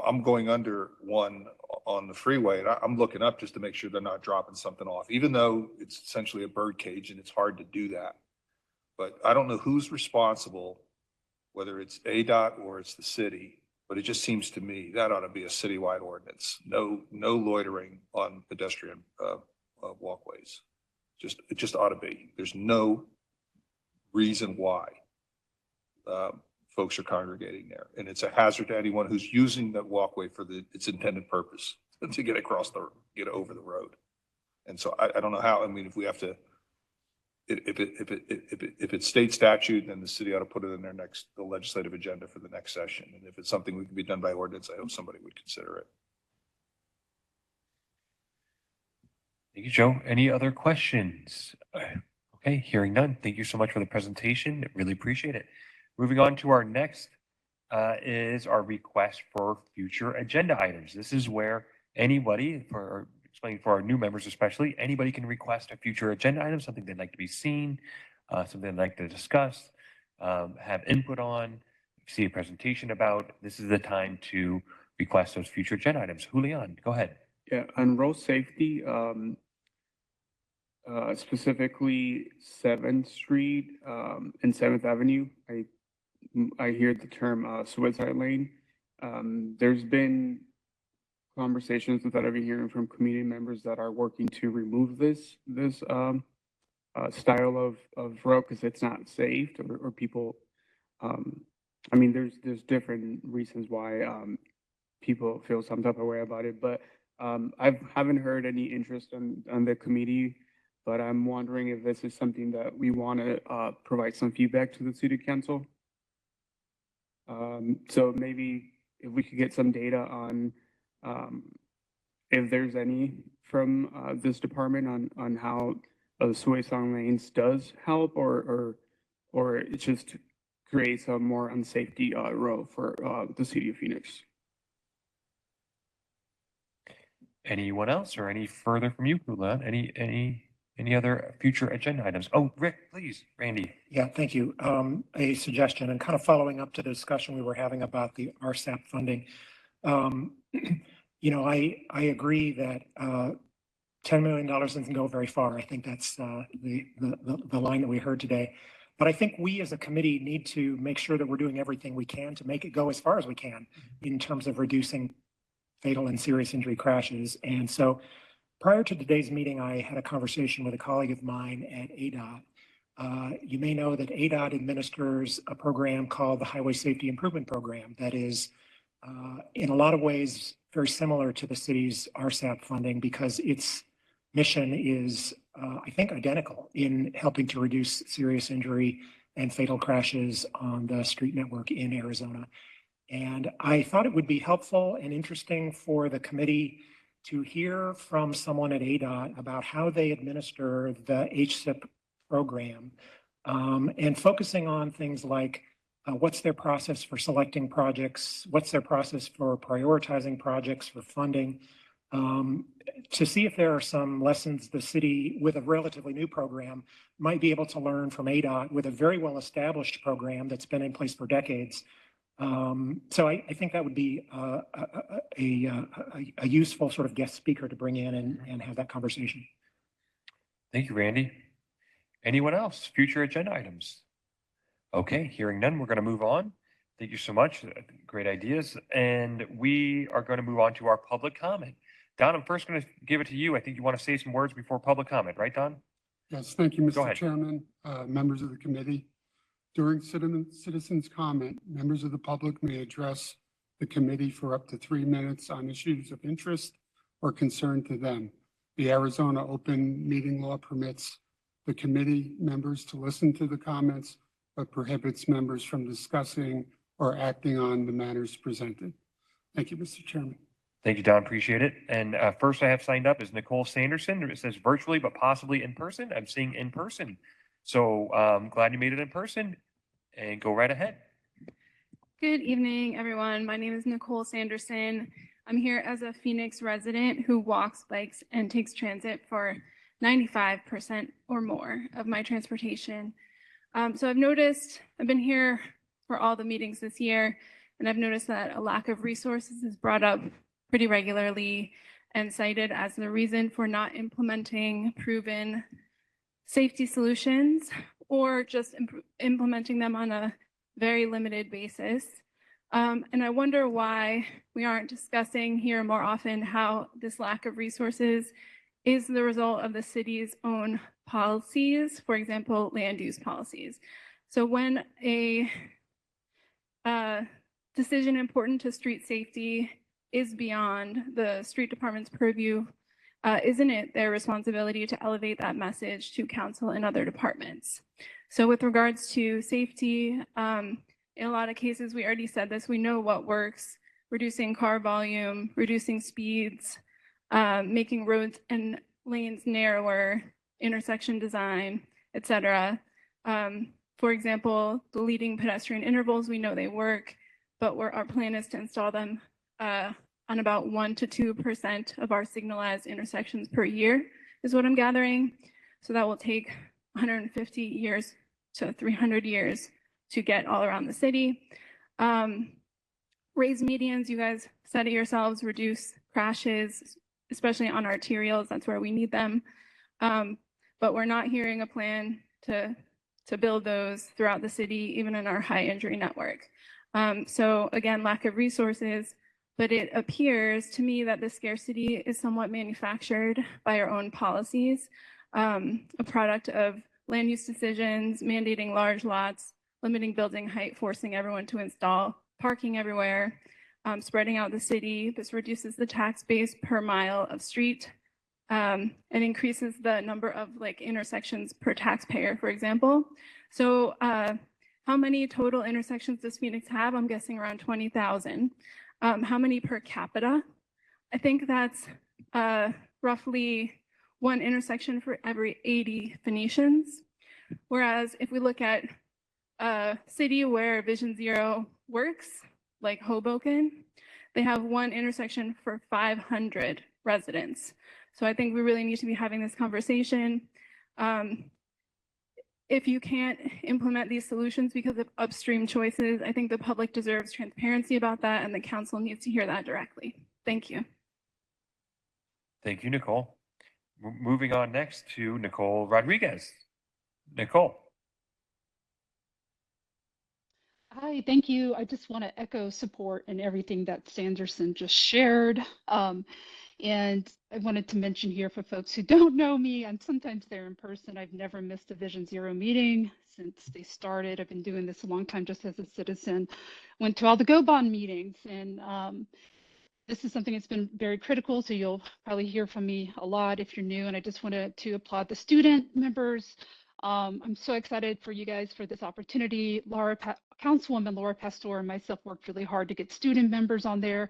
I'm going under one on the freeway and I'm looking up just to make sure they're not dropping something off, even though it's essentially a bird cage and it's hard to do that. But I don't know who's responsible, whether it's ADOT or it's the city, but it just seems to me that ought to be a citywide ordinance. No loitering on pedestrian walkways. It just ought to be. There's no reason why folks are congregating there. And it's a hazard to anyone who's using that walkway for its intended purpose, to get over the road. And so I don't know how, if we have to, if it's state statute, then the city ought to put it in the legislative agenda for the next session. And if it's something that can be done by ordinance, I hope somebody would consider it. Thank you, Joe. Any other questions? Okay, hearing none. Thank you so much for the presentation. Really appreciate it. Moving on to our next is our request for future agenda items. This is where anybody, explaining for our new members especially, anybody can request a future agenda item, something they'd like to be seen, something they'd like to discuss, have input on, see a presentation about. This is the time to request those future agenda items. Julian, go ahead. Yeah, on road safety, specifically 7th Street and 7th Avenue, I hear the term suicide lane. There's been conversations that I've been hearing from community members that are working to remove this style of road because it's not safe or people. I mean, there's different reasons why people feel some type of way about it, but I haven't heard any interest on the committee. But I'm wondering if this is something that we want to provide some feedback to the city council. So maybe if we could get some data on if there's any from this department on how suicide lanes does help or it just creates a more unsafety road for the city of Phoenix. Anyone else or any further from you, Julian? Any other future agenda items? Oh, Rick, please, Randy. Yeah, thank you. A suggestion and kind of following up to the discussion we were having about the RSAP funding. You know, I agree that $10 million doesn't go very far. I think that's the line that we heard today. But I think we as a committee need to make sure that we're doing everything we can to make it go as far as we can in terms of reducing fatal and serious injury crashes. And so prior to today's meeting, I had a conversation with a colleague of mine at ADOT. You may know that ADOT administers a program called the Highway Safety Improvement Program that is in a lot of ways very similar to the city's RSAP funding because its mission is, I think, identical in helping to reduce serious injury and fatal crashes on the street network in Arizona. And I thought it would be helpful and interesting for the committee to hear from someone at ADOT about how they administer the HSIP program and focusing on things like what's their process for selecting projects, what's their process for prioritizing projects for funding, to see if there are some lessons the city with a relatively new program might be able to learn from ADOT with a very well-established program that's been in place for decades. So I think that would be a useful sort of guest speaker to bring in and have that conversation. Thank you, Randy. Anyone else? Future agenda items? Okay, hearing none, we're going to move on. Thank you so much. Great ideas. And we are going to move on to our public comment. Don, I'm first going to give it to you. I think you want to say some words before public comment, right, Don? Yes, thank you, Go Mr. ahead. Chairman, members of the committee. During citizens' comment, members of the public may address the committee for up to 3 minutes on issues of interest or concern to them. The Arizona open meeting law permits the committee members to listen to the comments, but prohibits members from discussing or acting on the matters presented. Thank you, Mr. Chairman. Thank you, Don. Appreciate it. And first I have signed up is Nicole Sanderson. It says virtually, but possibly in person. I'm seeing in person. So glad you made it in person and go right ahead. Good evening, everyone. My name is Nicole Sanderson. I'm here as a Phoenix resident who walks, bikes, and takes transit for 95% or more of my transportation. So I've been here for all the meetings this year, and I've noticed that a lack of resources is brought up pretty regularly and cited as the reason for not implementing proven safety solutions or just implementing them on a very limited basis. And I wonder why we aren't discussing here more often how this lack of resources is the result of the city's own policies, for example, land use policies. So when a decision important to street safety is beyond the street department's purview, isn't it their responsibility to elevate that message to council and other departments? So with regards to safety, in a lot of cases, we already said this, we know what works: reducing car volume, reducing speeds, making roads and lanes narrower, intersection design, etc. For example, the leading pedestrian intervals, we know they work, but our plan is to install them on about 1 to 2% of our signalized intersections per year, is what I'm gathering. So that will take 150 years to 300 years to get all around the city. Raise medians, you guys said it yourselves, reduce crashes, especially on arterials. That's where we need them. But we're not hearing a plan to build those throughout the city, even in our high injury network. So again, lack of resources, but it appears to me that the scarcity is somewhat manufactured by our own policies, a product of land use decisions, mandating large lots, limiting building height, forcing everyone to install parking everywhere, spreading out the city. This reduces the tax base per mile of street and increases the number of like intersections per taxpayer, for example. So how many total intersections does Phoenix have? I'm guessing around 20,000. How many per capita? I think that's roughly one intersection for every 80 Phoenicians. Whereas if we look at a city where Vision Zero works, like Hoboken, they have one intersection for 500 residents. So I think we really need to be having this conversation. If you can't implement these solutions because of upstream choices, I think the public deserves transparency about that, and the council needs to hear that directly. Thank you. Thank you, Nicole. Moving on next to Nicole Rodriguez. Nicole. Hi, thank you. I just want to echo support in everything that Sanderson just shared. And I wanted to mention here for folks who don't know me, I'm sometimes there in person. I've never missed a Vision Zero meeting since they started. I've been doing this a long time just as a citizen. Went to all the Go Bond meetings, and this is something that's been very critical, so you'll probably hear from me a lot if you're new, and I just wanted to applaud the student members. I'm so excited for you guys for this opportunity. Councilwoman Laura Pastor and myself worked really hard to get student members on there.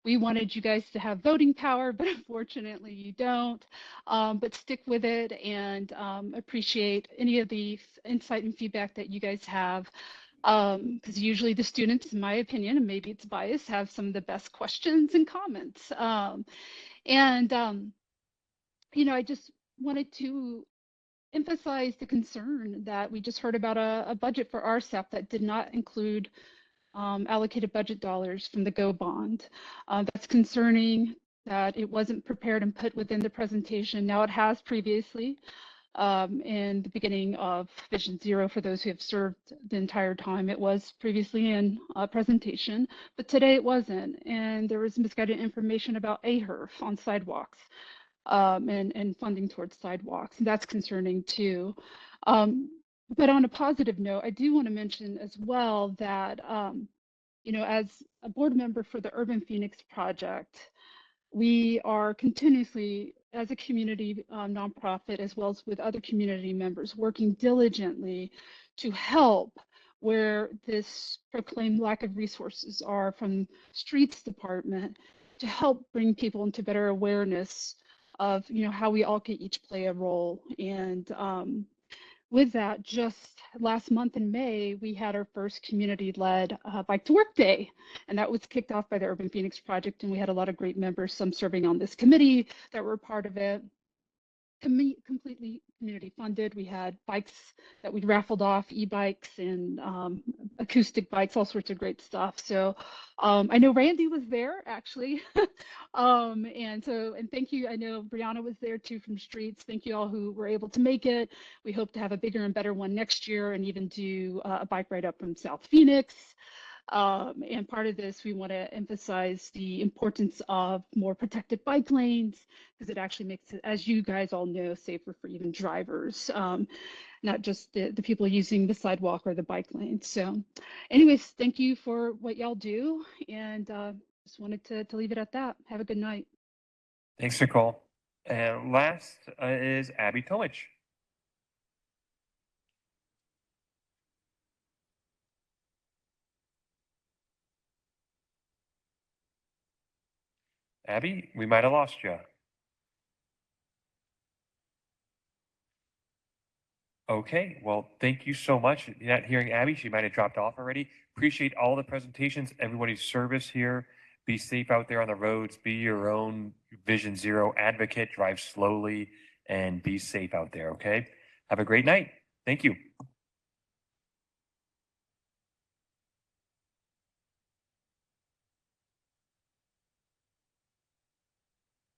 We wanted you guys to have voting power, but unfortunately you don't. But stick with it, and appreciate any of the insight and feedback that you guys have. Because usually the students, in my opinion, and maybe it's biased, have some of the best questions and comments. You know, I just wanted to emphasize the concern that we just heard about a budget for RSAP that did not include allocated budget dollars from the Go Bond. That's concerning that it wasn't prepared and put within the presentation. Now it has previously in the beginning of Vision Zero. For those who have served the entire time, it was previously in a presentation, but today it wasn't. And there was misguided information about AHRF on sidewalks and funding towards sidewalks. And that's concerning too. But on a positive note, I do want to mention as well that, you know, as a board member for the Urban Phoenix Project, we are continuously, as a community nonprofit, as well as with other community members, working diligently to help where this proclaimed lack of resources are from streets department to help bring people into better awareness of, you know, how we all can each play a role. And with that, just last month in May, we had our first community-led Bike to Work Day, and that was kicked off by the Urban Phoenix Project, and we had a lot of great members, some serving on this committee that were part of it. Completely community funded. We had bikes that we raffled off, e-bikes and acoustic bikes, all sorts of great stuff. So I know Randy was there actually. And thank you. I know Brianna was there too from Streets. Thank you all who were able to make it. We hope to have a bigger and better one next year, and even do a bike ride up from South Phoenix. And part of this, we want to emphasize the importance of more protected bike lanes, because it actually makes it, as you guys all know, safer for even drivers, not just the people using the sidewalk or the bike lane. So anyways, thank you for what y'all do, and just wanted to leave it at that. Have a good night. Thanks, Nicole. And last is Abby Tomich. Abby, we might have lost you. Okay, well, thank you so much. Not hearing Abby, she might have dropped off already. Appreciate all the presentations, everybody's service here. Be safe out there on the roads. Be your own Vision Zero advocate. Drive slowly and be safe out there, okay? Have a great night. Thank you.